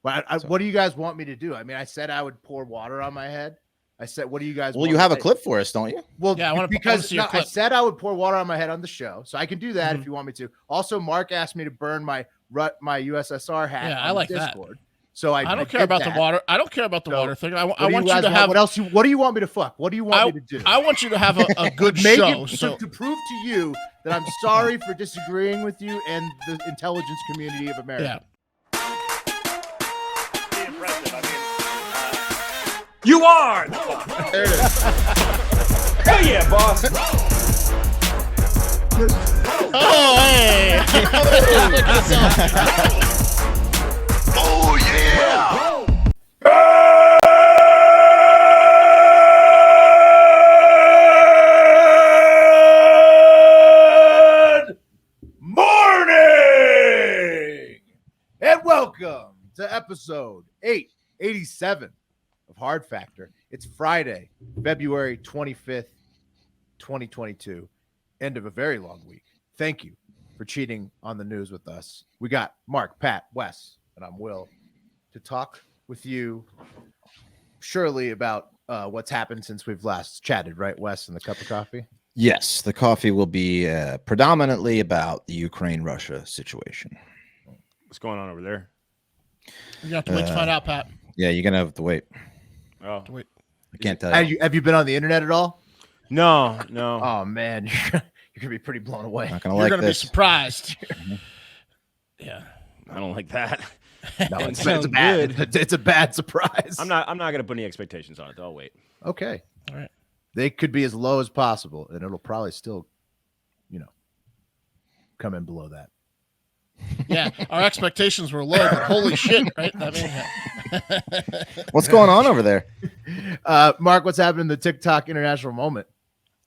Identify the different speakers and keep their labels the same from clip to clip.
Speaker 1: But what do you guys want me to do? I mean, I said I would pour water on my head. I said, what do you guys want?
Speaker 2: You have a clip for us, don't you?
Speaker 1: Well, yeah, I said I would pour water on my head on the show, so I can do that if you want me to. Also, Mark asked me to burn my USSR hat.
Speaker 3: Yeah, I like
Speaker 1: Discord.
Speaker 3: that.
Speaker 1: So I
Speaker 3: don't care about the water. I don't care about the water thing. I want you to have.
Speaker 1: What do you want me to fuck? What do you want me to do?
Speaker 3: I want you to have a good show.
Speaker 1: To prove to you that I'm sorry for disagreeing with you and the intelligence community of America.
Speaker 3: Yeah.
Speaker 4: You are.
Speaker 1: There it is.
Speaker 4: Hell yeah, boss.
Speaker 3: Oh, hey.
Speaker 4: Oh, yeah.
Speaker 1: Good morning and welcome to episode 887 of Hard Factor. It's Friday, February 25th, 2022, end of a very long week. Thank you for cheating on the news with us. We got Mark, Pat, Wes, and I'm Will to talk with you surely about what's happened since we've last chatted, right, Wes, in the cup of coffee?
Speaker 2: Yes, the coffee will be predominantly about the Ukraine-Russia situation.
Speaker 5: What's going on over there?
Speaker 3: You have to wait to find out, Pat.
Speaker 2: Yeah, you're going to have to wait.
Speaker 5: Oh,
Speaker 3: wait.
Speaker 2: I can't tell you.
Speaker 1: Have you been on the internet at all?
Speaker 5: No.
Speaker 1: Oh, man. You're going to be pretty blown away.
Speaker 2: Not gonna
Speaker 3: You're
Speaker 2: like
Speaker 3: going to be
Speaker 2: this.
Speaker 3: surprised. Yeah.
Speaker 5: I don't like that.
Speaker 1: No, it's bad. It's a bad surprise.
Speaker 5: I'm not going to put any expectations on it. I'll wait.
Speaker 1: Okay.
Speaker 3: All right.
Speaker 1: They could be as low as possible, and it'll probably still, come in below that.
Speaker 3: Yeah, our expectations were low, but holy shit, right? I mean,
Speaker 2: What's going on over there?
Speaker 1: Mark, what's happening in the TikTok international moment?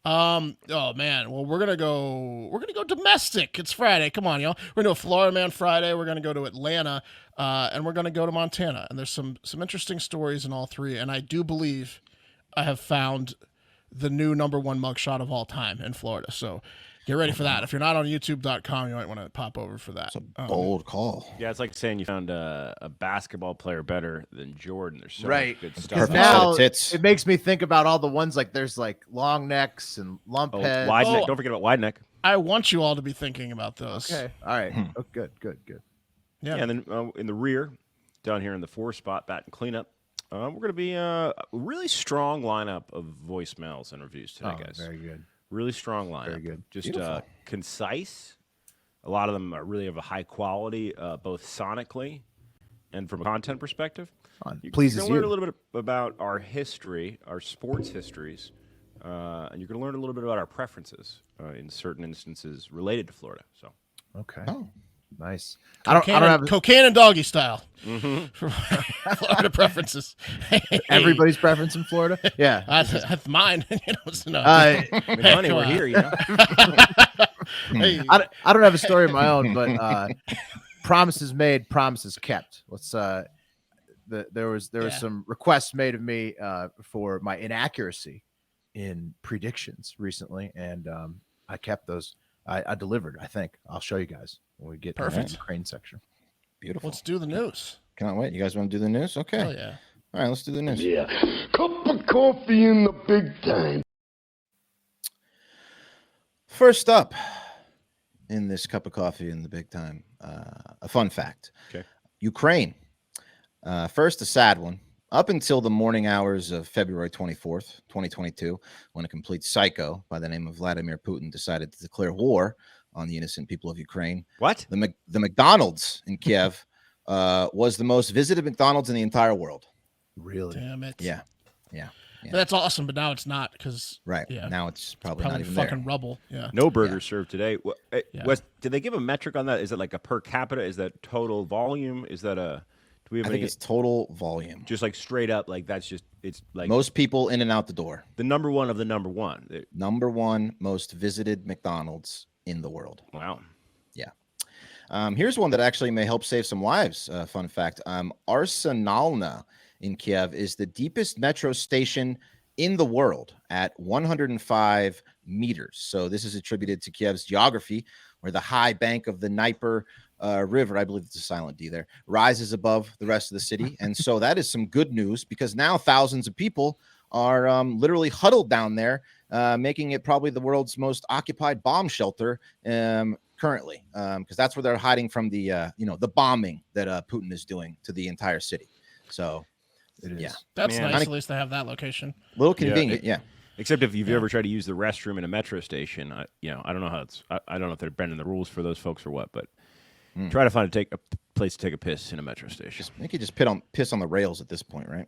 Speaker 3: oh man, well we're gonna go domestic. It's Friday. Come on, y'all. We're gonna do a Florida Man Friday. We're gonna go to Atlanta, and we're gonna go to Montana. And there's some interesting stories in all three. And I do believe I have found the new #1 mugshot of all time in Florida. So get ready for that. If you're not on YouTube.com, you might want to pop over for that.
Speaker 2: It's a bold call.
Speaker 5: Yeah, it's like saying you found a basketball player better than Jordan. There's so
Speaker 1: Right.
Speaker 5: much good
Speaker 2: Perfect.
Speaker 5: stuff.
Speaker 1: Now
Speaker 2: Tits.
Speaker 1: it makes me think about all the ones like there's like long necks and lump heads.
Speaker 5: Wide neck. Don't forget about wide neck.
Speaker 3: I want you all to be thinking about those.
Speaker 1: Okay. All right. Oh, good.
Speaker 3: Yeah.
Speaker 5: And then in the rear, down here in the 4 spot, bat and cleanup, we're going to be a really strong lineup of voicemails and reviews today, guys.
Speaker 1: Very good.
Speaker 5: Really strong lineup.
Speaker 1: Very good.
Speaker 5: Just
Speaker 2: Beautiful.
Speaker 5: concise. A lot of them are really of a high quality, both sonically and from a content perspective.
Speaker 1: Pleases
Speaker 5: You're going to learn
Speaker 1: you.
Speaker 5: a little bit about our history, our sports histories, and you're going to learn a little bit about our preferences in certain instances related to Florida. So,
Speaker 1: Okay.
Speaker 2: Oh.
Speaker 1: Nice.
Speaker 3: Cocaine and doggy style. For Florida preferences.
Speaker 1: Everybody's preference in Florida. Yeah.
Speaker 3: That's mine. So
Speaker 5: I mean, honey, we're here,
Speaker 3: Hey.
Speaker 1: I don't have a story of my own, but promises made, promises kept. There was some requests made of me for my inaccuracy in predictions recently, and I kept those. I delivered. I think I'll show you guys when we get to the Ukraine section.
Speaker 2: Beautiful.
Speaker 3: Let's do the news.
Speaker 2: Can't wait. You guys want to do the news? Okay.
Speaker 3: Hell yeah.
Speaker 2: All right, let's do the news.
Speaker 6: Yeah. Cup of coffee in the big time.
Speaker 2: First up in this cup of coffee in the big time, a fun fact.
Speaker 5: Okay.
Speaker 2: Ukraine. First, a sad one. Up until the morning hours of February 24th, 2022, when a complete psycho by the name of Vladimir Putin decided to declare war on the innocent people of Ukraine.
Speaker 5: What?
Speaker 2: The McDonald's in Kiev was the most visited McDonald's in the entire world.
Speaker 1: Really?
Speaker 3: Damn it.
Speaker 2: Yeah.
Speaker 3: That's awesome, but now it's not because
Speaker 2: Right.
Speaker 3: Yeah.
Speaker 2: Now it's probably not even
Speaker 3: fucking
Speaker 2: there.
Speaker 3: rubble. Yeah.
Speaker 5: No burgers served today.
Speaker 3: Yeah.
Speaker 5: Wes, did they give a metric on that? Is it like a per capita? Is that total volume? Is that a? Do we have
Speaker 2: I
Speaker 5: any?
Speaker 2: think it's total volume.
Speaker 5: Just like straight up, like that's just it's like
Speaker 2: Most people in and out the door.
Speaker 5: the #1 of the #1.
Speaker 2: #1 most visited McDonald's in the world.
Speaker 5: Wow.
Speaker 2: Here's one that actually may help save some lives. Fun fact. Arsenalna in Kiev is the deepest metro station in the world at 105 meters. So this is attributed to Kiev's geography, where the high bank of the Dnieper River, I believe it's a silent D there, rises above the rest of the city. And so that is some good news because now thousands of people are literally huddled down there, making it probably the world's most occupied bomb shelter currently, because that's where they're hiding from the the bombing that Putin is doing to the entire city. So
Speaker 1: It is.
Speaker 2: yeah,
Speaker 3: That's
Speaker 5: Man.
Speaker 3: nice. At least they have that location.
Speaker 2: a little convenient. Yeah.
Speaker 5: Except if you've ever tried to use the restroom in a metro station, I don't know how I don't know if they're bending the rules for those folks or what, but try to find a place to take a piss in a metro station.
Speaker 2: I think you just piss on the rails at this point, right?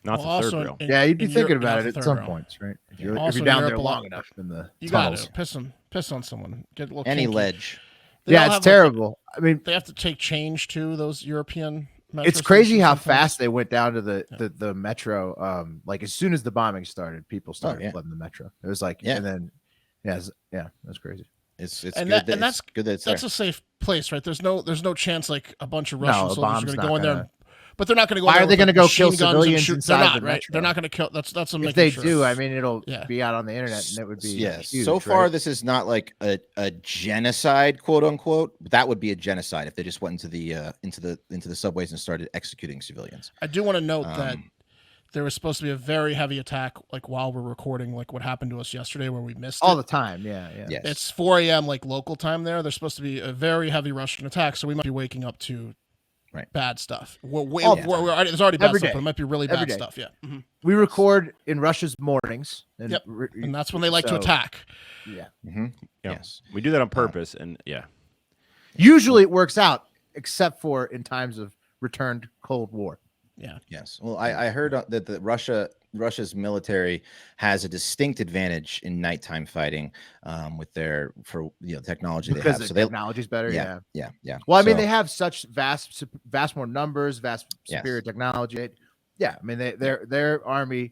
Speaker 5: Not
Speaker 3: Well,
Speaker 5: the third
Speaker 3: also
Speaker 5: rail.
Speaker 1: Yeah, you'd be
Speaker 3: in
Speaker 1: thinking
Speaker 3: Europe,
Speaker 1: about
Speaker 3: not
Speaker 1: it
Speaker 3: the
Speaker 1: at
Speaker 3: third
Speaker 1: some
Speaker 3: rail.
Speaker 1: points, right? If you're
Speaker 3: Also in
Speaker 1: down
Speaker 3: Europe,
Speaker 1: there
Speaker 3: a lot-
Speaker 1: long enough in the
Speaker 3: You got
Speaker 1: tunnels.
Speaker 3: to piss on someone. Get a little
Speaker 2: Any
Speaker 3: kinky.
Speaker 2: ledge.
Speaker 3: They
Speaker 1: Yeah,
Speaker 3: all
Speaker 1: it's
Speaker 3: have, like,
Speaker 1: terrible. I mean,
Speaker 3: they have to take change too. Those European. Metro
Speaker 1: it's crazy
Speaker 3: stations
Speaker 1: how
Speaker 3: sometimes.
Speaker 1: fast they went down to the metro. Like as soon as the bombing started, people started
Speaker 2: yeah.
Speaker 1: flooding the metro. It was like,
Speaker 2: Yeah.
Speaker 1: and then, that's crazy.
Speaker 2: It's
Speaker 3: And
Speaker 2: good.
Speaker 3: that's
Speaker 2: good that it's
Speaker 3: That's
Speaker 2: there.
Speaker 3: a safe place, right? There's no chance like a bunch of
Speaker 1: No,
Speaker 3: Russian
Speaker 1: a
Speaker 3: soldiers are
Speaker 1: bomb's
Speaker 3: going to
Speaker 1: not
Speaker 3: go in there.
Speaker 1: gonna-
Speaker 3: But they're not going to go.
Speaker 1: Why
Speaker 3: in there
Speaker 1: are they
Speaker 3: going to
Speaker 1: go kill
Speaker 3: machine guns and
Speaker 1: civilians
Speaker 3: shoot?
Speaker 1: inside
Speaker 3: They're not
Speaker 1: the
Speaker 3: right.
Speaker 1: metro?
Speaker 3: They're not going to kill. That's I'm
Speaker 1: If
Speaker 3: making
Speaker 1: they
Speaker 3: sure.
Speaker 1: do, I mean, it'll
Speaker 3: Yeah.
Speaker 1: be out on the internet, and it would be
Speaker 2: Yes.
Speaker 1: huge,
Speaker 2: So far,
Speaker 1: right?
Speaker 2: this is not like a genocide, quote unquote. But that would be a genocide if they just went into the subways and started executing civilians.
Speaker 3: I do want to note that there was supposed to be a very heavy attack, like while we're recording, like what happened to us yesterday, where we missed
Speaker 1: all
Speaker 3: it.
Speaker 1: the time. Yeah.
Speaker 2: Yes.
Speaker 3: It's 4 a.m. like local time there. There's supposed to be a very heavy Russian attack, so we might be waking up to
Speaker 2: Right.
Speaker 3: bad stuff. There's already bad
Speaker 1: Every
Speaker 3: stuff,
Speaker 1: day.
Speaker 3: but it might be really
Speaker 1: Every
Speaker 3: bad
Speaker 1: day.
Speaker 3: stuff. Yeah. Mhm.
Speaker 1: We record in Russia's mornings, and
Speaker 3: Yep. And that's when they like to
Speaker 1: so,
Speaker 3: attack.
Speaker 1: Yeah.
Speaker 5: Yeah.
Speaker 2: Yes.
Speaker 5: We do that on purpose, and yeah.
Speaker 1: Usually it works out, except for in times of returned Cold War.
Speaker 3: Yeah.
Speaker 2: Yes. Well, I heard that Russia's military has a distinct advantage in nighttime fighting with their technology they
Speaker 1: Because
Speaker 2: have.
Speaker 1: the
Speaker 2: So they
Speaker 1: technology's better. Yeah.
Speaker 2: yeah.
Speaker 1: Well, I mean,
Speaker 2: So-
Speaker 1: they have such vast more numbers, vast
Speaker 2: Yes.
Speaker 1: superior technology. Yeah. I mean, their army,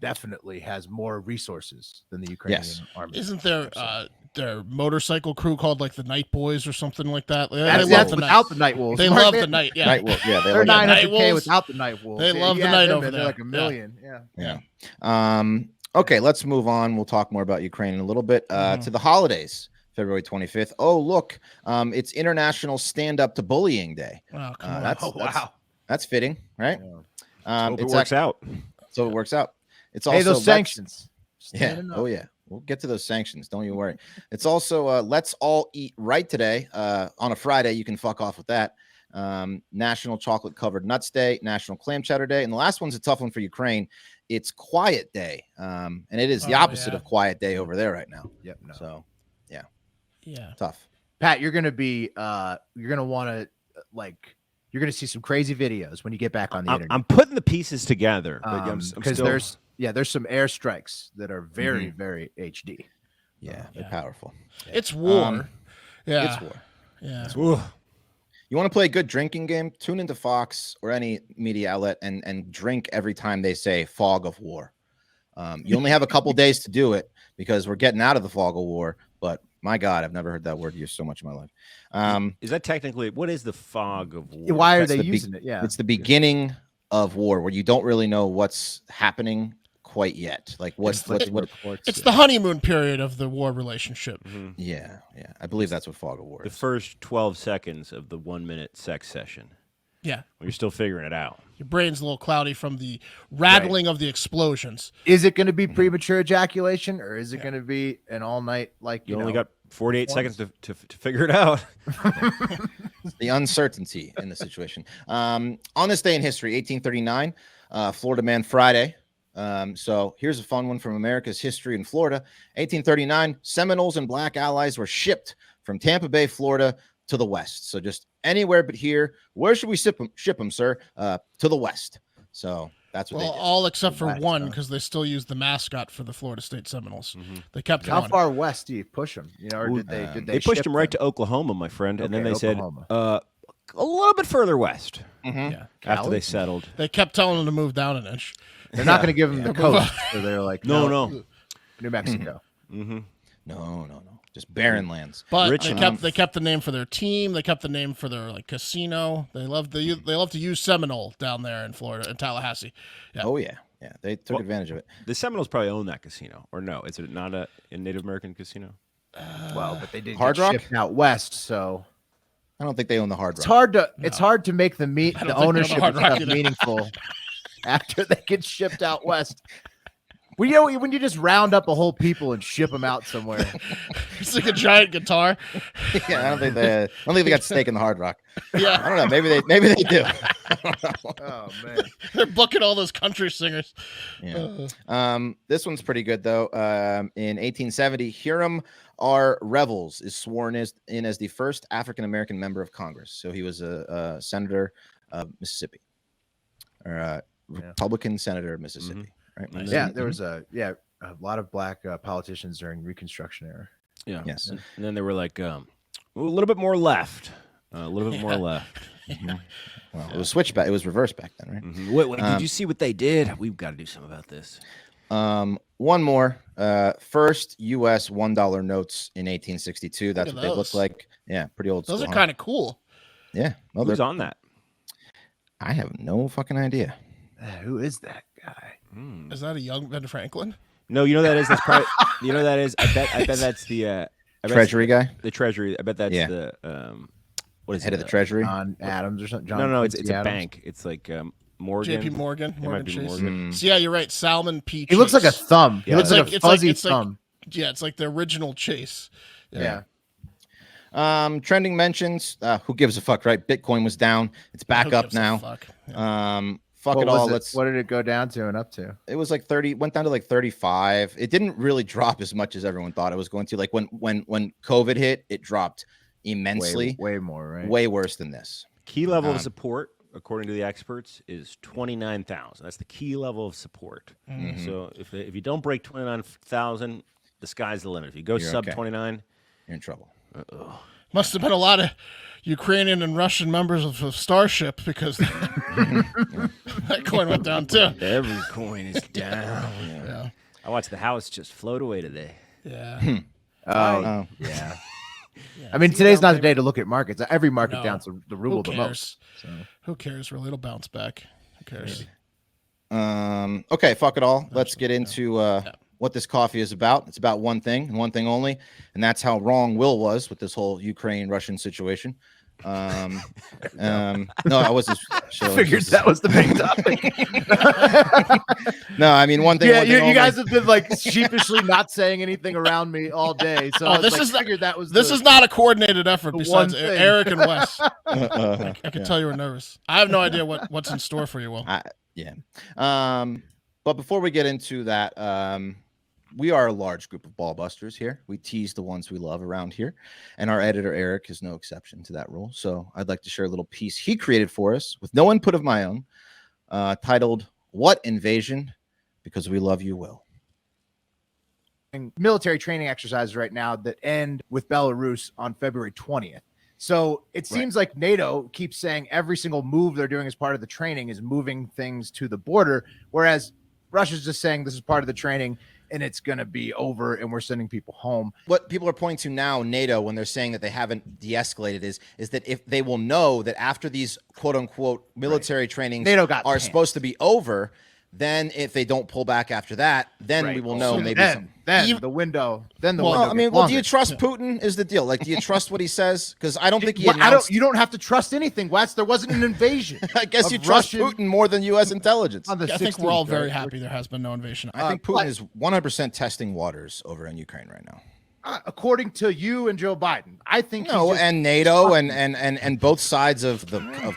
Speaker 1: definitely has more resources than the Ukrainian
Speaker 2: Yes.
Speaker 1: army.
Speaker 3: Isn't their motorcycle crew called like the Night Boys or something like that?
Speaker 1: That's
Speaker 3: love the night.
Speaker 1: without the Night Wolves.
Speaker 3: They
Speaker 1: aren't
Speaker 3: love
Speaker 1: they?
Speaker 3: the night. Yeah.
Speaker 2: Night Wolf, yeah,
Speaker 1: They're
Speaker 2: like that.
Speaker 1: 900K
Speaker 3: Wolves.
Speaker 1: without the Night Wolves.
Speaker 3: They love the
Speaker 1: Yeah,
Speaker 3: night
Speaker 1: them,
Speaker 3: over
Speaker 1: they're
Speaker 3: there.
Speaker 1: like a million. Yeah.
Speaker 2: Yeah. Okay, let's move on. We'll talk more about Ukraine in a little bit. To the holidays, February 25th. Oh, look, it's International Stand Up to Bullying Day.
Speaker 3: Oh, come on.
Speaker 2: That's fitting, right?
Speaker 5: Hope it
Speaker 2: It's
Speaker 5: works out.
Speaker 2: So it works out. It's also
Speaker 1: Hey, those sanctions.
Speaker 2: Yeah.
Speaker 1: Standing up.
Speaker 2: Oh, yeah. We'll get to those sanctions. Don't you worry. It's also Let's All Eat Right Today. On a Friday, you can fuck off with that. National Chocolate Covered Nuts Day, National Clam Chowder Day, and the last one's a tough one for Ukraine. It's Quiet Day, and it is the opposite of Quiet Day over there right now.
Speaker 1: Yep. No.
Speaker 2: So,
Speaker 3: Yeah.
Speaker 2: tough.
Speaker 1: Pat, you're gonna be you're gonna want to you're gonna see some crazy videos when you get back on the internet.
Speaker 5: I'm putting the pieces together, but I'm
Speaker 1: because
Speaker 5: still,
Speaker 1: there's some airstrikes that are very very HD.
Speaker 2: Yeah, they're
Speaker 3: Yeah.
Speaker 2: powerful.
Speaker 3: It's war. Yeah.
Speaker 2: It's war.
Speaker 3: Yeah.
Speaker 5: Ooh.
Speaker 2: You want to play a good drinking game? Tune into Fox or any media outlet and drink every time they say fog of war. You only have a couple days to do it because we're getting out of the fog of war. But my God, I've never heard that word used so much in my life.
Speaker 5: Is that technically what is the fog of war?
Speaker 1: Why are
Speaker 2: That's
Speaker 1: they
Speaker 2: the
Speaker 1: using it? Yeah,
Speaker 2: It's the beginning of war where you don't really know what's happening quite yet. Like what's
Speaker 1: Conflicting
Speaker 2: what?
Speaker 1: reports.
Speaker 3: It's the honeymoon period of the war relationship.
Speaker 2: Yeah. I believe that's what fog of war
Speaker 5: The
Speaker 2: is.
Speaker 5: first 12 seconds of the 1 minute sex session.
Speaker 3: Yeah.
Speaker 5: When you're still figuring it out.
Speaker 3: Your brain's a little cloudy from the rattling of the explosions.
Speaker 1: Is it going to be premature ejaculation or is it going to be an all night
Speaker 5: You only got 48 seconds to figure it out.
Speaker 2: The uncertainty in the situation. On this day in history, 1839, Florida Man Friday. So here's a fun one from America's history in Florida. 1839, Seminoles and Black allies were shipped from Tampa Bay, Florida to the west. So just anywhere but here. Where should we ship them, sir? To the west. So that's what
Speaker 3: Well,
Speaker 2: they did.
Speaker 3: all except for
Speaker 1: West,
Speaker 3: one,
Speaker 1: huh?
Speaker 3: because they still use the mascot for the Florida State Seminoles. They kept
Speaker 1: How
Speaker 3: going.
Speaker 1: far west do you push them? Or did they? Did
Speaker 5: They pushed
Speaker 1: ship
Speaker 5: him right to Oklahoma, my friend, and then
Speaker 1: Okay,
Speaker 5: they said
Speaker 1: Oklahoma.
Speaker 5: a little bit further west
Speaker 3: Yeah.
Speaker 5: after they settled.
Speaker 3: They kept telling them to move down an inch.
Speaker 1: They're not going to give them the coast, so they're like,
Speaker 5: No.
Speaker 1: New Mexico.
Speaker 2: No. Just barren lands.
Speaker 3: But
Speaker 5: Rich
Speaker 3: they
Speaker 5: enough.
Speaker 3: kept the name for their team. They kept the name for their casino. They love to use Seminole down there in Florida, in Tallahassee. Yeah.
Speaker 2: Oh, yeah. They took advantage of it.
Speaker 5: The Seminoles probably own that casino, or no? Is it not a Native American casino?
Speaker 1: Well, but they did
Speaker 2: Hard
Speaker 1: get
Speaker 2: Rock?
Speaker 1: shipped out west, so
Speaker 2: I don't think they own the Hard Rock.
Speaker 1: It's hard to make the
Speaker 3: don't think they own the
Speaker 1: ownership
Speaker 3: Hard
Speaker 1: of
Speaker 3: Rock
Speaker 1: stuff
Speaker 3: either.
Speaker 1: meaningful after they get shipped out west. When you just round up a whole people and ship them out somewhere.
Speaker 3: It's like a giant guitar.
Speaker 2: Yeah, I don't think they got stake in the Hard Rock.
Speaker 3: Yeah.
Speaker 2: I don't know. Maybe they do.
Speaker 1: Oh man.
Speaker 3: They're booking all those country singers.
Speaker 2: Yeah. This one's pretty good though. In 1870, Hiram Revels is sworn in as the first African American member of Congress. So he was a senator of Mississippi, or a Republican senator of Mississippi.
Speaker 5: Mm-hmm.
Speaker 2: Right?
Speaker 1: Yeah, there was a lot of black politicians during Reconstruction era.
Speaker 5: Yeah.
Speaker 2: Yes.
Speaker 5: And then they were like a little bit more left. A little bit more left.
Speaker 2: Well, it was switched back. It was reversed back then, right?
Speaker 5: Mm-hmm. Wait, did you see what they did? We've got to do something about this.
Speaker 2: One more. First U.S. $1 notes in 1862. That's what they look like. Yeah, pretty old.
Speaker 3: Those
Speaker 2: school,
Speaker 3: are kind of cool.
Speaker 2: Yeah. Well,
Speaker 5: Who's on that?
Speaker 2: I have no fucking idea.
Speaker 1: Who is that guy?
Speaker 3: Is that a young Ben Franklin?
Speaker 5: No, you know that is. That's probably. You know that is. I bet that's the
Speaker 2: Treasury guy.
Speaker 5: The Treasury. I bet that's
Speaker 2: Yeah.
Speaker 5: the what is
Speaker 2: Head
Speaker 5: it?
Speaker 2: of the Treasury.
Speaker 1: John Adams or something. John
Speaker 5: No, it's
Speaker 1: Quincy
Speaker 5: a
Speaker 1: Adams.
Speaker 5: bank. It's like Morgan.
Speaker 3: J.P. Morgan.
Speaker 5: It might
Speaker 3: Morgan
Speaker 5: be
Speaker 3: Chase.
Speaker 5: Morgan.
Speaker 3: So yeah, you're right. Salmon P.
Speaker 1: He looks like a
Speaker 3: Chase.
Speaker 1: thumb. He
Speaker 5: Yeah.
Speaker 1: looks like a fuzzy
Speaker 3: it's like-
Speaker 1: thumb.
Speaker 3: Yeah, it's like the original Chase.
Speaker 1: Yeah.
Speaker 2: Trending mentions. Who gives a fuck, right? Bitcoin was down. It's back
Speaker 3: Who
Speaker 2: up
Speaker 3: gives a
Speaker 2: now.
Speaker 3: fuck? Yeah.
Speaker 2: Fuck
Speaker 1: What
Speaker 2: it all.
Speaker 1: was it? What did it go down to and up to?
Speaker 2: It was like 30, went down to like 35. It didn't really drop as much as everyone thought it was going to. Like when COVID hit, it dropped immensely.
Speaker 1: Way more, right?
Speaker 2: Way worse than this.
Speaker 5: Key level of support, according to the experts, is 29,000. That's the key level of support.
Speaker 2: Mm-hmm.
Speaker 5: So if you don't break 29,000, the sky's the limit. If you go
Speaker 2: You're
Speaker 5: sub
Speaker 2: okay.
Speaker 5: 29,
Speaker 2: You're in trouble.
Speaker 3: Must have been a lot of Ukrainian and Russian members of Starship because that coin went down too.
Speaker 5: every coin is down.
Speaker 3: Yeah.
Speaker 5: I watched the house just float away today.
Speaker 3: Yeah.
Speaker 1: Oh, yeah. I mean, today's not the day to look at markets. Every market
Speaker 3: No.
Speaker 1: down to the ruble
Speaker 3: Who
Speaker 1: the most.
Speaker 3: cares? Who cares? Really, it'll bounce back. Who cares?
Speaker 2: Okay, fuck it all. Let's get into what this coffee is about. It's about one thing and one thing only, and that's how wrong Will was with this whole Ukraine-Russian situation. No, I was just
Speaker 1: Figured that was the big topic.
Speaker 2: No, I mean one thing.
Speaker 1: Yeah,
Speaker 2: one thing
Speaker 1: you
Speaker 2: only.
Speaker 1: guys have been like sheepishly not saying anything around me all day. So I figured that was
Speaker 3: This is not a coordinated effort.
Speaker 1: the
Speaker 3: Besides
Speaker 1: one thing.
Speaker 3: Eric and Wes, I
Speaker 2: I
Speaker 3: can tell you were nervous. I have no idea what's in store for you, Will.
Speaker 2: Yeah. But before we get into that, we are a large group of ball busters here. We tease the ones we love around here, and our editor Eric is no exception to that rule. So I'd like to share a little piece he created for us with no input of my own, titled "What Invasion?" Because we love you, Will.
Speaker 1: Military training exercises right now that end with Belarus on February 20th. So it seems like NATO keeps saying every single move they're doing as part of the training is moving things to the border, whereas Russia's just saying this is part of the training and it's going to be over and we're sending people home.
Speaker 2: What people are pointing to now, NATO, when they're saying that they haven't de-escalated, is that if they will know that after these quote unquote military trainings
Speaker 1: NATO got
Speaker 2: are
Speaker 1: pants.
Speaker 2: supposed to be over, then if they don't pull back after that, then we will know
Speaker 1: So
Speaker 2: maybe
Speaker 1: then,
Speaker 2: some.
Speaker 1: then the window. Then the
Speaker 2: Well,
Speaker 1: window.
Speaker 2: I mean,
Speaker 1: gets
Speaker 2: well, do you
Speaker 1: longer.
Speaker 2: trust Putin? Is the deal? Like, do you trust what he says? Because I don't think he
Speaker 1: Well,
Speaker 2: announced.
Speaker 1: you don't have to trust anything, Wes. There wasn't an invasion.
Speaker 2: I guess
Speaker 1: of
Speaker 2: you trust
Speaker 1: Russian-
Speaker 2: Putin more than U.S. intelligence.
Speaker 1: on the
Speaker 3: I think we're all
Speaker 1: 16th,
Speaker 3: very
Speaker 1: right?
Speaker 3: happy there has been no invasion.
Speaker 2: I think Putin
Speaker 1: but-
Speaker 2: is 100% testing waters over in Ukraine right now.
Speaker 1: According to you and Joe Biden, I think he's
Speaker 2: No,
Speaker 1: just-
Speaker 2: and NATO and both sides of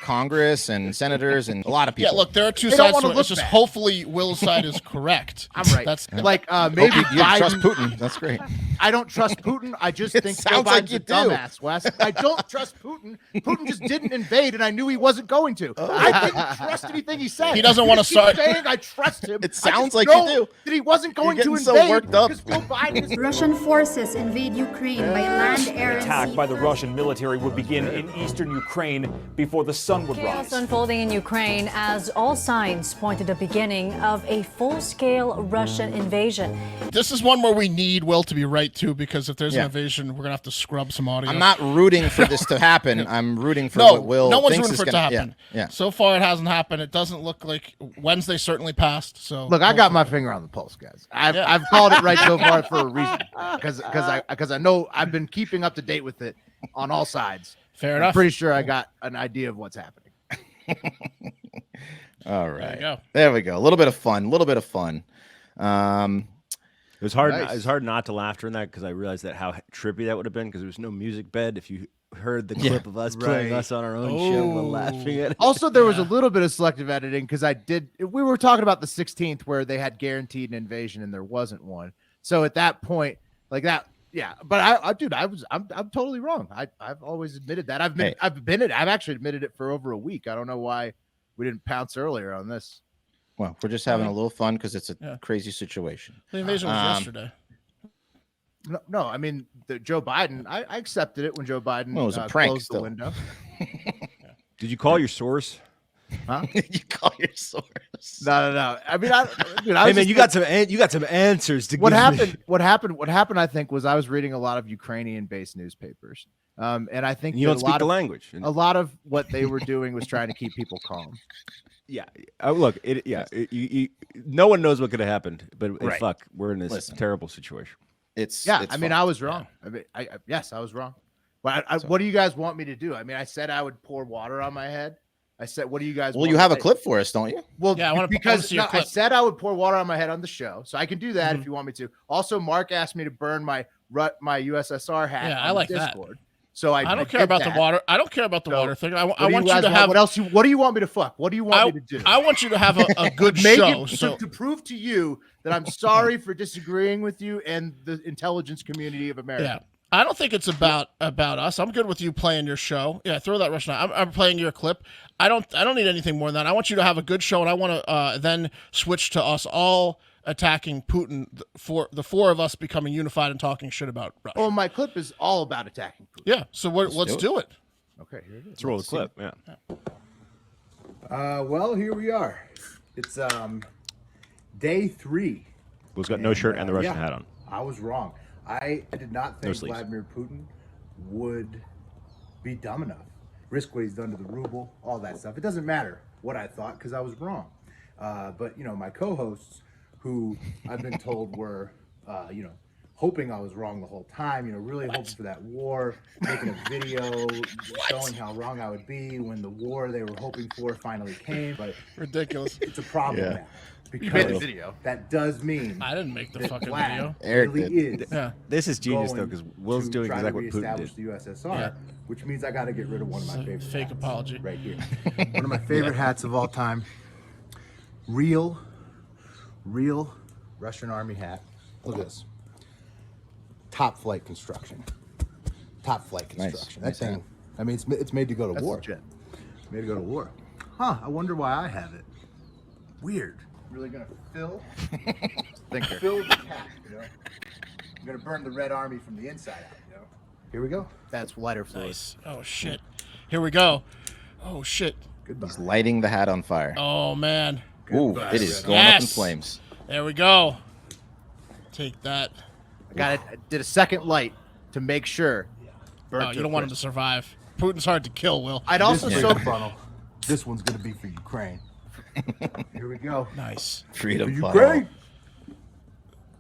Speaker 2: Congress and senators and a lot of
Speaker 3: Yeah,
Speaker 2: people.
Speaker 3: look, there are two
Speaker 1: They don't
Speaker 3: sides
Speaker 1: wanna
Speaker 3: to it.
Speaker 1: look
Speaker 3: It's just
Speaker 1: bad.
Speaker 3: hopefully Will's side is correct.
Speaker 1: I'm right.
Speaker 3: That's
Speaker 1: like
Speaker 2: Hope
Speaker 1: maybe
Speaker 2: you
Speaker 1: Biden.
Speaker 2: trust Putin. That's great.
Speaker 1: I don't trust Putin. I just
Speaker 2: It
Speaker 1: think Joe
Speaker 2: sounds like
Speaker 1: Biden's
Speaker 2: you
Speaker 1: a
Speaker 2: do.
Speaker 1: dumbass, Wes. I don't trust Putin. Putin just didn't invade, and I knew he wasn't going to. I didn't trust anything he said.
Speaker 3: He doesn't wanna
Speaker 1: He keeps
Speaker 3: start-
Speaker 1: saying I trust him.
Speaker 2: It
Speaker 1: I
Speaker 2: sounds
Speaker 1: just
Speaker 2: like you
Speaker 1: know
Speaker 2: do.
Speaker 1: that he wasn't going
Speaker 2: You're
Speaker 1: to
Speaker 2: getting so
Speaker 1: invade
Speaker 2: worked up.
Speaker 1: because Joe Biden is
Speaker 7: Russian forces invade Ukraine by land, air, and
Speaker 8: Attack
Speaker 7: sea.
Speaker 8: by the Russian military would begin in eastern Ukraine before the sun would
Speaker 9: Chaos
Speaker 8: rise.
Speaker 9: unfolding in Ukraine as all signs point to the beginning of a full-scale Russian invasion.
Speaker 3: This is one where we need Will to be right too, because if there's
Speaker 2: Yeah.
Speaker 3: an invasion, we're gonna have to scrub some audio.
Speaker 2: I'm not rooting for this to happen. I'm rooting for
Speaker 3: No,
Speaker 2: what Will
Speaker 3: no one's
Speaker 2: thinks
Speaker 3: rooting
Speaker 2: is
Speaker 3: for it to
Speaker 2: gonna
Speaker 3: happen.
Speaker 2: Yeah.
Speaker 3: So far, it hasn't happened. It doesn't look like Wednesday certainly passed. So
Speaker 1: Look, I got my finger on the pulse, guys. I've called it right so far for a reason, because I know I've been keeping up to date with it on all sides.
Speaker 3: Fair
Speaker 1: I'm
Speaker 3: enough.
Speaker 1: pretty sure I got an idea of what's happening.
Speaker 2: All
Speaker 3: There
Speaker 2: right.
Speaker 3: you go.
Speaker 2: There we go. A little bit of fun.
Speaker 5: It was hard.
Speaker 1: Nice.
Speaker 5: It was hard not to laugh during that because I realized that how trippy that would have been because there was no music bed. If you heard the clip of us playing
Speaker 1: Right.
Speaker 5: us on our own show, while laughing at it.
Speaker 1: Also, there was a little bit of selective editing because we were talking about the 16th where they had guaranteed an invasion and there wasn't one. So at that point, like that, yeah. But I'm totally wrong. I've always admitted that. I've actually admitted it for over a week. I don't know why we didn't pounce earlier on this.
Speaker 2: Well, we're just having a little fun because it's a
Speaker 3: Yeah.
Speaker 2: crazy situation.
Speaker 3: The invasion was yesterday.
Speaker 1: No, I mean Joe Biden. I accepted it when Joe Biden
Speaker 2: Well, it was a prank
Speaker 1: closed the
Speaker 2: still.
Speaker 1: window.
Speaker 5: Did you call your source?
Speaker 1: Huh?
Speaker 2: You call your source.
Speaker 1: No. I mean,
Speaker 5: Hey man, you got some answers to
Speaker 1: what
Speaker 5: give
Speaker 1: happened?
Speaker 5: me.
Speaker 1: What happened? I think was I was reading a lot of Ukrainian-based newspapers, and I think
Speaker 5: You
Speaker 1: that
Speaker 5: don't speak the language.
Speaker 1: a lot of what they were doing was trying to keep people calm.
Speaker 5: Yeah. Look, no one knows what could have happened, but
Speaker 2: Right.
Speaker 5: fuck, we're in this
Speaker 2: Listen.
Speaker 5: terrible situation.
Speaker 2: It's
Speaker 1: Yeah,
Speaker 2: it's
Speaker 1: I mean,
Speaker 2: fun.
Speaker 1: I was wrong. I mean, yes, I was wrong. But what do you guys want me to do? I mean, I said I would pour water on my head. I said, what do you guys?
Speaker 2: Well,
Speaker 1: want
Speaker 2: you
Speaker 1: me
Speaker 2: have a
Speaker 1: to-
Speaker 2: clip for us, don't you?
Speaker 1: Well,
Speaker 3: Yeah, I wanna
Speaker 1: because
Speaker 3: see your
Speaker 1: I
Speaker 3: clip.
Speaker 1: said I would pour water on my head on the show, so I can do that if you want me to. Also, Mark asked me to burn my USSR hat.
Speaker 3: Yeah,
Speaker 1: on
Speaker 3: I like that.
Speaker 1: Discord. So I
Speaker 3: don't care
Speaker 1: did
Speaker 3: about
Speaker 1: that.
Speaker 3: the water. I don't care about the
Speaker 1: So,
Speaker 3: water thing. I
Speaker 1: What do
Speaker 3: want you
Speaker 1: guys
Speaker 3: to have.
Speaker 1: What else? What do you want me to fuck? What do you want me to do?
Speaker 3: I want you to have a good
Speaker 1: Make
Speaker 3: show.
Speaker 1: it
Speaker 3: So
Speaker 1: to prove to you that I'm sorry for disagreeing with you and the intelligence community of America.
Speaker 3: yeah, I don't think it's about us. I'm good with you playing your show. Yeah, throw that Russian. I'm playing your clip. I don't need anything more than that. I want you to have a good show, and I want to then switch to us all attacking Putin for the four of us becoming unified and talking shit about Russia.
Speaker 1: Oh, my clip is all about attacking Putin.
Speaker 3: Yeah, so let's do it.
Speaker 1: Okay, here it is.
Speaker 5: Let's roll the clip. Yeah.
Speaker 1: Well, here we are. It's day 3.
Speaker 5: Will's got no shirt and the Russian
Speaker 1: yeah.
Speaker 5: hat on.
Speaker 1: I was wrong. I did not think
Speaker 5: sleeves.
Speaker 1: Vladimir Putin would be dumb enough. Risk what he's done to the ruble, all that stuff. It doesn't matter what I thought because I was wrong. But, my co-hosts, who I've been told were, hoping I was wrong the whole time, really hoping for that war, making a video showing how wrong I would be when the war they were hoping for finally came. But
Speaker 3: Ridiculous.
Speaker 1: it's a problem
Speaker 2: Yeah.
Speaker 1: now. Because
Speaker 5: You made the video.
Speaker 1: that does mean
Speaker 3: I didn't make the
Speaker 1: that
Speaker 3: fucking
Speaker 1: Vlad
Speaker 3: video.
Speaker 2: Eric
Speaker 1: really
Speaker 2: did.
Speaker 1: is
Speaker 3: Yeah.
Speaker 5: This is genius though,
Speaker 1: going
Speaker 5: because Will's
Speaker 1: to
Speaker 5: doing
Speaker 1: try
Speaker 5: exactly
Speaker 1: to
Speaker 5: what Putin
Speaker 1: reestablish
Speaker 5: did.
Speaker 1: the USSR,
Speaker 3: Yeah.
Speaker 1: which means I got to get rid of one of my favorite
Speaker 3: Fake
Speaker 1: hats
Speaker 3: apology.
Speaker 1: right here. One of my favorite hats of all time. Real Russian Army hat. Look at this. Top flight construction. Top flight construction.
Speaker 2: Nice
Speaker 1: That thing.
Speaker 2: hat.
Speaker 1: I mean, it's made to go to war. Made to go to war. Huh? I wonder why I have it. Weird. Really gonna fill the cap, I'm gonna burn the Red Army from the inside out, Here we go. That's lighter fluid.
Speaker 3: Nice. Oh shit. Here we go. Oh shit.
Speaker 1: Goodbye.
Speaker 2: He's lighting the hat on fire.
Speaker 3: Oh man.
Speaker 2: Ooh, it is going up in
Speaker 3: Yes.
Speaker 2: flames.
Speaker 3: There we go. Take that.
Speaker 1: I did a second light to make sure.
Speaker 3: Oh, you don't want him to survive. Putin's hard to kill, Will.
Speaker 1: I'd also
Speaker 2: This
Speaker 1: soak
Speaker 6: funnel. This one's gonna be for Ukraine.
Speaker 1: Here we go.
Speaker 3: Nice.
Speaker 2: Freedom
Speaker 6: Ukraine.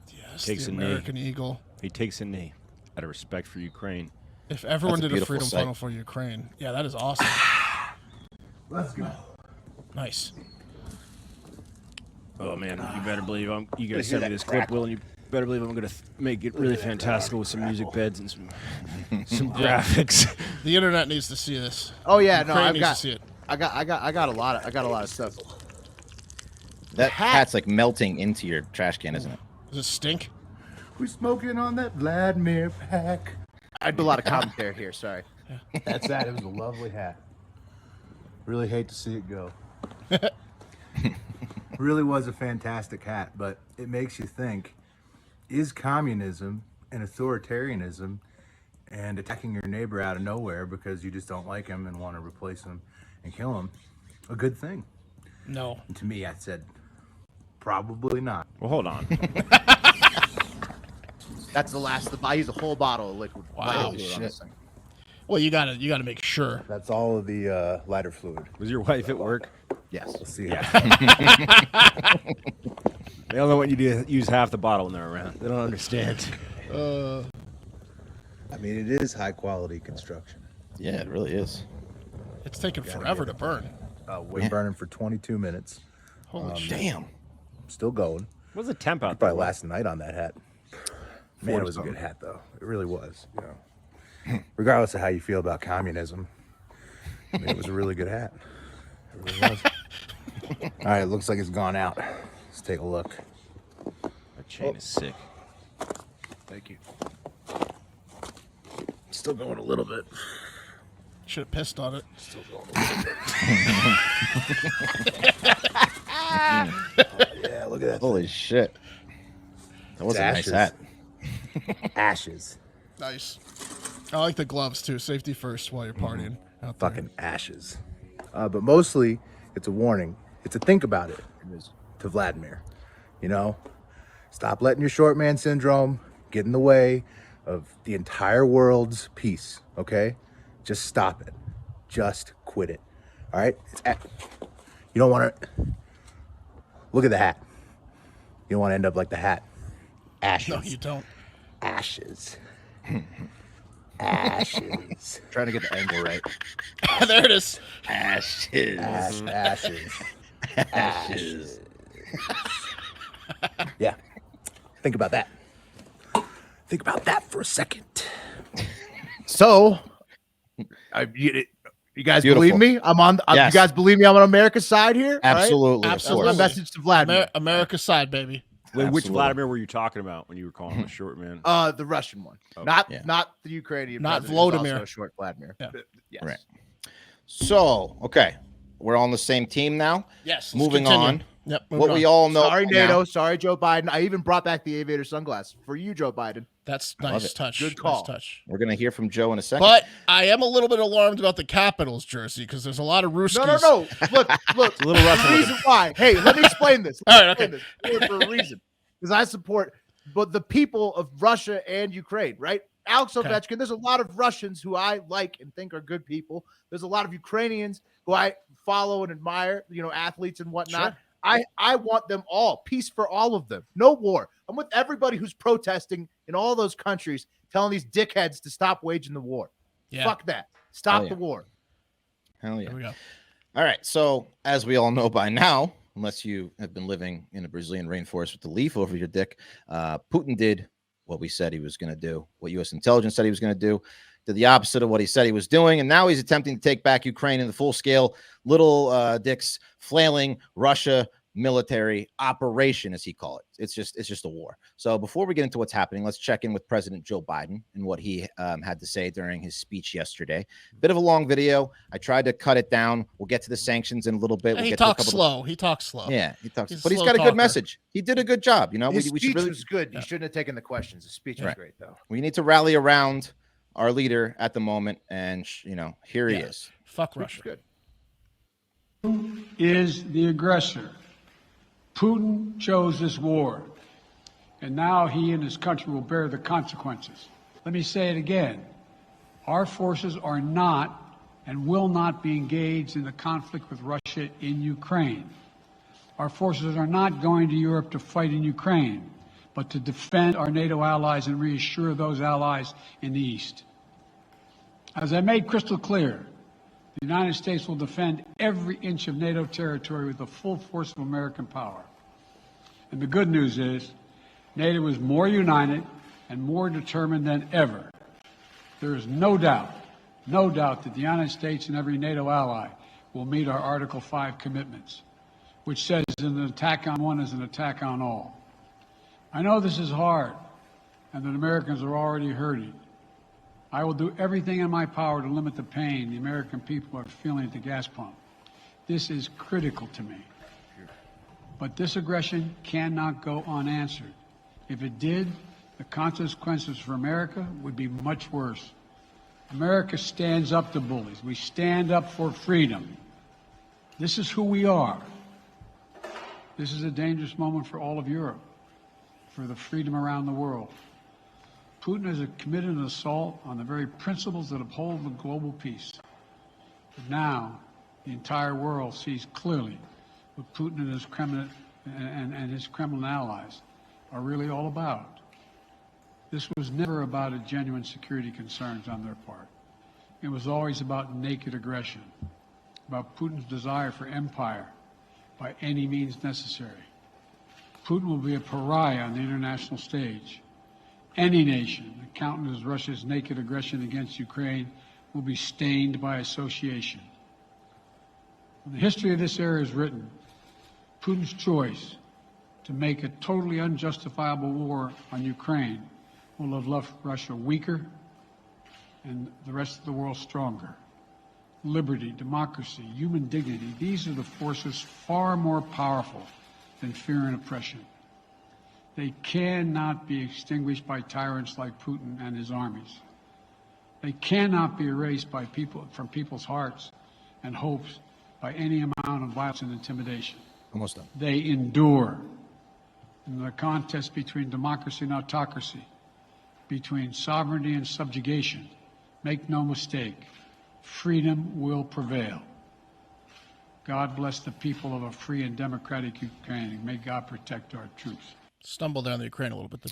Speaker 3: Yes,
Speaker 5: Takes
Speaker 3: the
Speaker 5: a knee.
Speaker 3: American Eagle.
Speaker 5: He takes a knee out of respect for Ukraine.
Speaker 3: If everyone
Speaker 2: That's a
Speaker 3: did a
Speaker 2: beautiful
Speaker 3: freedom
Speaker 2: sight.
Speaker 3: funnel for Ukraine, yeah, that is awesome.
Speaker 6: Let's go.
Speaker 3: Nice.
Speaker 5: Oh man, you better believe you gotta send me this clip, Will, and you better believe I'm gonna make it really fantastical with some music beds and some graphics.
Speaker 3: The internet needs to see this.
Speaker 1: Oh yeah, no,
Speaker 3: Ukraine
Speaker 1: I've
Speaker 3: needs
Speaker 1: got,
Speaker 3: to see it.
Speaker 1: I got a lot of stuff.
Speaker 2: That
Speaker 1: hat.
Speaker 2: hat's like melting into your trash can, isn't it?
Speaker 3: Does it stink?
Speaker 6: We smoking on that Vladimir pack.
Speaker 1: I do a lot of commentary here. Sorry.
Speaker 6: That's that. It was a lovely hat. Really hate to see it go. Really was a fantastic hat, but it makes you think, is communism and authoritarianism and attacking your neighbor out of nowhere because you just don't like him and want to replace him and kill him a good thing?
Speaker 3: No.
Speaker 6: And to me, I said, probably not.
Speaker 5: Well, hold on.
Speaker 1: That's the last. I used a whole bottle of liquid.
Speaker 3: Wow.
Speaker 1: lighter
Speaker 3: Holy
Speaker 1: fluid on this thing.
Speaker 3: Well, you gotta make sure.
Speaker 6: That's all of the lighter fluid.
Speaker 5: Was your wife at work?
Speaker 1: Yes.
Speaker 6: We'll see.
Speaker 5: They don't know what you do. Use half the bottle when they're around. They don't understand.
Speaker 6: I mean, it is high quality construction.
Speaker 2: Yeah, it really is.
Speaker 3: It's taking forever to burn.
Speaker 6: We're burning for 22 minutes.
Speaker 3: Holy shit.
Speaker 2: Damn.
Speaker 6: Still going.
Speaker 5: What's the temp out there?
Speaker 6: Probably last night on that hat. Man, it was a good hat, though. It really was. You know, regardless of how you feel about communism, I mean, it was a really good hat. It really was. All right, it looks like it's gone out. Let's take a look.
Speaker 5: That chain is sick.
Speaker 6: Thank you. Still going a little bit.
Speaker 3: Should have pissed on it.
Speaker 6: Still going a little bit. Yeah, look at that.
Speaker 2: Holy shit. That was a nice hat.
Speaker 6: Ashes.
Speaker 3: Nice. I like the gloves too. Safety first while you're partying out there.
Speaker 6: Fucking ashes. But mostly, it's a warning. It's a think about it to Vladimir. You know, stop letting your short man syndrome get in the way of the entire world's peace, okay? Just stop it. Just quit it. All right? You don't want to... Look at the hat. You don't want to end up like the hat. Ashes.
Speaker 3: No, you don't.
Speaker 6: Ashes. Ashes.
Speaker 1: Trying to get the angle right.
Speaker 3: There it is.
Speaker 2: Ashes.
Speaker 6: Ashes. Ashes. Yeah. Think about that. Think about that for a second.
Speaker 1: So, you guys
Speaker 2: Beautiful.
Speaker 1: believe me?
Speaker 2: Yes.
Speaker 1: You guys believe me? I'm on America's side here. all right?
Speaker 2: Absolutely. of
Speaker 3: Absolutely.
Speaker 2: course.
Speaker 1: My message to Vladimir.
Speaker 3: America's side, baby.
Speaker 5: Wait, which
Speaker 2: Absolutely.
Speaker 5: Vladimir were you talking about when you were calling him a short man?
Speaker 1: The Russian one, not the Ukrainian.
Speaker 3: Not
Speaker 1: president, who's
Speaker 3: Volodymyr.
Speaker 1: also a short Vladimir.
Speaker 3: Yeah.
Speaker 1: Yes.
Speaker 2: Right. So, okay. We're on the same team now.
Speaker 3: Yes. let's
Speaker 2: Moving
Speaker 3: continue.
Speaker 2: on.
Speaker 3: Yep.
Speaker 2: What we all know.
Speaker 1: Sorry,
Speaker 2: now-
Speaker 1: NATO. Sorry, Joe Biden. I even brought back the aviator sunglasses for you, Joe Biden.
Speaker 3: That's
Speaker 2: love
Speaker 3: nice
Speaker 2: it.
Speaker 3: touch.
Speaker 1: Good call.
Speaker 3: Nice touch.
Speaker 2: We're going to hear from Joe in a second.
Speaker 3: But I am a little bit alarmed about the Capitals jersey because there's a lot of Ruskies.
Speaker 1: No. Look.
Speaker 5: a little Russian
Speaker 1: The reason why. Hey, let me explain this.
Speaker 3: All right, okay.
Speaker 1: This for a reason. Because I support the people of Russia and Ukraine, right? Alex
Speaker 3: Okay.
Speaker 1: Ovechkin, there's a lot of Russians who I like and think are good people. There's a lot of Ukrainians who I follow and admire, athletes and whatnot.
Speaker 3: Sure.
Speaker 1: I want them all. Peace for all of them. No war. I'm with everybody who's protesting in all those countries, telling these dickheads to stop waging the war.
Speaker 3: Yeah.
Speaker 1: Fuck that. Stop
Speaker 2: Oh, yeah.
Speaker 1: the war.
Speaker 2: Hell yeah.
Speaker 3: There we go.
Speaker 2: All right. So, as we all know by now, unless you have been living in a Brazilian rainforest with a leaf over your dick, Putin did what we said he was going to do, what U.S. intelligence said he was going to do, did the opposite of what he said he was doing, and now he's attempting to take back Ukraine in the full-scale little dicks flailing Russia military operation, as he called it. It's just a war. So before we get into what's happening, let's check in with President Joe Biden and what he had to say during his speech yesterday. Bit of a long video. I tried to cut it down. We'll get to the sanctions in a little bit. We'll
Speaker 3: He
Speaker 2: get to a
Speaker 3: talks
Speaker 2: couple
Speaker 3: slow. He talks slow.
Speaker 2: Yeah, he talks,
Speaker 3: He's a
Speaker 2: but he's
Speaker 3: slow
Speaker 2: got a
Speaker 3: talker.
Speaker 2: good message. He did a good job.
Speaker 1: His
Speaker 2: we
Speaker 1: speech
Speaker 2: should really,
Speaker 1: was good. You shouldn't have taken the questions. The speech was
Speaker 2: Right.
Speaker 1: great, though.
Speaker 2: we need to rally around our leader at the moment, and here he
Speaker 3: Yeah.
Speaker 2: is.
Speaker 3: Fuck
Speaker 1: Speech was
Speaker 3: Russia.
Speaker 1: good.
Speaker 10: Is the aggressor. Putin chose this war, and now he and his country will bear the consequences. Let me say it again. Our forces are not and will not be engaged in the conflict with Russia in Ukraine. Our forces are not going to Europe to fight in Ukraine, but to defend our NATO allies and reassure those allies in the East. As I made crystal clear, the United States will defend every inch of NATO territory with the full force of American power. And the good news is, NATO is more united and more determined than ever. There is no doubt that the United States and every NATO ally will meet our Article 5 commitments, which says an attack on one is an attack on all. I know this is hard and that Americans are already hurting. I will do everything in my power to limit the pain the American people are feeling at the gas pump. This is critical to me. But this aggression cannot go unanswered. If it did, the consequences for America would be much worse. America stands up to bullies. We stand up for freedom. This is who we are. This is a dangerous moment for all of Europe, for the freedom around the world. Putin has committed an assault on the very principles that uphold the global peace. But now, the entire world sees clearly what Putin and his Kremlin allies are really all about. This was never about a genuine security concerns on their part. It was always about naked aggression, about Putin's desire for empire by any means necessary. Putin will be a pariah on the international stage. Any nation that countenances Russia's naked aggression against Ukraine will be stained by association. When the history of this era is written, Putin's choice to make a totally unjustifiable war on Ukraine will have left Russia weaker and the rest of the world stronger. Liberty, democracy, human dignity, these are the forces far more powerful than fear and oppression. They cannot be extinguished by tyrants like Putin and his armies. They cannot be erased by from people's hearts and hopes by any amount of violence and intimidation.
Speaker 2: Almost done.
Speaker 10: They endure. In the contest between democracy and autocracy, between sovereignty and subjugation, make no mistake, freedom will prevail. God bless the people of a free and democratic Ukraine, and may God protect our troops.
Speaker 3: Stumbled there on the Ukraine a little bit.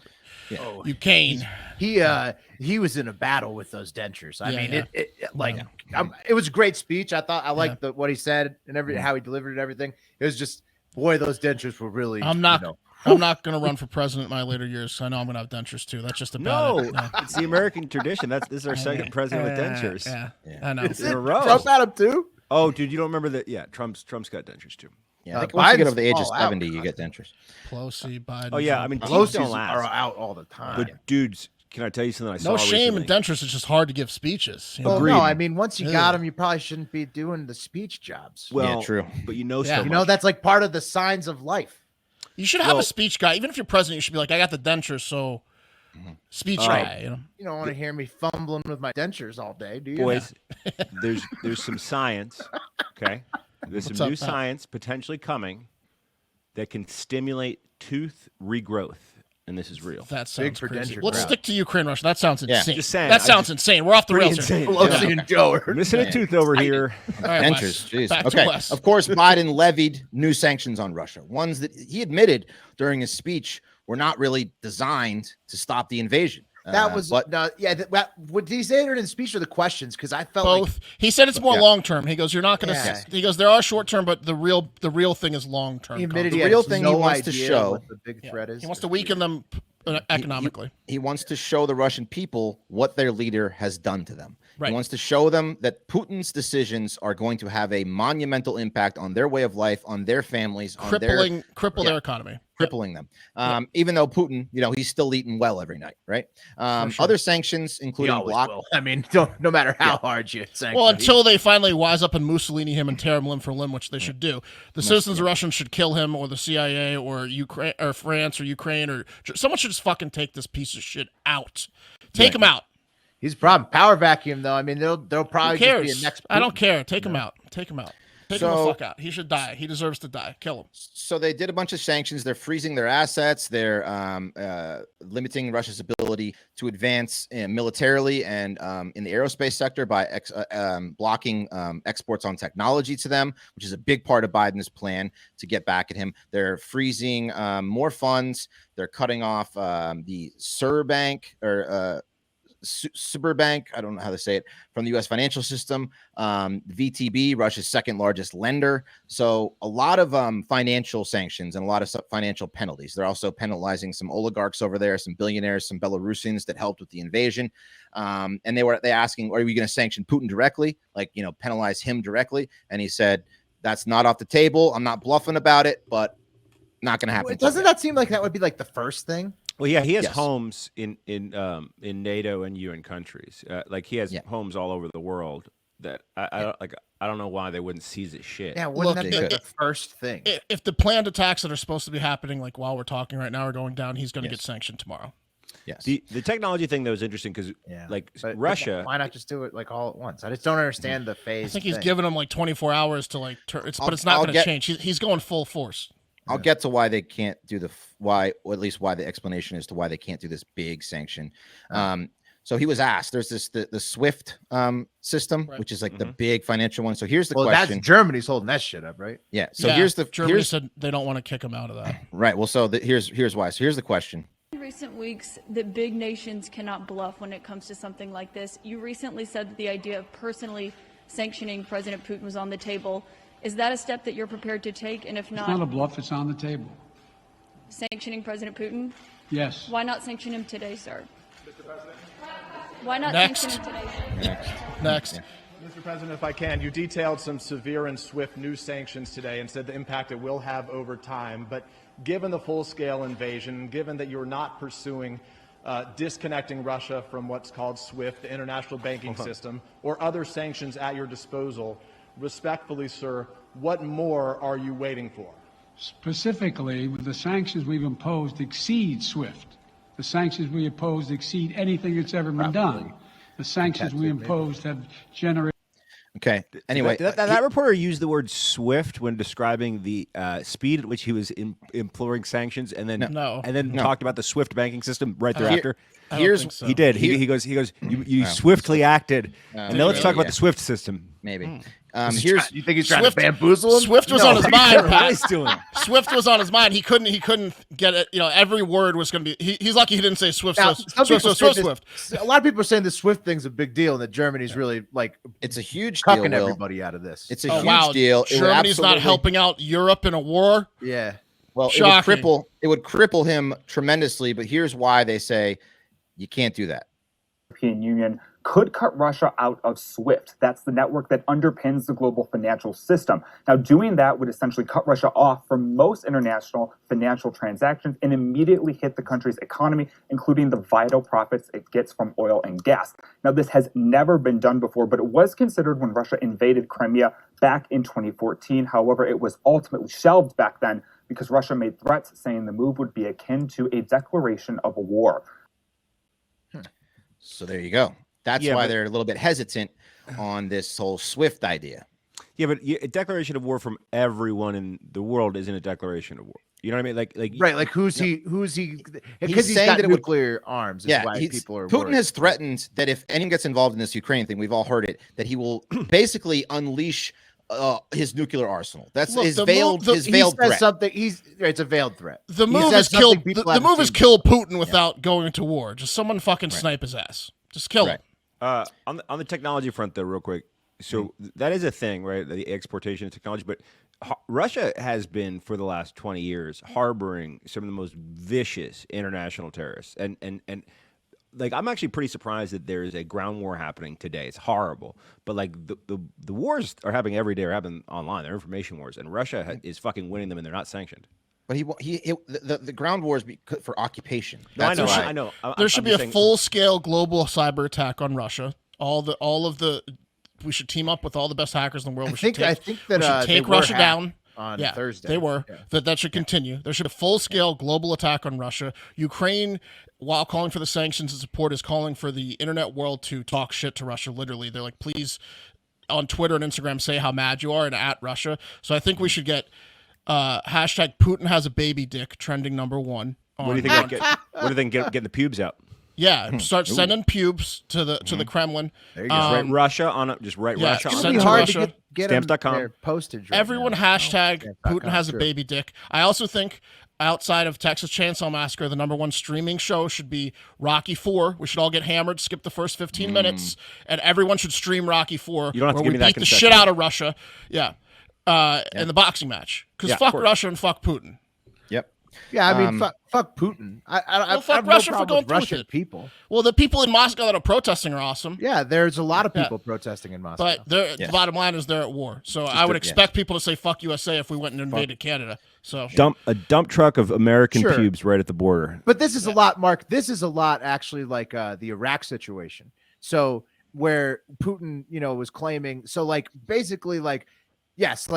Speaker 2: Yeah.
Speaker 1: Oh,
Speaker 3: Ukraine.
Speaker 1: He was in a battle with those dentures. I mean, it was a great speech. I thought I liked what he said and how he delivered it, everything. It was just, boy, those dentures were really.
Speaker 3: I'm not going to run for president in my later years. So I know I'm going to have dentures too. That's just about it. No,
Speaker 5: it's the American tradition. This is our second president with dentures.
Speaker 3: Yeah, I know.
Speaker 5: In a row.
Speaker 1: Trump had them too.
Speaker 5: Oh, dude, you don't remember that? Yeah, Trump's got dentures too.
Speaker 2: Yeah, I think once you get over the age of 70, you get dentures.
Speaker 3: Pelosi, Biden.
Speaker 5: Oh yeah, I mean,
Speaker 1: Pelosi's
Speaker 5: don't last.
Speaker 1: are out all the time.
Speaker 5: But dudes, can I tell you something I saw
Speaker 3: No shame
Speaker 5: recently?
Speaker 3: in dentures. It's just hard to give speeches. You know?
Speaker 1: Well, no, I mean, once you got them, you probably shouldn't be doing the speech jobs.
Speaker 5: Well,
Speaker 2: yeah, true.
Speaker 5: But so much.
Speaker 1: You know, that's like part of the signs of life.
Speaker 3: You should have a speech guy. Even if you're president, you should be like, I got the dentures, so speech guy. You know?
Speaker 1: You don't want to hear me fumbling with my dentures all day, do you?
Speaker 5: Boys, there's some science, okay? There's some new science potentially coming that can stimulate tooth regrowth, and this is real.
Speaker 3: That sounds crazy.
Speaker 1: denture
Speaker 3: Let's
Speaker 1: growth.
Speaker 3: stick to Ukraine, Russia. That sounds insane.
Speaker 5: Just saying,
Speaker 3: that sounds insane. We're off the rails here.
Speaker 1: Pelosi and Joe are
Speaker 5: Missing a tooth over here.
Speaker 3: All right,
Speaker 2: Dentures,
Speaker 3: Wes.
Speaker 2: jeez.
Speaker 3: Back to
Speaker 2: Okay,
Speaker 3: Wes.
Speaker 2: of course, Biden levied new sanctions on Russia, ones that he admitted during his speech were not really designed to stop the invasion.
Speaker 1: That was, what did he say it in his speech or the questions? Because I felt
Speaker 3: Both.
Speaker 1: like
Speaker 3: He said it's more long term. He goes, "You're not going to."
Speaker 1: Yeah.
Speaker 3: He goes, "There are short term, but the real thing is long term."
Speaker 1: he admitted
Speaker 2: The
Speaker 1: he
Speaker 2: real
Speaker 1: has
Speaker 2: thing
Speaker 1: no
Speaker 2: he wants to
Speaker 1: idea
Speaker 2: show-
Speaker 1: what the big threat is.
Speaker 3: He wants to weaken them economically.
Speaker 2: He wants to show the Russian people what their leader has done to them.
Speaker 3: Right.
Speaker 2: He wants to show them that Putin's decisions are going to have a monumental impact on their way of life, on their families,
Speaker 3: cripple their economy.
Speaker 2: crippling them. Even though Putin, he's still eating well every night, right? Other sanctions,
Speaker 1: He
Speaker 2: including
Speaker 1: always
Speaker 2: block.
Speaker 1: will. I mean, no matter how hard you sanction.
Speaker 3: Well, until they finally wise up and Mussolini him and tear him limb for limb, which they should do. The citizens of Russia should kill him, or the CIA, or Ukraine, or France, or Ukraine, or someone should just fucking take this piece of shit out. Take him out.
Speaker 1: He's a problem. Power vacuum, though. I mean, they'll
Speaker 3: Who
Speaker 1: probably
Speaker 3: cares?
Speaker 1: just be a next.
Speaker 3: I don't
Speaker 1: Putin.
Speaker 3: care. Take him out. Take him out. Take him the fuck out. He should die. He deserves to die. Kill him.
Speaker 2: So they did a bunch of sanctions. They're freezing their assets. They're limiting Russia's ability to advance militarily and in the aerospace sector by blocking exports on technology to them, which is a big part of Biden's plan to get back at him. They're freezing more funds. They're cutting off the Cyberbank, I don't know how to say it, from the U.S. financial system, VTB, Russia's second largest lender. So a lot of financial sanctions and a lot of financial penalties. They're also penalizing some oligarchs over there, some billionaires, some Belarusians that helped with the invasion. And they asking, are we going to sanction Putin directly? Like, penalize him directly? And he said, that's not off the table. I'm not bluffing about it, but not going to happen.
Speaker 1: Doesn't that seem like that would be like the first thing?
Speaker 5: Well, yeah, he has homes in NATO and UN countries. Like he has homes all over the world. That I don't know why they wouldn't seize his shit.
Speaker 1: Yeah, wouldn't that be the first thing?
Speaker 3: If the planned attacks that are supposed to be happening, like while we're talking right now, are going down, he's going to get sanctioned tomorrow.
Speaker 2: Yes.
Speaker 5: The technology thing though is interesting because Russia.
Speaker 1: Why not just do it like all at once? I just don't understand the phase.
Speaker 3: I think he's giving him like 24 hours to but it's not going to change. He's going full force.
Speaker 2: I'll get to why they can't do or at least why the explanation as to why they can't do this big sanction. So he was asked, there's the SWIFT system, which is like the big financial one. So here's the question.
Speaker 1: That's Germany's holding that shit up, right?
Speaker 2: Yeah. So Germany
Speaker 3: said they don't want to kick him out of that.
Speaker 2: Right. Well, so here's why. So here's the question.
Speaker 11: recent weeks that big nations cannot bluff when it comes to something like this. You recently said that the idea of personally sanctioning President Putin was on the table. Is that a step that you're prepared to take? And if not,
Speaker 10: It's not a bluff, it's on the table.
Speaker 11: sanctioning President Putin?
Speaker 10: Yes.
Speaker 11: Why not sanction him today, sir? Mr. President? Why not
Speaker 3: Next.
Speaker 11: sanction him today?
Speaker 3: Next.
Speaker 12: Mr. President, if I can, you detailed some severe and swift new sanctions today and said the impact it will have over time. But given the full-scale invasion, given that you're not pursuing disconnecting Russia from what's called SWIFT, the international banking system, or other sanctions at your disposal, respectfully, sir, what more are you waiting for?
Speaker 10: Specifically, the sanctions we've imposed exceed SWIFT. The sanctions we imposed exceed anything that's ever been done. The sanctions we imposed have generated.
Speaker 2: Okay. Anyway,
Speaker 5: Did that reporter used the word swift when describing the speed at which he was imploring sanctions, and then talked about the SWIFT banking system right thereafter.
Speaker 3: Here's
Speaker 5: he did. He goes. You swiftly acted. And now let's talk about the SWIFT system.
Speaker 2: Maybe.
Speaker 1: Here's you think he's trying to bamboozle him?
Speaker 3: Swift was on his mind.
Speaker 5: What he's doing.
Speaker 3: Swift was on his mind. He couldn't get it. You know, every word was going to be. He's lucky he didn't say Swift.
Speaker 1: Now,
Speaker 3: Swift.
Speaker 1: A lot of people are saying the SWIFT thing's a big deal, and that Germany's really like
Speaker 2: it's a huge deal.
Speaker 1: Cucking everybody out of this.
Speaker 2: It's a huge deal.
Speaker 3: Germany's not helping out Europe in a war.
Speaker 1: Yeah.
Speaker 2: Well,
Speaker 3: shocking.
Speaker 2: it would cripple him tremendously. But here's why they say you can't do that.
Speaker 13: European Union could cut Russia out of SWIFT. That's the network that underpins the global financial system. Now, doing that would essentially cut Russia off from most international financial transactions and immediately hit the country's economy, including the vital profits it gets from oil and gas. Now, this has never been done before, but it was considered when Russia invaded Crimea back in 2014. However, it was ultimately shelved back then because Russia made threats saying the move would be akin to a declaration of war.
Speaker 2: So there you go. That's why they're a little bit hesitant on this whole SWIFT idea.
Speaker 5: Yeah, but a declaration of war from everyone in the world isn't a declaration of war. You know what I mean? Like
Speaker 1: right. Like who's he? Because he's
Speaker 2: saying
Speaker 1: got
Speaker 2: that
Speaker 1: nuclear arms. Is why people are
Speaker 2: Putin
Speaker 1: worried.
Speaker 2: has threatened that if anyone gets involved in this Ukraine thing, we've all heard it, that he will basically unleash his nuclear arsenal. That's his veiled threat.
Speaker 1: Something. It's a veiled threat.
Speaker 3: The move is kill. The move is kill Putin without going to war. Just someone fucking snipe his ass. Just kill him.
Speaker 5: On the technology front, though, real quick. So that is a thing, right? The exportation of technology. But Russia has been, for the last 20 years, harboring some of the most vicious international terrorists. And like, I'm actually pretty surprised that there is a ground war happening today. It's horrible. But, like, the wars are happening every day or happening online. They're information wars. And Russia is fucking winning them, and they're not sanctioned.
Speaker 2: But the ground wars for occupation.
Speaker 5: No, I know.
Speaker 3: There should be a full-scale global cyber attack on Russia. We should team up with all the best hackers in the world.
Speaker 1: I think that
Speaker 3: take Russia down
Speaker 1: on Thursday.
Speaker 3: They were. Yeah. That should continue. There should be a full-scale global attack on Russia. Ukraine, while calling for the sanctions and support, is calling for the internet world to talk shit to Russia. Literally, they're like, please, on Twitter and Instagram, say how mad you are and at Russia. So I think we should get. Hashtag Putin has a baby dick trending #1.
Speaker 5: What do you think? What do you think? Getting the pubes out.
Speaker 3: Yeah, start sending pubes to the Kremlin.
Speaker 1: There you go.
Speaker 5: Just write Russia on it. Just write Russia on it.
Speaker 1: It's hard to get
Speaker 5: Stamps.com.
Speaker 1: postage. Right
Speaker 3: Everyone
Speaker 1: now.
Speaker 3: hashtag Putin has a baby dick. I also think outside of Texas Chainsaw Massacre, the #1 streaming show should be Rocky IV. We should all get hammered, skip the first 15 minutes, and everyone should stream Rocky IV.
Speaker 5: You don't have to give
Speaker 3: where we
Speaker 5: me that
Speaker 3: beat the shit out of Russia. Yeah. In the boxing match. Because fuck Russia and fuck Putin.
Speaker 2: Yep.
Speaker 1: Yeah, I mean, fuck Putin. I
Speaker 3: fuck
Speaker 1: have
Speaker 3: Russia
Speaker 1: no
Speaker 3: for
Speaker 1: problem
Speaker 3: going
Speaker 1: with
Speaker 3: through
Speaker 1: Russian
Speaker 3: with it.
Speaker 1: people.
Speaker 3: Well, the people in Moscow that are protesting are awesome.
Speaker 1: Yeah, there's a lot of people protesting in Moscow.
Speaker 3: But the bottom line is they're at war. So I would expect people to say fuck USA if we went and invaded Canada. So
Speaker 5: a dump truck of American pubes right at the border.
Speaker 1: But this is a lot, Mark. This is a lot actually like the Iraq situation. So where Putin, was claiming. So like basically like yes.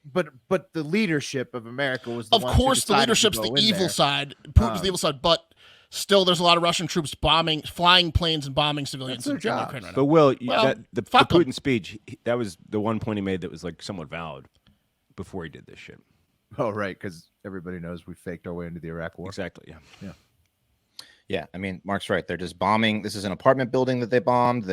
Speaker 1: But the leadership of America was the
Speaker 3: of
Speaker 1: ones who
Speaker 3: course the
Speaker 1: decided
Speaker 3: leadership's
Speaker 1: to go
Speaker 3: the
Speaker 1: in
Speaker 3: evil
Speaker 1: there.
Speaker 3: side. Putin's the evil side, but still there's a lot of Russian troops flying planes and bombing civilians in Ukraine right now.
Speaker 5: But Will,
Speaker 3: Well,
Speaker 5: the
Speaker 3: fuck 'em.
Speaker 5: Putin speech, that was the one point he made that was like somewhat valid before he did this shit.
Speaker 1: Oh right, because everybody knows we faked our way into the Iraq War.
Speaker 5: Exactly. Yeah.
Speaker 2: Yeah, I mean, Mark's right. They're just bombing. This is an apartment building that they bombed.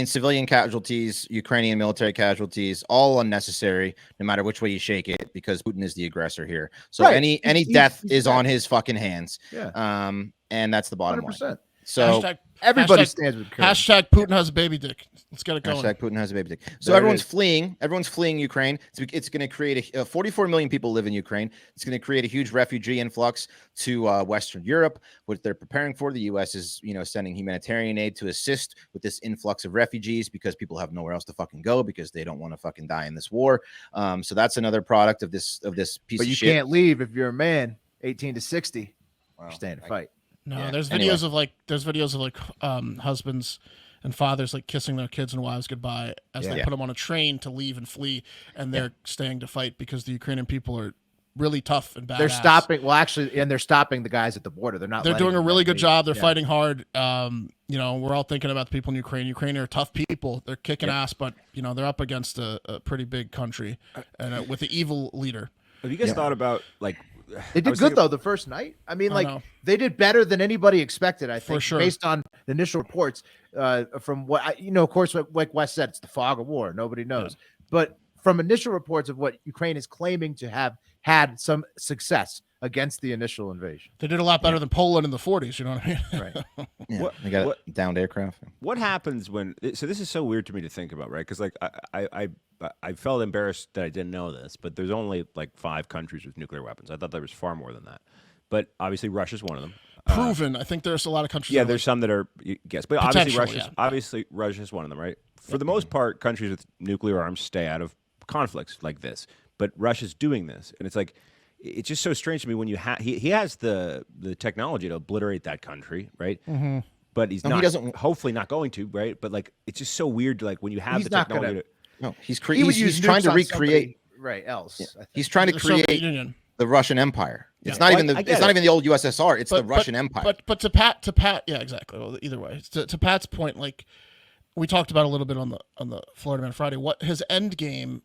Speaker 2: Civilian casualties, Ukrainian military casualties, all unnecessary, no matter which way you shake it, because Putin is the aggressor here. So any death is on his fucking hands.
Speaker 1: Yeah.
Speaker 2: And that's the bottom
Speaker 1: 100%.
Speaker 2: line. So
Speaker 1: everybody stands with Ukraine.
Speaker 3: Hashtag Putin has a baby dick. Let's get it going.
Speaker 2: Hashtag Putin has a baby dick. So everyone's fleeing. Everyone's fleeing Ukraine. It's going to create 44 million people live in Ukraine. It's going to create a huge refugee influx to Western Europe. What they're preparing for, the U.S. is sending humanitarian aid to assist with this influx of refugees because people have nowhere else to fucking go because they don't want to fucking die in this war. So that's another product of this piece.
Speaker 1: But
Speaker 2: of
Speaker 1: you
Speaker 2: shit.
Speaker 1: can't leave if you're a man, 18 to 60. You're staying to fight.
Speaker 3: No, there's videos of husbands and fathers like kissing their kids and wives goodbye as they put them on a train to leave and flee, and they're staying to fight because the Ukrainian people are really tough and badass.
Speaker 1: They're stopping. Well, actually, and they're stopping the guys at the border. They're not.
Speaker 3: They're doing a really good job. They're
Speaker 1: Yeah.
Speaker 3: fighting hard. We're all thinking about the people in Ukraine. Ukraine are tough people. They're kicking ass, but they're up against a pretty big country and with an evil leader.
Speaker 5: Have you guys thought about
Speaker 1: They did good though the first night. I mean, they did better than anybody expected. I think,
Speaker 3: For sure.
Speaker 1: based on the initial reports. From what of course, like Wes said, it's the fog of war. Nobody knows, but from initial reports of what Ukraine is claiming to have had some success against the initial invasion,
Speaker 3: they did a lot better than Poland in the 40s. You know what I mean?
Speaker 1: Right.
Speaker 2: Yeah, they got downed aircraft.
Speaker 5: What happens when? So this is so weird to me to think about, right? Because I felt embarrassed that I didn't know this, but there's only 5 countries with nuclear weapons. I thought there was far more than that. But obviously Russia's one of them.
Speaker 3: Proven. I think there's a lot of countries.
Speaker 5: Yeah, there's some that are yes, but
Speaker 3: Potential,
Speaker 5: obviously Russia's one of them, right? For the most part, countries with nuclear arms stay out of conflicts like this. But Russia's doing this, and it's just so strange to me when he has the technology to obliterate that country, right?
Speaker 3: Mm-hmm.
Speaker 5: But he's
Speaker 2: No,
Speaker 5: not.
Speaker 2: he doesn't.
Speaker 5: Hopefully, not going to, right? But it's just so weird. When you have
Speaker 1: He's
Speaker 5: the
Speaker 1: not
Speaker 5: technology.
Speaker 1: gonna-
Speaker 2: No, he's
Speaker 1: He would use
Speaker 2: trying to
Speaker 1: nukes on
Speaker 2: recreate.
Speaker 1: somebody else. I think.
Speaker 2: He's trying to
Speaker 3: The Soviet
Speaker 2: create
Speaker 3: Union.
Speaker 2: the Russian Empire. It's
Speaker 3: Yeah.
Speaker 2: not
Speaker 5: Well,
Speaker 2: even
Speaker 5: I get
Speaker 2: it's not
Speaker 5: it.
Speaker 2: even the old USSR. It's the Russian Empire.
Speaker 3: But to Pat, yeah, exactly. Well, either way, to Pat's point, we talked about a little bit on the Florida Man Friday. What his end game,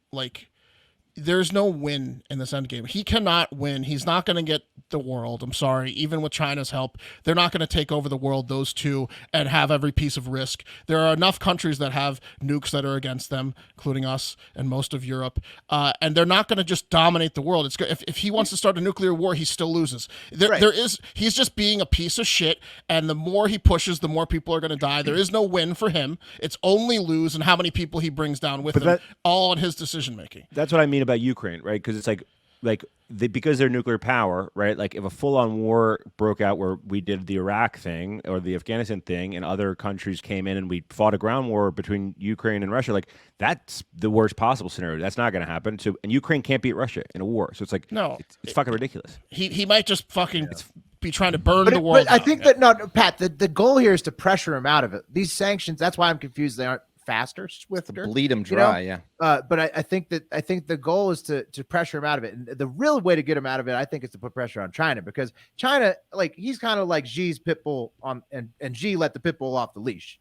Speaker 3: there's no win in this end game. He cannot win. He's not going to get the world. I'm sorry. Even with China's help, they're not going to take over the world, those two, and have every piece of risk. There are enough countries that have nukes that are against them, including us and most of Europe. And they're not going to just dominate the world. It's if he wants to start a nuclear war, he still loses. He's just being a piece of shit. And the more he pushes, the more people are going to die. There is no win for him. It's only lose and how many people he brings down with him, all on his decision making.
Speaker 5: That's what I mean about Ukraine, right? Because it's because they're nuclear power, right? If a full-on war broke out where we did the Iraq thing or the Afghanistan thing, and other countries came in and we fought a ground war between Ukraine and Russia, that's the worst possible scenario. That's not going to happen. So, and Ukraine can't beat Russia in a war. So it's
Speaker 3: no,
Speaker 5: it's fucking ridiculous.
Speaker 3: He might just fucking be trying to burn the world.
Speaker 1: But I think that Pat, the goal here is to pressure him out of it. These sanctions. That's why I'm confused. They aren't faster, swifter,
Speaker 2: bleed him dry.
Speaker 1: But I think the goal is to pressure him out of it, and the real way to get him out of it, I think, is to put pressure on China, because China, he's kind of like Xi's pit bull on, and Xi let the pit bull off the leash,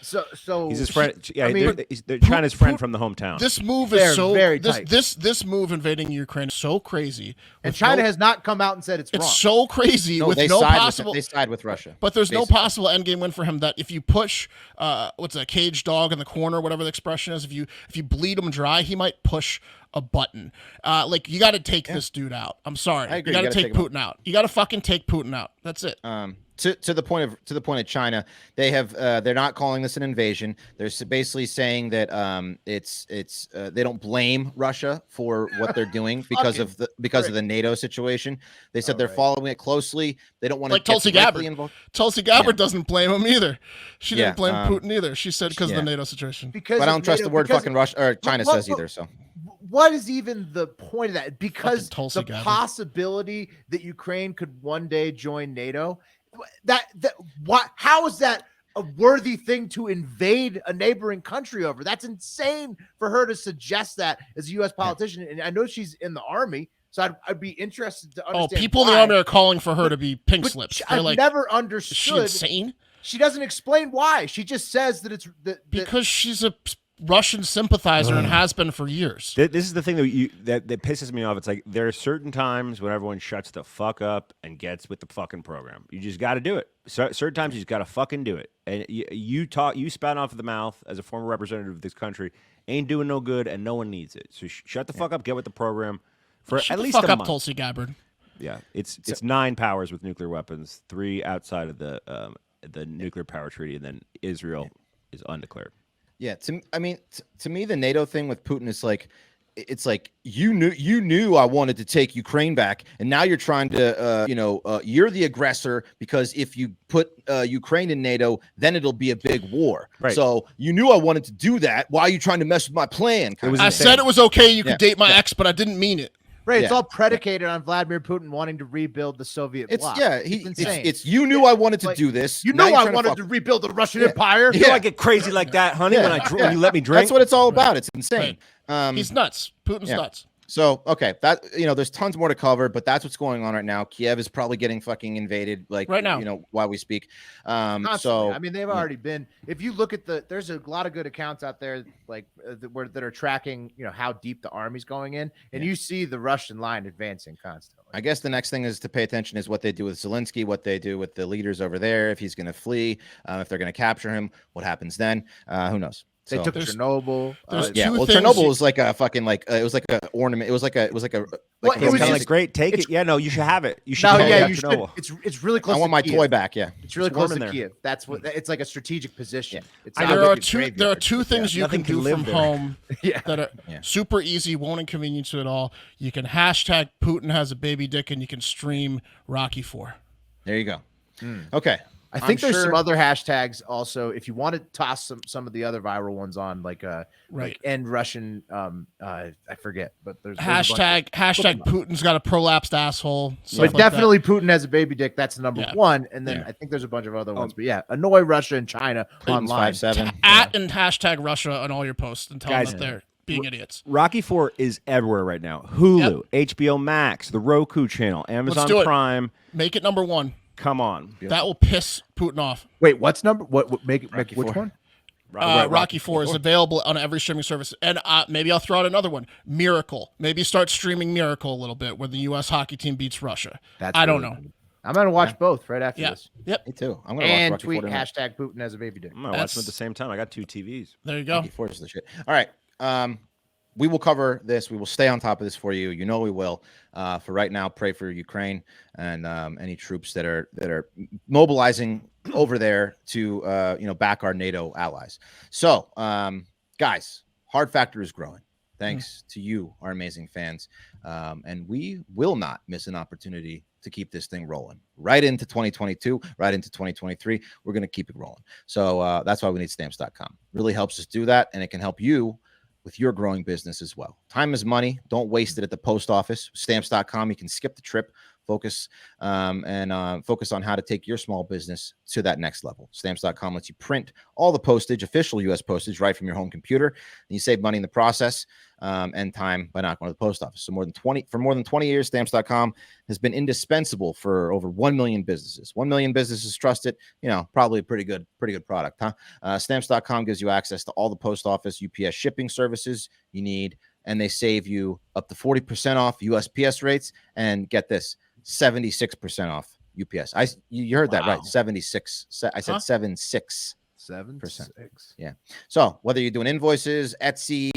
Speaker 1: so
Speaker 5: he's his friend.
Speaker 1: I mean,
Speaker 5: they're China's friend from the hometown.
Speaker 3: This move is so
Speaker 1: very tight.
Speaker 3: This move invading Ukraine is so crazy,
Speaker 1: and China has not come out and said it's wrong.
Speaker 3: so crazy
Speaker 2: No,
Speaker 3: with
Speaker 2: they
Speaker 3: no
Speaker 2: side
Speaker 3: possible.
Speaker 2: They side with Russia,
Speaker 3: But there's
Speaker 2: basically.
Speaker 3: no possible end game win for him. That if you push, what's a cage dog in the corner, whatever the expression is, if you bleed him dry, he might push a button. You got to take this dude out. I'm sorry,
Speaker 2: I agree.
Speaker 3: you got to
Speaker 2: You gotta
Speaker 3: take
Speaker 2: take him
Speaker 3: Putin out. You got to fucking take Putin out. That's it.
Speaker 2: To the point of China, they have they're not calling this an invasion. They're basically saying that they don't blame Russia for what they're doing because of the NATO situation. They said they're following it closely. They don't want to
Speaker 3: Tulsi Gabbard. Tulsi Gabbard doesn't blame him either. She didn't blame Putin either. She said because of the NATO situation.
Speaker 1: Because
Speaker 2: but I don't trust the word fucking Russia or China says either. So
Speaker 1: what is even the point of that? Because
Speaker 3: Tulsi
Speaker 1: the
Speaker 3: Gabbard.
Speaker 1: possibility that Ukraine could one day join NATO, how is that a worthy thing to invade a neighboring country over? That's insane for her to suggest that as a U.S. politician. And I know she's in the army, so I'd be interested to understand.
Speaker 3: People in the army are calling for her to be pink slips. They're
Speaker 1: I've
Speaker 3: like,
Speaker 1: never
Speaker 3: is she
Speaker 1: understood.
Speaker 3: insane?
Speaker 1: She doesn't explain why. She just says that it's
Speaker 3: Because she's a Russian sympathizer and has been for years.
Speaker 5: This is the thing that pisses me off. It's like there are certain times when everyone shuts the fuck up and gets with the fucking program. You just got to do it. Certain times you just got to fucking do it. And you spout off of the mouth as a former representative of this country ain't doing no good, and no one needs it. So shut the fuck up. Get with the program for
Speaker 3: Shut
Speaker 5: at
Speaker 3: the
Speaker 5: least
Speaker 3: fuck
Speaker 5: a
Speaker 3: up,
Speaker 5: month.
Speaker 3: Tulsi Gabbard.
Speaker 5: Yeah, it's 9 powers with nuclear weapons, 3 outside of the nuclear power treaty, and then Israel is undeclared.
Speaker 2: Yeah, to me, the NATO thing with Putin is like, it's like you knew I wanted to take Ukraine back, and now you're trying to, you're the aggressor because if you put Ukraine in NATO, then it'll be a big war.
Speaker 5: Right.
Speaker 2: So you knew I wanted to do that. Why are you trying to mess with my plan?
Speaker 3: I said it was okay. You could date my ex, but I didn't mean it.
Speaker 1: Right, it's all predicated on Vladimir Putin wanting to rebuild the Soviet bloc.
Speaker 2: It's
Speaker 1: insane.
Speaker 2: It's you knew I wanted to do this.
Speaker 1: You
Speaker 2: Now
Speaker 1: know
Speaker 2: you're
Speaker 1: I
Speaker 2: trying to
Speaker 1: wanted
Speaker 2: fuck-
Speaker 1: to rebuild the Russian Empire.
Speaker 5: You know I get crazy like that, honey, when when you let me drink.
Speaker 2: That's what it's all about. It's insane.
Speaker 3: He's nuts. Putin's nuts.
Speaker 2: So, okay, there's tons more to cover, but that's what's going on right now. Kiev is probably getting fucking invaded, like
Speaker 3: right now,
Speaker 2: while we speak.
Speaker 1: So, I mean, they've already been. If you look at there's a lot of good accounts out there, like that are tracking, how deep the army's going in, and you see the Russian line advancing constantly.
Speaker 2: I guess the next thing is to pay attention is what they do with Zelensky, what they do with the leaders over there. If he's going to flee, if they're going to capture him, what happens then? Who knows?
Speaker 1: They took Chernobyl.
Speaker 2: Chernobyl was like a fucking it was like an ornament. It was like a
Speaker 5: it was kind of like great. Take it. Yeah, no, you should have it. You should.
Speaker 1: You should. It's really close.
Speaker 2: I want my
Speaker 1: Kiev.
Speaker 2: toy back. Yeah,
Speaker 1: it's really close to Kiev. That's what. It's like a strategic position. It's
Speaker 3: there are two things you can do from home that are super easy, won't inconvenience you at all. You can hashtag Putin has a baby dick, and you can stream Rocky IV.
Speaker 2: There you go. Okay.
Speaker 1: I think there's some other hashtags also. If you want to toss some of the other viral ones on, like end Russian, I forget, but there's
Speaker 3: hashtag Putin's got a prolapsed asshole.
Speaker 1: But definitely Putin has a baby dick. That's number one, and then I think there's a bunch of other ones. But annoy Russia and China online.
Speaker 2: 5-7.
Speaker 3: And hashtag Russia on all your posts and tell them that they're being idiots.
Speaker 5: Rocky IV is everywhere right now. Hulu, HBO Max, the Roku channel, Amazon Prime.
Speaker 3: Make it number 1.
Speaker 5: Come on.
Speaker 3: That will piss Putin off.
Speaker 1: Wait, what's number? What make which one?
Speaker 3: Rocky IV is available on every streaming service. And maybe I'll throw out another one. Miracle. Maybe start streaming Miracle a little bit when the U.S. hockey team beats Russia. I don't know.
Speaker 1: I'm going to watch both right after this.
Speaker 3: Yep.
Speaker 2: Me too. I'm going to watch Rocky
Speaker 1: tweet
Speaker 2: IV
Speaker 1: hashtag Putin as a baby dick.
Speaker 5: I'm going to watch them at the same time. I got 2 TVs.
Speaker 3: There you go.
Speaker 2: Rocky IV is the shit. All right. We will cover this. We will stay on top of this for you. You know we will. For right now, pray for Ukraine and any troops that are mobilizing over there to back our NATO allies. So, guys, Hard Factor is growing. Thanks to you, our amazing fans, and we will not miss an opportunity to keep this thing rolling right into 2022, right into 2023. We're going to keep it rolling. So that's why we need Stamps.com. Really helps us do that, and it can help you with your growing business as well. Time is money. Don't waste it at the post office. Stamps.com. You can skip the trip, focus on how to take your small business to that next level. Stamps.com lets you print all the postage, official U.S. postage, right from your home computer. And you save money in the process and time by not going to the post office. So for more than 20 years, Stamps.com has been indispensable for over 1 million businesses. 1 million businesses trust it. Probably a pretty good product, huh? Stamps.com gives you access to all the post office UPS shipping services you need, and they save you up to 40% off USPS rates. And get this, 76% off UPS. You heard that right? 76. I said 76%.
Speaker 1: 7%.
Speaker 2: Yeah. So whether you're doing invoices, Etsy,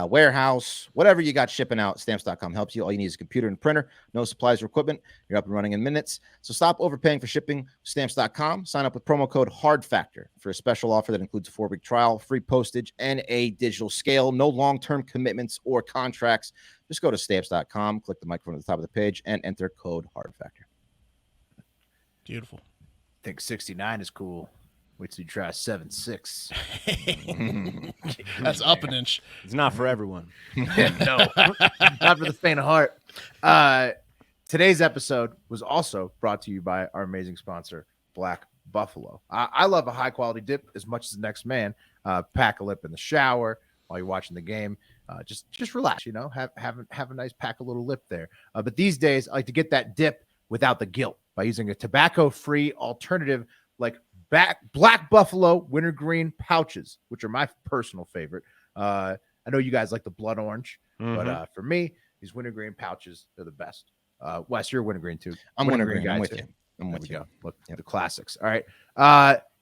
Speaker 2: warehouse, whatever you got shipping out, Stamps.com helps you. All you need is a computer and printer, no supplies or equipment. You're up and running in minutes. So stop overpaying for shipping. Stamps.com. Sign up with promo code HARDFACTOR for a special offer that includes a 4-week trial, free postage, and a digital scale. No long-term commitments or contracts. Just go to Stamps.com, click the microphone at the top of the page, and enter code HARDFACTOR.
Speaker 3: Beautiful.
Speaker 1: I think 69 is cool. Wait till you try 7.6.
Speaker 3: That's up an inch.
Speaker 5: It's not for everyone.
Speaker 1: No, not for the faint of heart. Today's episode was also brought to you by our amazing sponsor, Black Buffalo. I love a high quality dip as much as the next man. Pack a lip in the shower while you're watching the game. Just relax, have a nice pack a little lip there. But these days, I like to get that dip without the guilt by using a tobacco-free alternative like Black Buffalo wintergreen pouches, which are my personal favorite. I know you guys like the blood orange, but for me, these wintergreen pouches are the best. Wes, you're wintergreen too.
Speaker 2: I'm wintergreen.
Speaker 1: guy
Speaker 2: I'm with
Speaker 1: too.
Speaker 2: you. I'm
Speaker 1: There
Speaker 2: with
Speaker 1: we
Speaker 2: you.
Speaker 1: go. Look, the classics. All right.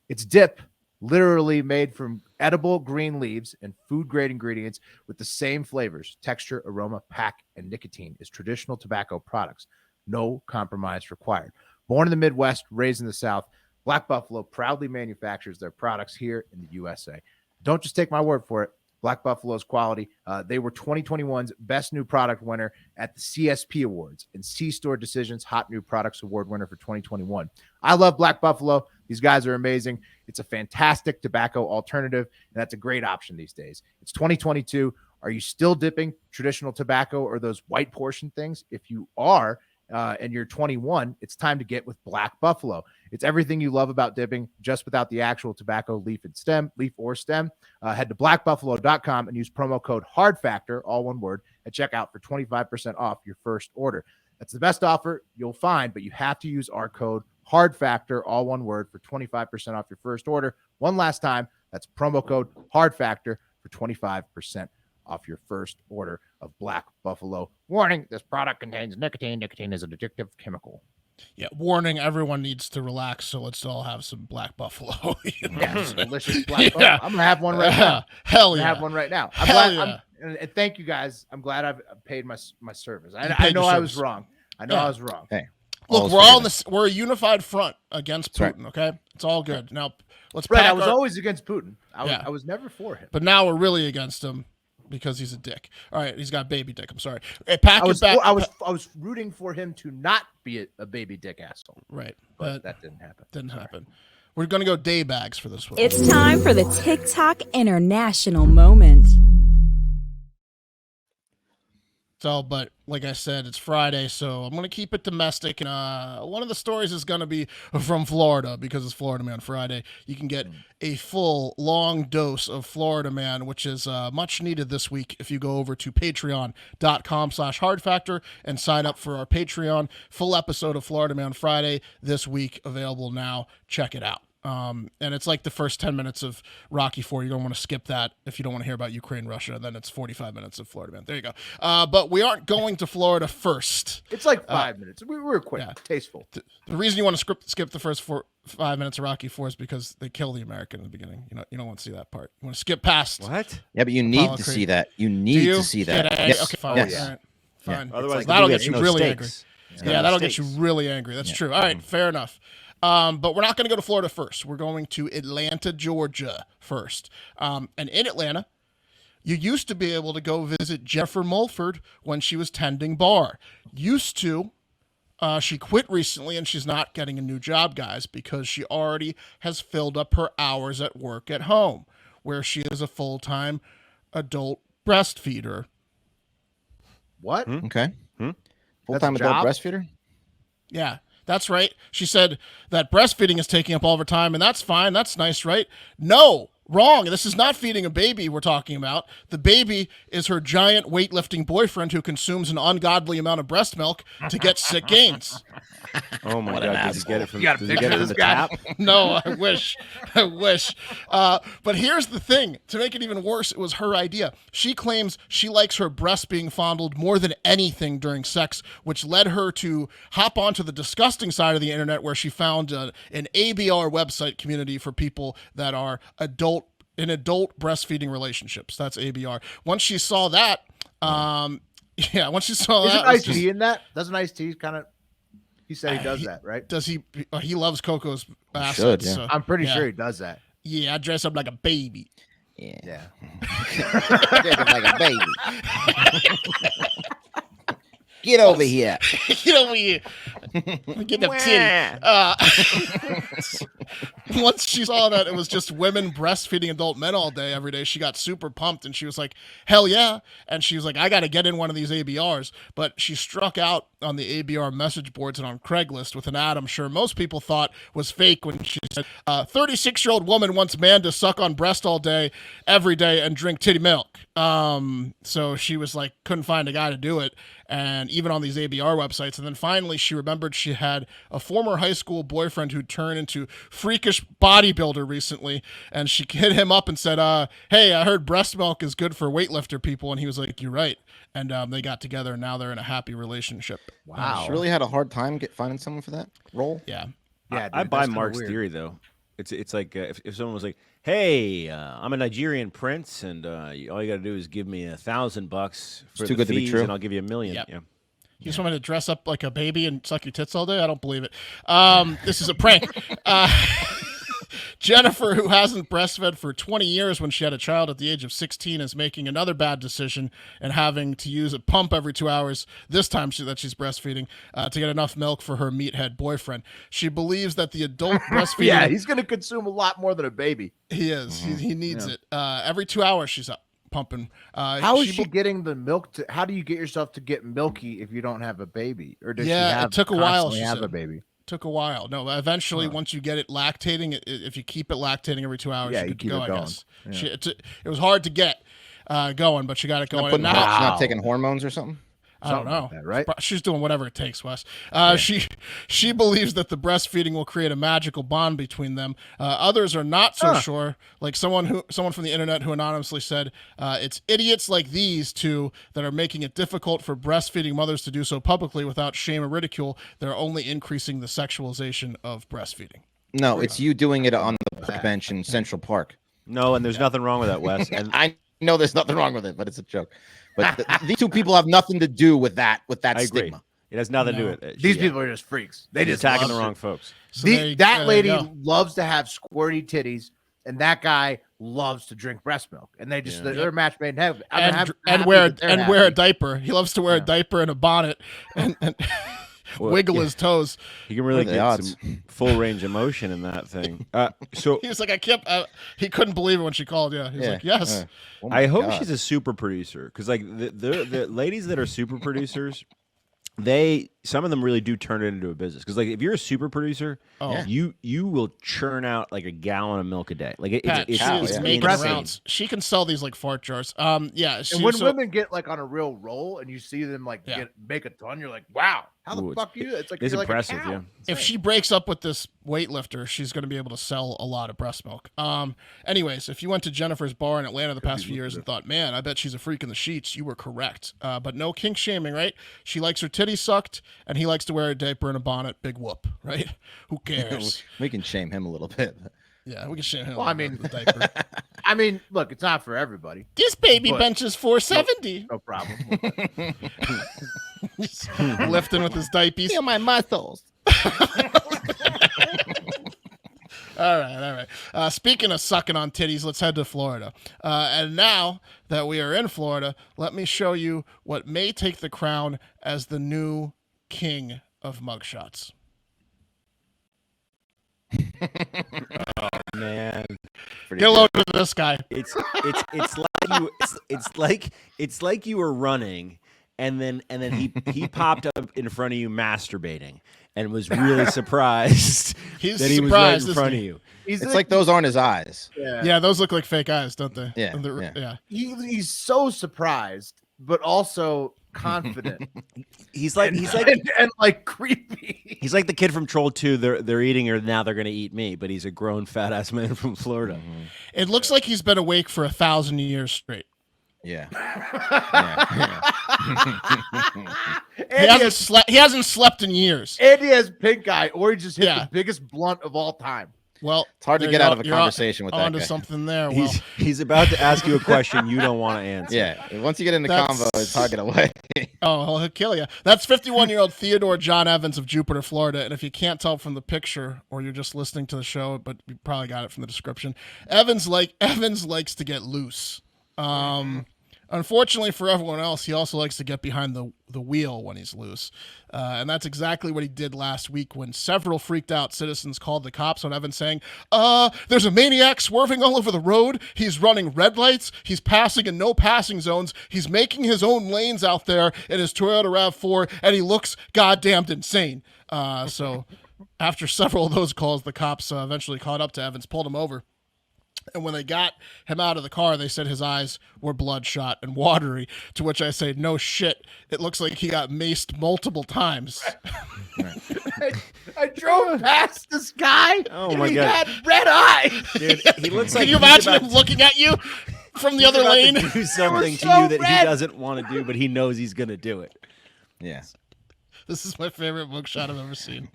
Speaker 1: It's dip, literally made from edible green leaves and food grade ingredients with the same flavors, texture, aroma, pack, and nicotine as traditional tobacco products. No compromise required. Born in the Midwest, raised in the South, Black Buffalo proudly manufactures their products here in the USA. Don't just take my word for it. Black Buffalo's quality. They were 2021's Best New Product winner at the CSP Awards and C-Store Decisions Hot New Products Award winner for 2021. I love Black Buffalo. These guys are amazing. It's a fantastic tobacco alternative, and that's a great option these days. It's 2022. Are you still dipping traditional tobacco or those white portion things? If you are, and you're 21, it's time to get with Black Buffalo. It's everything you love about dipping, just without the actual tobacco leaf or stem. Head to blackbuffalo.com and use promo code HARDFACTOR, all one word, at checkout for 25% off your first order. That's the best offer you'll find, but you have to use our code HARDFACTOR, all one word, for 25% off your first order. One last time, that's promo code HARDFACTOR for 25% off your first order of Black Buffalo. Warning, this product contains nicotine. Nicotine is an addictive chemical.
Speaker 3: Yeah, warning, everyone needs to relax, so let's all have some Black Buffalo.
Speaker 1: Yes, delicious Black Buffalo. I'm going to have one right now.
Speaker 3: Hell yeah.
Speaker 1: I have one right now. And thank you guys. I'm glad I've paid my service. I know I was wrong. I was wrong.
Speaker 2: Hey,
Speaker 3: look, we're a unified front against Putin, okay? It's all good. Now, let's
Speaker 1: I was always against Putin. I was never for him.
Speaker 3: But now we're really against him. Because he's a dick. All right, he's got baby dick. I'm sorry. Hey, pack
Speaker 1: I
Speaker 3: it back.
Speaker 1: I was rooting for him to not be a baby dick asshole.
Speaker 3: Right,
Speaker 1: but that didn't happen.
Speaker 3: Didn't happen. We're gonna go day bags for this one.
Speaker 14: It's time for the TikTok International Moment.
Speaker 3: So, but like I said, it's Friday, so I'm going to keep it domestic. And one of the stories is going to be from Florida because it's Florida Man Friday. You can get a full, long dose of Florida Man, which is much needed this week if you go over to patreon.com/hardfactor and sign up for our Patreon. Full episode of Florida Man Friday this week, available now. Check it out. And it's like the first 10 minutes of Rocky IV. You're going to want to skip that if you don't want to hear about Ukraine, Russia. Then it's 45 minutes of Florida Man. There you go. But we aren't going to Florida first.
Speaker 1: It's like 5 minutes. We were quick, tasteful.
Speaker 3: The reason you want to skip the first 5 minutes of Rocky IV is because they kill the American in the beginning. You don't want to see that part. You want to skip past.
Speaker 5: What?
Speaker 2: Yeah, but you need to see that. You need to see that.
Speaker 3: Yes. Okay, fine.
Speaker 2: Yes.
Speaker 3: All right, fine.
Speaker 5: Yeah. Otherwise,
Speaker 3: that'll get you really
Speaker 5: stakes.
Speaker 3: angry. Yeah, that'll get you really angry. That's true. All right, fair enough. But we're not going to go to Florida first. We're going to Atlanta, Georgia first. And in Atlanta, you used to be able to go visit Jennifer Mulford when she was tending bar. Used to. She quit recently, and she's not getting a new job, guys, because she already has filled up her hours at work at home, where she is a full-time adult breastfeeder.
Speaker 1: What?
Speaker 2: Okay. Full-time adult breastfeeder?
Speaker 3: Yeah. That's right. She said that breastfeeding is taking up all of her time, and that's fine. That's nice, right? No, wrong. This is not feeding a baby we're talking about. The baby is her giant weightlifting boyfriend who consumes an ungodly amount of breast milk to get sick gains.
Speaker 5: Oh, my God. Does he get it from,
Speaker 1: You got a picture of this guy?
Speaker 3: No, I wish. But here's the thing. To make it even worse, it was her idea. She claims she likes her breasts being fondled more than anything during sex, which led her to hop onto the disgusting side of the internet where she found an ABR website community for people that are adult breastfeeding relationships. That's ABR. Once she saw that, once she saw
Speaker 1: Isn't
Speaker 3: that.
Speaker 1: Ice-T in that? Doesn't Ice-T kind of... He said he does that, right?
Speaker 3: Does he? He loves Coco's assets.
Speaker 2: Should, yeah.
Speaker 3: So,
Speaker 1: I'm pretty sure he does that.
Speaker 3: Yeah, I dress up like a baby.
Speaker 2: Yeah.
Speaker 3: Like
Speaker 2: a baby. Get over here.
Speaker 3: Get over here. Get the titty. Once she saw that it was just women breastfeeding adult men all day, every day, she got super pumped and she was like, hell yeah. And she was like, I got to get in one of these ABRs. But she struck out on the ABR message boards and on Craigslist with an ad I'm sure most people thought was fake when she said, 36-year-old woman wants man to suck on breast all day, every day, and drink titty milk. So she was like, couldn't find a guy to do it. And even on these ABR websites. And then finally she remembered she had a former high school boyfriend who turned into freakish bodybuilder recently. And she hit him up and said, hey, I heard breast milk is good for weightlifter people. And he was like, you're right. And they got together and now they're in a happy relationship.
Speaker 2: Wow. She really had a hard time finding someone for that role.
Speaker 3: Yeah.
Speaker 1: Yeah,
Speaker 5: I
Speaker 1: dude,
Speaker 5: buy
Speaker 1: that's kinda
Speaker 5: Mark's
Speaker 1: weird.
Speaker 5: theory though. It's like if someone was like, "Hey, I'm a Nigerian prince, and all you got to do is give me $1,000 for
Speaker 2: too
Speaker 5: the
Speaker 2: good to be
Speaker 5: fees,
Speaker 2: true.
Speaker 5: and I'll give you $1 million."
Speaker 3: Yep.
Speaker 5: Yeah.
Speaker 3: You just want me to dress up like a baby and suck your tits all day? I don't believe it. This is a prank. Jennifer, who hasn't breastfed for 20 years when she had a child at the age of 16, is making another bad decision and having to use a pump every 2 hours, this time that she's breastfeeding, to get enough milk for her meathead boyfriend. She believes that the adult breastfeeding...
Speaker 1: Yeah, he's going to consume a lot more than a baby.
Speaker 3: He is. He needs it. Every 2 hours she's up pumping.
Speaker 1: How is she getting the milk? How do you get yourself to get milky if you don't have a baby? Or does she have,
Speaker 3: it took a while.
Speaker 1: constantly
Speaker 3: She
Speaker 1: have
Speaker 3: said.
Speaker 1: a baby?
Speaker 3: Took a while. No, eventually, once you get it lactating, if you keep it lactating every 2 hours,
Speaker 1: Yeah,
Speaker 3: you're
Speaker 1: you
Speaker 3: good to
Speaker 1: keep
Speaker 3: go,
Speaker 1: it
Speaker 3: I
Speaker 1: going.
Speaker 3: guess.
Speaker 1: Yeah.
Speaker 3: It was hard to get going, but she got it going.
Speaker 2: She's
Speaker 3: And now,
Speaker 2: not taking hormones or something.
Speaker 3: I don't
Speaker 1: Something
Speaker 3: know.
Speaker 1: like that, right?
Speaker 3: She's doing whatever it takes, Wes. She believes that the breastfeeding will create a magical bond between them. Others are not so sure. Like someone from the internet who anonymously said, "It's idiots like these two that are making it difficult for breastfeeding mothers to do so publicly without shame or ridicule. They're only increasing the sexualization of breastfeeding."
Speaker 2: No, it's you doing it on the park bench in Central Park.
Speaker 5: No, and there's nothing wrong with that, Wes. And
Speaker 2: I know there's nothing wrong with it, but it's a joke. But these two people have nothing to do with that
Speaker 5: I agree.
Speaker 2: stigma.
Speaker 5: It has nothing to do with it.
Speaker 1: These people are just freaks. They
Speaker 5: She's
Speaker 1: just
Speaker 5: attacking the
Speaker 1: love
Speaker 5: wrong
Speaker 1: it.
Speaker 5: folks.
Speaker 3: So there
Speaker 1: That
Speaker 3: you
Speaker 1: lady
Speaker 3: go.
Speaker 1: loves to have squirty titties, and that guy loves to drink breast milk. And they just they're a match made in heaven.
Speaker 3: And wear a diaper. He loves to wear a diaper and a bonnet and wiggle his toes.
Speaker 5: You can really
Speaker 2: What are the
Speaker 5: get
Speaker 2: odds?
Speaker 5: some full range of motion in that thing. So
Speaker 3: He was like, I kept. He couldn't believe it when she called. Yeah, he was like, yes.
Speaker 2: Oh my
Speaker 5: I hope
Speaker 2: God.
Speaker 5: she's a super producer because, like, the ladies that are super producers, some of them really do turn it into a business. Because, like, if you're a super producer, you will churn out like a gallon of milk a day. Like,
Speaker 3: Pat,
Speaker 5: it's
Speaker 3: she is making
Speaker 5: insane.
Speaker 3: rounds. She can sell these like fart jars. Yeah.
Speaker 1: And when women get like on a real roll and you see them like make a ton, you're like, wow, how the
Speaker 5: Ooh,
Speaker 1: fuck you? It's like
Speaker 5: it's
Speaker 1: you're
Speaker 5: impressive,
Speaker 1: like a cow.
Speaker 5: yeah.
Speaker 3: If she breaks up with this weightlifter, she's going to be able to sell a lot of breast milk. Anyways, if you went to Jennifer's bar in Atlanta the past few years and thought, man, I bet she's a freak in the sheets, you were correct. But no kink shaming, right? She likes her titties sucked, and he likes to wear a diaper and a bonnet. Big whoop, right? Who cares?
Speaker 2: We can shame him a little bit.
Speaker 3: Yeah, we can shame him.
Speaker 1: Well, I mean,
Speaker 3: the diaper.
Speaker 1: I mean, look, it's not for everybody.
Speaker 3: This baby
Speaker 1: But-
Speaker 3: benches 470.
Speaker 1: No problem.
Speaker 3: Lifting with his diapers.
Speaker 2: Feel my muscles.
Speaker 3: All right. Speaking of sucking on titties, let's head to Florida. And now that we are in Florida, let me show you what may take the crown as the new king of mugshots.
Speaker 5: Man,
Speaker 3: Get a load of this guy.
Speaker 5: it's like you were running, and then he popped up in front of you masturbating, and was really surprised
Speaker 3: He's
Speaker 5: that he was right
Speaker 3: surprised,
Speaker 5: in front
Speaker 3: isn't
Speaker 5: of
Speaker 3: he?
Speaker 5: you.
Speaker 2: It's like those aren't his eyes.
Speaker 3: Yeah, those look like fake eyes, don't they?
Speaker 2: Yeah,
Speaker 3: And they're-
Speaker 2: yeah.
Speaker 1: He's so surprised, but also confident.
Speaker 5: He's like
Speaker 1: and like creepy.
Speaker 5: He's like the kid from Troll 2. They're eating her now. They're gonna eat me, but he's a grown fat ass man from Florida.
Speaker 3: It looks like he's been awake for 1,000 years straight.
Speaker 2: Yeah.
Speaker 3: He hasn't slept in years.
Speaker 1: And he has pink eye, or he just hit
Speaker 3: Yeah.
Speaker 1: the biggest blunt of all time.
Speaker 3: Well,
Speaker 2: It's hard to
Speaker 3: there
Speaker 2: get
Speaker 3: you
Speaker 2: out
Speaker 3: go.
Speaker 2: of a
Speaker 3: You're
Speaker 2: conversation with that
Speaker 3: onto
Speaker 2: guy.
Speaker 3: something there. Well,
Speaker 5: He's about to ask you a question you don't want to answer.
Speaker 2: Yeah. Once you get into
Speaker 3: That's-
Speaker 2: convo, it's hard to get away.
Speaker 3: oh, he'll kill you. That's 51-year-old Theodore John Evans of Jupiter, Florida. And if you can't tell from the picture, or you're just listening to the show, but you probably got it from the description, Evans likes to get loose. Unfortunately for everyone else, he also likes to get behind the wheel when he's loose. And that's exactly what he did last week when several freaked out citizens called the cops on Evans saying, there's a maniac swerving all over the road. He's running red lights. He's passing in no passing zones. He's making his own lanes out there in his Toyota RAV4, and he looks goddamned insane. So after several of those calls, the cops eventually caught up to Evans, pulled him over. And when they got him out of the car, they said his eyes were bloodshot and watery, to which I say, no shit. It looks like he got maced multiple times.
Speaker 1: I drove past this guy.
Speaker 5: Oh my
Speaker 1: he
Speaker 5: God.
Speaker 1: had red eyes.
Speaker 5: Dude, he looks like
Speaker 3: Can you
Speaker 5: he's
Speaker 3: imagine
Speaker 5: about
Speaker 3: him looking at you from the other
Speaker 5: about
Speaker 3: lane?
Speaker 5: to do something to
Speaker 1: so
Speaker 5: you that
Speaker 1: red.
Speaker 5: he doesn't want to do, but he knows he's going to do it.
Speaker 2: Yeah.
Speaker 3: This is my favorite mugshot I've ever seen.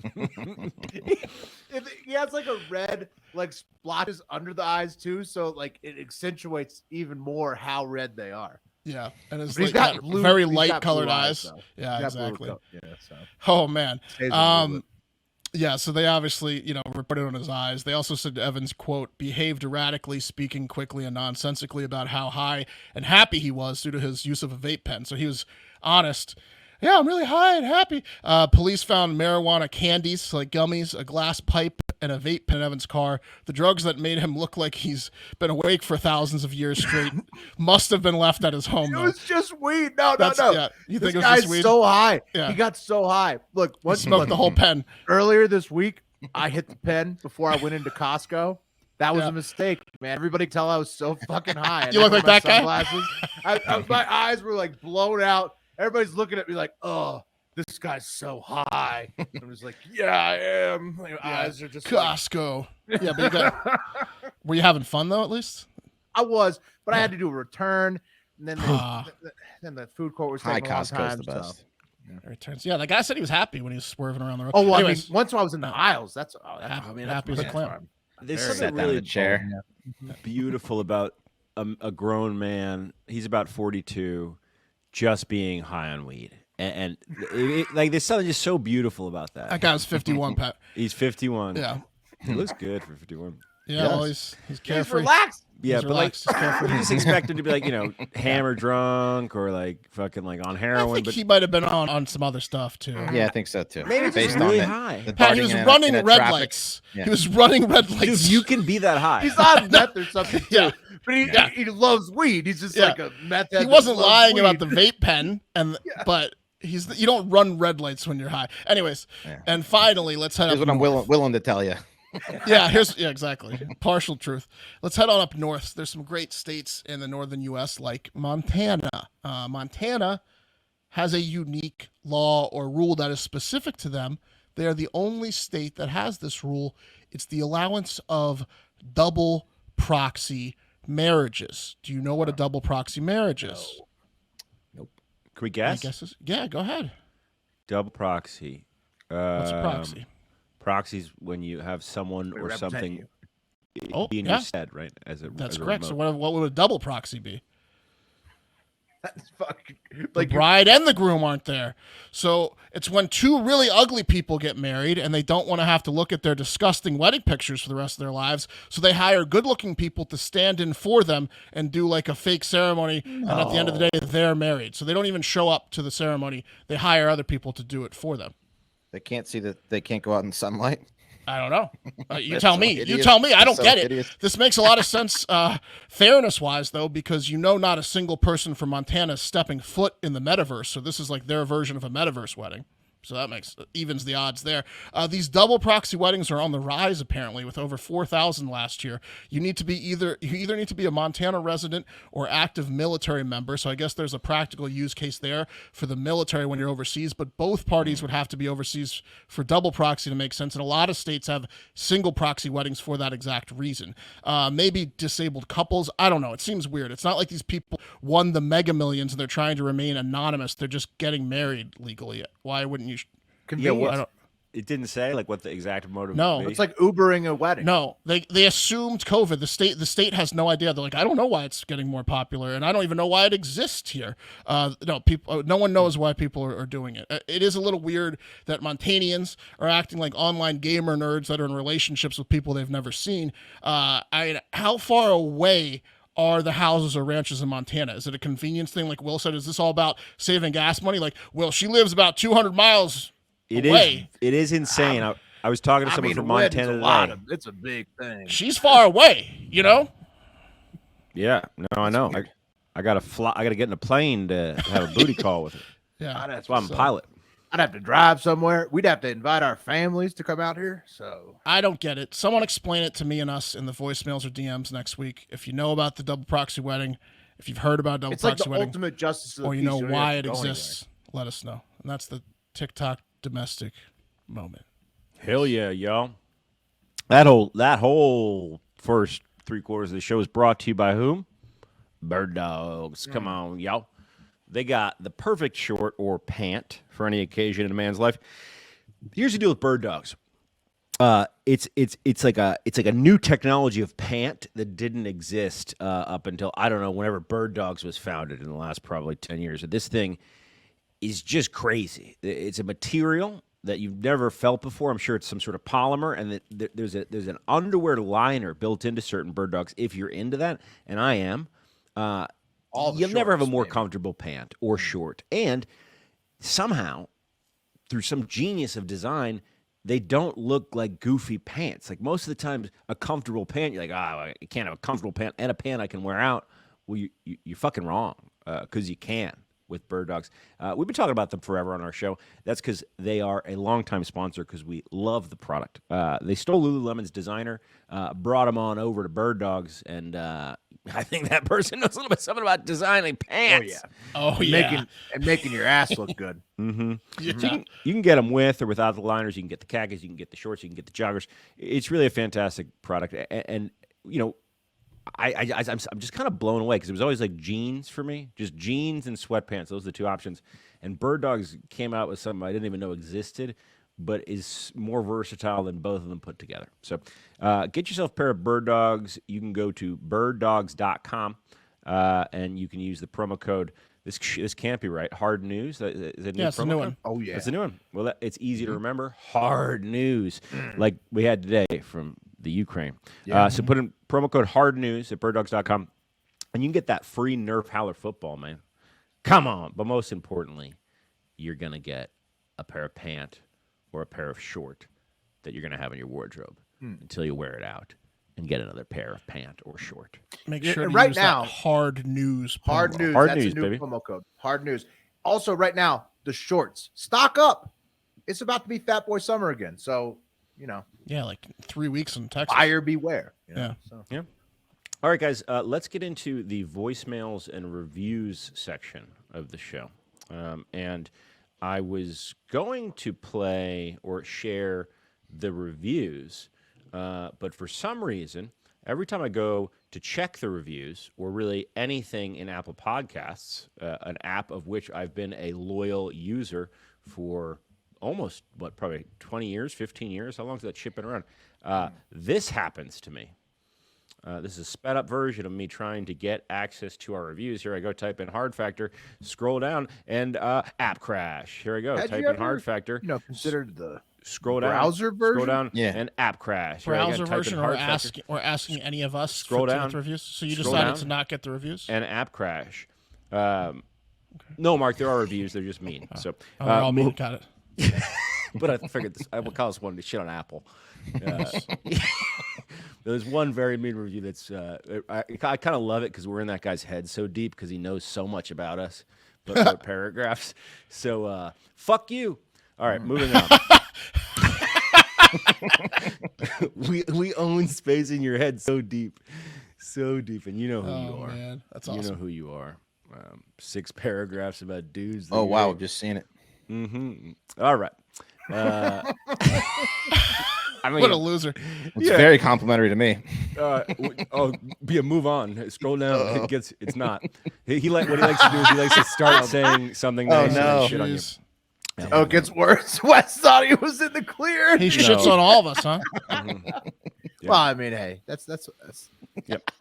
Speaker 1: He has like a red, like splotches under the eyes too, so like it accentuates even more how red they are.
Speaker 3: Yeah, and it's
Speaker 1: But he's
Speaker 3: like
Speaker 1: got blue,
Speaker 3: very
Speaker 1: he's
Speaker 3: light
Speaker 1: got
Speaker 3: colored
Speaker 1: blue
Speaker 3: eyes.
Speaker 1: though.
Speaker 3: Yeah,
Speaker 1: He's got blue
Speaker 3: exactly.
Speaker 1: Yeah, so.
Speaker 3: Oh man.
Speaker 1: Stays with a little bit.
Speaker 3: Yeah, so they obviously, reported on his eyes. They also said Evans, quote, behaved erratically, speaking quickly and nonsensically about how high and happy he was due to his use of a vape pen. So he was honest. Yeah, I'm really high and happy. Police found marijuana candies, like gummies, a glass pipe, and a vape pen in Evans' car. The drugs that made him look like he's been awake for thousands of years straight must have been left at his home,
Speaker 1: It
Speaker 3: though.
Speaker 1: was just weed. No.
Speaker 3: Yeah, you
Speaker 1: This
Speaker 3: think it was
Speaker 1: guy's
Speaker 3: just weed?
Speaker 1: so high.
Speaker 3: Yeah.
Speaker 1: He got so high. Look,
Speaker 3: He smoked the whole pen.
Speaker 1: Earlier this week, I hit the pen before I went into Costco. That was a mistake, man. Everybody tell I was so fucking high. I
Speaker 3: You look
Speaker 1: didn't
Speaker 3: like
Speaker 1: have
Speaker 3: that
Speaker 1: my
Speaker 3: guy?
Speaker 1: sunglasses. My eyes were like blown out. Everybody's looking at me like, oh, this guy's so high. I'm just like, yeah, I am. My eyes are just
Speaker 3: Costco. Yeah, but were you having fun, though, at least?
Speaker 1: I was, but I had to do a return. And then the food court was
Speaker 2: High
Speaker 1: taking a long
Speaker 2: Costco's
Speaker 1: time.
Speaker 2: the best.
Speaker 1: So.
Speaker 3: Returns. Yeah, the guy said he was happy when he was swerving around the road.
Speaker 1: Oh, well,
Speaker 3: Anyways,
Speaker 1: I mean, once I was in the aisles, that's
Speaker 3: happy as a clam.
Speaker 5: There's
Speaker 2: Sat
Speaker 5: something
Speaker 2: down in
Speaker 5: really
Speaker 2: the chair.
Speaker 5: beautiful about a grown man. He's about 42, just being high on weed, and like there's something just so beautiful about that.
Speaker 3: That guy was 51, Pat.
Speaker 5: He's 51.
Speaker 3: Yeah.
Speaker 5: He looks good for 51.
Speaker 3: Yeah, well, he's carefree.
Speaker 1: relaxed.
Speaker 5: Yeah,
Speaker 3: He's
Speaker 5: but
Speaker 3: relaxed, he's
Speaker 5: like
Speaker 3: carefree.
Speaker 5: you just expect him to be like hammer drunk or like fucking like on
Speaker 3: I
Speaker 5: heroin.
Speaker 3: think
Speaker 5: But
Speaker 3: he might have been on some other stuff too.
Speaker 2: Yeah, I think so too.
Speaker 5: Maybe it's
Speaker 2: Based
Speaker 5: really
Speaker 2: on
Speaker 5: high.
Speaker 2: the
Speaker 3: Pat, he
Speaker 2: darting
Speaker 3: was
Speaker 2: in a-
Speaker 3: running
Speaker 2: in a
Speaker 3: red
Speaker 2: traffic-
Speaker 3: lights.
Speaker 2: Yeah.
Speaker 3: He was running red lights.
Speaker 5: Dude, you can be that high.
Speaker 1: He's on meth or something too.
Speaker 3: Yeah.
Speaker 1: But he loves weed. He's just like a meth head.
Speaker 3: He
Speaker 1: that
Speaker 3: wasn't
Speaker 1: loves
Speaker 3: lying
Speaker 1: weed.
Speaker 3: about the vape pen, but you don't run red lights when you're high. Anyways, and finally, let's head
Speaker 2: Here's
Speaker 3: up
Speaker 2: what I'm
Speaker 3: north.
Speaker 2: willing to tell you.
Speaker 3: Yeah, exactly. Partial truth. Let's head on up north. There's some great states in the northern U.S. like Montana. Montana has a unique law or rule that is specific to them. They are the only state that has this rule. It's the allowance of double proxy marriages. Do you know what a double proxy marriage is?
Speaker 5: Nope. Can we guess?
Speaker 3: Yeah, go ahead.
Speaker 5: Double proxy.
Speaker 3: What's a proxy?
Speaker 5: Proxies when you have someone or something in your stead, right?
Speaker 3: That's
Speaker 5: as a
Speaker 3: correct. So
Speaker 5: remote.
Speaker 3: what would a double proxy be?
Speaker 1: That's fucking
Speaker 3: The bride and the groom aren't there. So it's when two really ugly people get married and they don't want to have to look at their disgusting wedding pictures for the rest of their lives. So they hire good-looking people to stand in for them and do like a fake ceremony. And at the end of the day, they're married. So they don't even show up to the ceremony. They hire other people to do it for them.
Speaker 2: They can't see that they can't go out in sunlight.
Speaker 3: I don't know. You
Speaker 2: That's
Speaker 3: tell
Speaker 2: so
Speaker 3: me. You
Speaker 2: hideous.
Speaker 3: tell me. I don't
Speaker 2: So
Speaker 3: get it.
Speaker 2: hideous.
Speaker 3: This makes a lot of sense fairness-wise, though, because not a single person from Montana is stepping foot in the metaverse. So this is like their version of a metaverse wedding. So that evens the odds there. These double proxy weddings are on the rise, apparently, with over 4,000 last year. You either need to be a Montana resident or active military member. So I guess there's a practical use case there for the military when you're overseas, but both parties would have to be overseas for double proxy to make sense. And a lot of states have single proxy weddings for that exact reason. Maybe disabled couples. I don't know. It seems weird. It's not like these people won the mega millions and they're trying to remain anonymous. They're just getting married legally. Why wouldn't you?
Speaker 5: It didn't say like what the exact motive.
Speaker 3: No,
Speaker 5: would be.
Speaker 1: It's like Ubering a wedding.
Speaker 3: No, they assumed COVID. The state has no idea. They're like, I don't know why it's getting more popular, and I don't even know why it exists here. No one knows why people are doing it. It is a little weird that Montanians are acting like online gamer nerds that are in relationships with people they've never seen. How far away are the houses or ranches in Montana? Is it a convenience thing? Like Will said, is this all about saving gas money? Like, well, she lives about 200 miles away.
Speaker 5: It is insane. I was talking to someone from Montana today.
Speaker 1: It's a big thing.
Speaker 3: She's far away,
Speaker 5: Yeah, no, I know. I got to fly. I got to get in a plane to have a booty call with her.
Speaker 3: Yeah,
Speaker 5: that's why I'm a pilot.
Speaker 1: I'd have to drive somewhere. We'd have to invite our families to come out here. So
Speaker 3: I don't get it. Someone explain it to me and us in the voicemails or DMs next week. If you know about the double proxy wedding, if you've heard about double
Speaker 1: it's like
Speaker 3: proxy
Speaker 1: the
Speaker 3: wedding,
Speaker 1: ultimate justice of the
Speaker 3: or you
Speaker 1: peace.
Speaker 3: know
Speaker 1: don't
Speaker 3: why
Speaker 1: have
Speaker 3: it
Speaker 1: to go
Speaker 3: exists, let us know. And that's the TikTok domestic moment.
Speaker 5: Hell yeah, y'all. That whole first 3/4 of the show is brought to you by whom? Bird Dogs. Come on, y'all. They got the perfect short or pant for any occasion in a man's life. Here's the deal with Bird Dogs. It's like a new technology of pant that didn't exist up until, I don't know, whenever Bird Dogs was founded in the last probably 10 years. This thing is just crazy. It's a material that you've never felt before. I'm sure it's some sort of polymer, and there's an underwear liner built into certain Bird Dogs if you're into that, and I am. You'll never have a more comfortable pant or short. And somehow, through some genius of design, they don't look like goofy pants. Like most of the time, a comfortable pant, you're like, I can't have a comfortable pant and a pant I can wear out. Well, you're fucking wrong, because you can with Bird Dogs. We've been talking about them forever on our show. That's because they are a longtime sponsor, because we love the product. They stole Lululemon's designer, brought them on over to Bird Dogs, and I think that person knows a little bit something about designing pants.
Speaker 1: Making your ass look good.
Speaker 5: Mm-hmm. Yeah. So you can get them with or without the liners. You can get the khakis. You can get the shorts. You can get the joggers. It's really a fantastic product. And you know, I'm just kind of blown away, because it was always like jeans for me, just jeans and sweatpants. Those are the two options. And Bird Dogs came out with something I didn't even know existed, but is more versatile than both of them put together. So get yourself a pair of Bird Dogs. You can go to birddogs.com, and you can use the promo code. This can't be right. Hard News. Is it a new
Speaker 3: it's a new one.
Speaker 1: Oh, yeah.
Speaker 5: It's a new one. Well, it's easy to remember. Hard News, like we had today from the Ukraine. So put in promo code Hard News at birddogs.com, and you can get that free Nerf Howler football, man. Come on. But most importantly, you're going to get a pair of pant or a pair of short that you're going to have in your wardrobe until you wear it out and get another pair of pant or short.
Speaker 3: Make sure to
Speaker 1: right
Speaker 3: use
Speaker 1: now,
Speaker 3: that Hard News.
Speaker 1: Hard
Speaker 3: promo.
Speaker 1: News.
Speaker 5: Hard
Speaker 1: That's
Speaker 5: News,
Speaker 1: a new
Speaker 5: baby.
Speaker 1: promo code. Hard News. Also, right now, the shorts. Stock up. It's about to be Fat Boy Summer again. So, you know.
Speaker 3: Yeah, like 3 weeks in Texas.
Speaker 1: Buyer beware. You know?
Speaker 3: Yeah.
Speaker 1: So.
Speaker 5: Yeah. All right, guys, let's get into the voicemails and reviews section of the show. And I was going to play or share the reviews, but for some reason, every time I go to check the reviews, or really anything in Apple Podcasts, an app of which I've been a loyal user for almost, probably 20 years, 15 years? How long has that shit been around? This happens to me. This is a sped up version of me trying to get access to our reviews. Here I go, type in Hard Factor, scroll down, and app crash. Here I go, type in Hard Factor.
Speaker 1: Considered the
Speaker 5: scroll down,
Speaker 1: browser version?
Speaker 5: Scroll down, and app crash. Here
Speaker 3: Browser
Speaker 5: again, type in
Speaker 3: version,
Speaker 5: Hard Factor.
Speaker 3: asking any of us
Speaker 5: Scroll
Speaker 3: to
Speaker 5: down.
Speaker 3: get the reviews. So you
Speaker 5: Scroll
Speaker 3: decided
Speaker 5: down.
Speaker 3: to not get the reviews?
Speaker 5: And app crash. No, Mark, there are reviews. They're just mean. So
Speaker 3: they're all mean. Got it.
Speaker 5: But I figured this. I will call this one to shit on Apple. There's one very mean review that's. I kind of love it because we're in that guy's head so deep because he knows so much about us, but paragraphs. So fuck you. All right, moving on. we own space in your head so deep, and you know who you are.
Speaker 3: Man, that's awesome.
Speaker 5: You know who you are. 6 paragraphs about dudes.
Speaker 2: Oh wow, I've just seen it.
Speaker 5: Mm-hmm. All right. I mean,
Speaker 3: what a loser.
Speaker 2: It's very complimentary to me.
Speaker 5: Move on. Scroll down. It's not. What he likes to do is he likes to start saying something nice and shit on you.
Speaker 1: Oh, it gets worse. Wes thought he was in the clear.
Speaker 3: He shits on all of us, huh?
Speaker 5: Yeah.
Speaker 1: Well, I mean, hey, that's
Speaker 5: yep.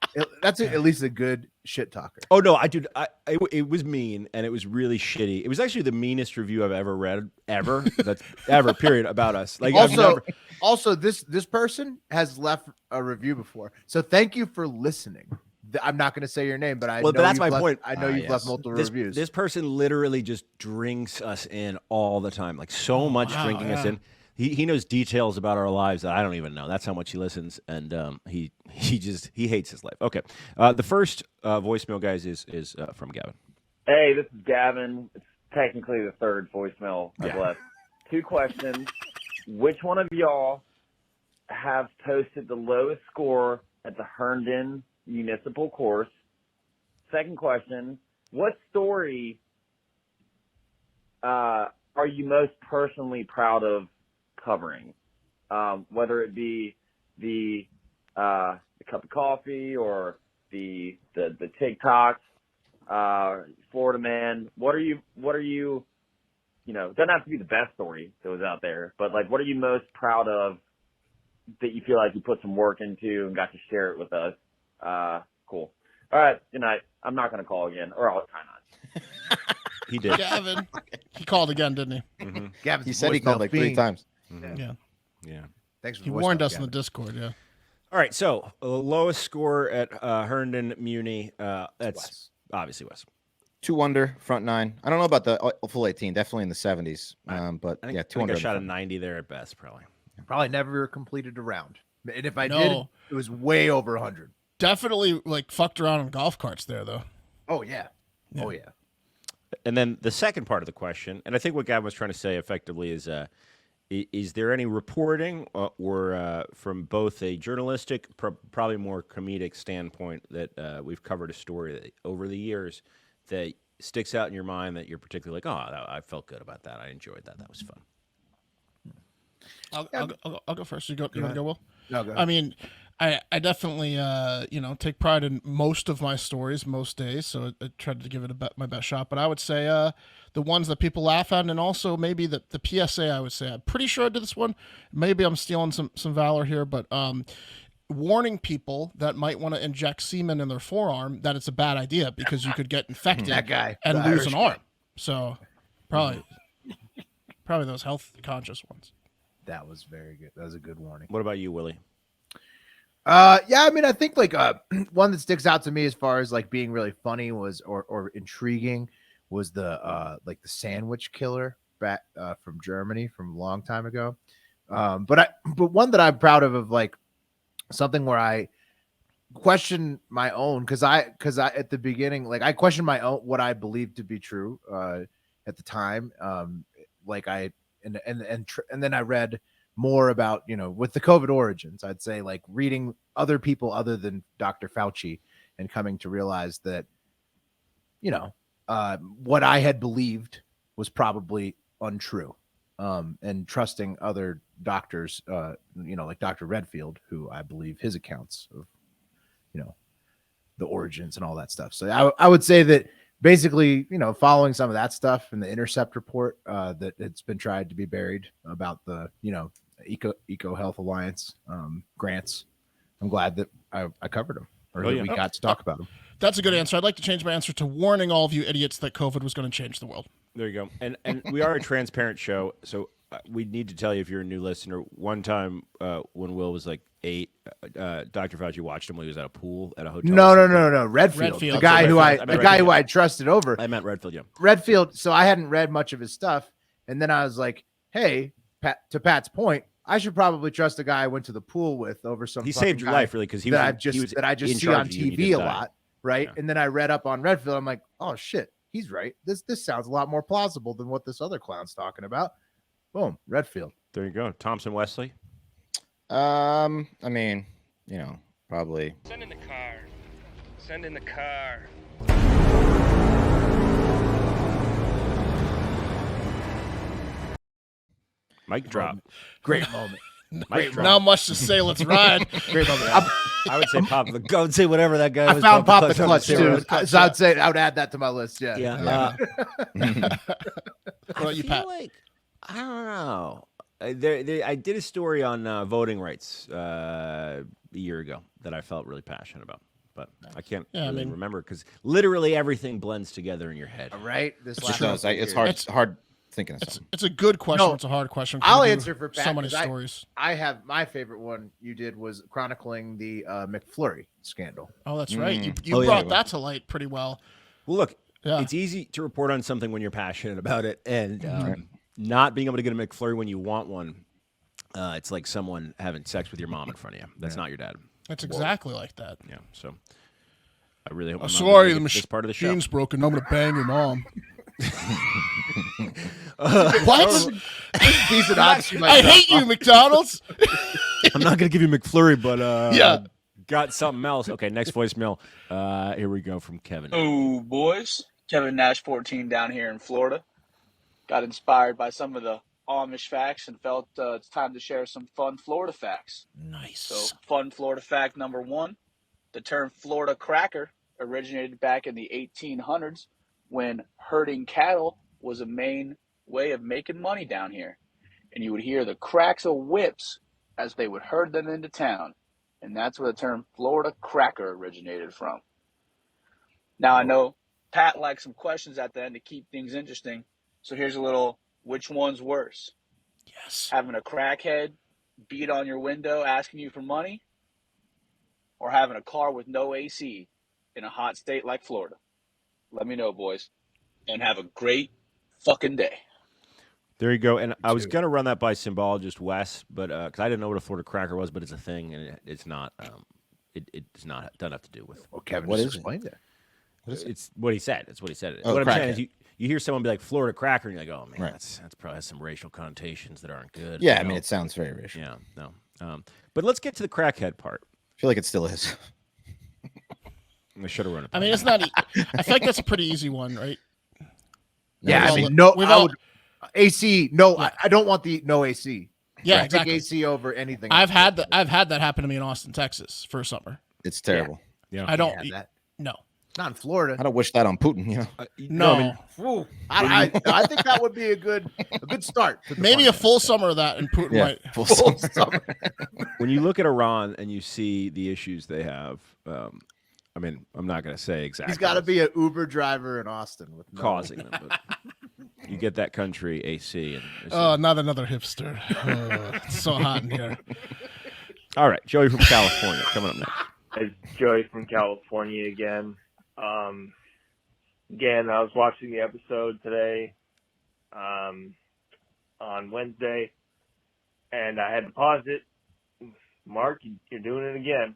Speaker 1: That's at least a good shit talker.
Speaker 5: Oh no, it was mean and it was really shitty. It was actually the meanest review I've ever read, that's ever period about us. Like
Speaker 1: also this person has left a review before, so thank you for listening. I'm not going to say your name, but I know
Speaker 5: that's my point.
Speaker 1: I know you've left multiple reviews.
Speaker 5: This person literally just drinks us in all the time, like so much drinking us in. He knows details about our lives that I don't even know. That's how much he listens, and he hates his life. Okay, the first voicemail, guys, is from Gavin.
Speaker 15: Hey, this is Gavin. It's technically the third voicemail I've left. 2 questions. Which one of y'all have posted the lowest score at the Herndon Municipal Course? Second question, what story are you most personally proud of covering? Whether it be the cup of coffee or the TikToks, Florida man. What are you, it doesn't have to be the best story that was out there, but like, what are you most proud of that you feel like you put some work into and got to share it with us? Cool. All right. Good night. I'm not going to call again, or I'll try not.
Speaker 5: He did.
Speaker 3: Gavin. He called again, didn't he?
Speaker 5: Mm-hmm.
Speaker 1: Gavin's
Speaker 2: He said he called like 3 times.
Speaker 3: Yeah.
Speaker 5: Yeah.
Speaker 1: Thanks for
Speaker 3: He
Speaker 1: the
Speaker 3: warned
Speaker 1: voicemail,
Speaker 3: us in the
Speaker 1: Gavin.
Speaker 3: Discord, yeah.
Speaker 5: All right, so the lowest score at Herndon Muni, that's obviously Wes.
Speaker 2: 2 under, front 9. I don't know about the full 18. Definitely in the 70s. But
Speaker 5: I think,
Speaker 2: yeah,
Speaker 5: I
Speaker 2: 2
Speaker 5: think
Speaker 2: under.
Speaker 5: I
Speaker 2: in the
Speaker 5: shot a
Speaker 2: front.
Speaker 5: 90 there at best, probably.
Speaker 1: Probably never completed a round. And if I
Speaker 3: No.
Speaker 1: did, it was way over 100.
Speaker 3: Definitely like fucked around on golf carts there though.
Speaker 1: Oh yeah. Oh yeah.
Speaker 5: And then the second part of the question, and I think what Gavin was trying to say effectively is there any reporting or from both a journalistic, probably more comedic standpoint that we've covered a story that, over the years that sticks out in your mind that you're particularly like, oh, I felt good about that. I enjoyed that. That was fun.
Speaker 3: I'll go first. You want to go, Will?
Speaker 1: No, go ahead.
Speaker 3: I mean, I definitely take pride in most of my stories most days, so I tried to give it my best shot. But I would say the ones that people laugh at, and also maybe the PSA. I would say I'm pretty sure I did this one. Maybe I'm stealing some valor here, but warning people that might want to inject semen in their forearm that it's a bad idea because you could get infected
Speaker 1: That guy,
Speaker 3: and
Speaker 1: the
Speaker 3: lose
Speaker 1: Irish
Speaker 3: an
Speaker 1: guy.
Speaker 3: arm. So probably those health conscious ones.
Speaker 1: That was very good. That was a good warning.
Speaker 5: What about you, Willie?
Speaker 1: Yeah, I mean, I think like one that sticks out to me as far as like being really funny was or intriguing was the like the sandwich killer back from Germany from a long time ago. But one that I'm proud of like something where I question my own because I at the beginning like I questioned my own what I believed to be true at the time. Like I and then I read more about, with the COVID origins, I'd say like reading other people other than Dr. Fauci and coming to realize that, what I had believed was probably untrue. And trusting other doctors, like Dr. Redfield, who I believe his accounts of, the origins and all that stuff. So I would say that basically, following some of that stuff in the Intercept report that it's been tried to be buried about the, Eco Health Alliance grants. I'm glad that I covered them or that we got to talk about them.
Speaker 3: That's a good answer. I'd like to change my answer to warning all of you idiots that COVID was going to change the world.
Speaker 5: There you go. And we are a transparent show, so we need to tell you if you're a new listener. One time when Will was like 8, Dr. Fauci watched him when he was at a pool at a hotel.
Speaker 1: No. Redfield. The guy who I trusted over.
Speaker 5: I meant Redfield, yeah.
Speaker 1: Redfield. So I hadn't read much of his stuff, and then I was like, "Hey, to Pat's point, I should probably trust a guy I went to the pool with over some."
Speaker 5: He saved your life, really, because he was
Speaker 1: that I just
Speaker 5: in
Speaker 1: see
Speaker 5: charge
Speaker 1: on
Speaker 5: of you and you
Speaker 1: TV
Speaker 5: didn't
Speaker 1: a
Speaker 5: die.
Speaker 1: lot, right?
Speaker 5: Yeah.
Speaker 1: And then I read up on Redfield. I'm like, "Oh shit, he's right. This sounds a lot more plausible than what this other clown's talking about." Boom, Redfield.
Speaker 5: There you go. Thompson Wesley.
Speaker 2: I mean, probably.
Speaker 16: Send in the car. Send in the car.
Speaker 5: Mic drop.
Speaker 1: Great moment.
Speaker 5: Mic drop.
Speaker 3: Not much to say. Let's ride.
Speaker 1: Great moment.
Speaker 5: I would say pop the go and say whatever that guy
Speaker 1: I
Speaker 5: was.
Speaker 1: found Pop the
Speaker 5: Clutch.
Speaker 1: Clutch too. So I'd say I would add that to my list. Yeah.
Speaker 5: Yeah.
Speaker 3: What about you, Pat?
Speaker 5: Like, I don't know. I did a story on voting rights a year ago that I felt really passionate about, but I can't really remember because literally everything blends together in your head.
Speaker 1: Right?
Speaker 2: It's hard thinking of something.
Speaker 3: It's a good question.
Speaker 1: No,
Speaker 3: It's a hard question. 'cause
Speaker 1: I'll
Speaker 3: we do
Speaker 1: answer for Pat.
Speaker 3: so many
Speaker 1: 'cause
Speaker 3: stories.
Speaker 1: I have my favorite one you did was chronicling the McFlurry scandal.
Speaker 3: Oh, that's right. You brought that to light pretty well.
Speaker 5: Well, look,
Speaker 3: Yeah.
Speaker 5: it's easy to report on something when you're passionate about it, and not being able to get a McFlurry when you want one. It's like someone having sex with your mom in front of you. That's not your dad.
Speaker 3: It's exactly like that.
Speaker 5: Yeah. So I really hope.
Speaker 3: I'm
Speaker 5: I'm not
Speaker 3: sorry,
Speaker 5: gonna
Speaker 3: the
Speaker 5: get this part of the show.
Speaker 3: machine's broken. I'm gonna bang your mom. What?
Speaker 1: Decent odds you might
Speaker 3: I
Speaker 1: drop
Speaker 3: hate you,
Speaker 1: off.
Speaker 3: McDonald's.
Speaker 5: I'm not gonna give you McFlurry, but
Speaker 3: Yeah.
Speaker 5: got something else. Okay, next voicemail. Here we go from Kevin.
Speaker 17: Oh, boys. Kevin Nash 14 down here in Florida. Got inspired by some of the Amish facts and felt it's time to share some fun Florida facts.
Speaker 3: Nice.
Speaker 17: So, fun Florida fact number 1. The term Florida cracker originated back in the 1800s when herding cattle was a main way of making money down here. And you would hear the cracks of whips as they would herd them into town. And that's where the term Florida cracker originated from. Now, I know Pat likes some questions at the end to keep things interesting. So here's a little, which one's worse?
Speaker 3: Yes.
Speaker 17: Having a crackhead beat on your window asking you for money, or having a car with no AC in a hot state like Florida? Let me know, boys. And have a great fucking day.
Speaker 5: There you go. And I was going to run that by symbologist Wes, but because I didn't know what a Florida cracker was, but it's a thing, and it's not. It's not doesn't have to do with.
Speaker 1: Well, Kevin
Speaker 2: What
Speaker 1: just
Speaker 2: is it?
Speaker 1: explained it.
Speaker 5: It's what he said. It's what he said.
Speaker 2: Oh,
Speaker 5: What I'm saying is,
Speaker 2: crackhead.
Speaker 5: you hear someone be like Florida cracker, and you're like, oh man,
Speaker 2: Right.
Speaker 5: that's probably has some racial connotations that aren't good.
Speaker 2: Yeah,
Speaker 5: you
Speaker 2: I mean,
Speaker 5: know?
Speaker 2: it sounds very racial.
Speaker 5: Yeah, no. But let's get to the crackhead part.
Speaker 2: I feel like it still is.
Speaker 5: I should have run it.
Speaker 3: I mean, it's not. I feel like that's a pretty easy one, right?
Speaker 1: Yeah,
Speaker 3: We've
Speaker 1: I
Speaker 3: all-
Speaker 1: mean, no,
Speaker 3: we've
Speaker 1: I
Speaker 3: all-
Speaker 1: would AC. No, I don't want the no AC.
Speaker 3: Yeah,
Speaker 1: I
Speaker 3: exactly.
Speaker 1: take AC over anything.
Speaker 3: I've had that happen to me in Austin, Texas, for a summer.
Speaker 2: It's terrible.
Speaker 5: Yeah,
Speaker 3: I don't.
Speaker 1: have that.
Speaker 3: No.
Speaker 1: Not in Florida.
Speaker 2: I don't wish that on Putin. You know.
Speaker 3: No.
Speaker 5: I mean,
Speaker 1: Ooh, I think that would be a good start. To the
Speaker 3: Maybe a
Speaker 1: podcast.
Speaker 3: full summer of that, and Putin might.
Speaker 2: full
Speaker 1: Full
Speaker 2: summer.
Speaker 1: summer.
Speaker 5: when you look at Iran and you see the issues they have, I mean, I'm not going to say exactly.
Speaker 1: He's got to be an Uber driver in Austin with no.
Speaker 5: causing them. But you get that country AC. And
Speaker 3: Oh, not another hipster. Oh, it's so hot in here.
Speaker 5: all right, Joey from California coming up next.
Speaker 18: It's Joey from California again. Again, I was watching the episode today on Wednesday, and I had to pause it. Mark, you're doing it again.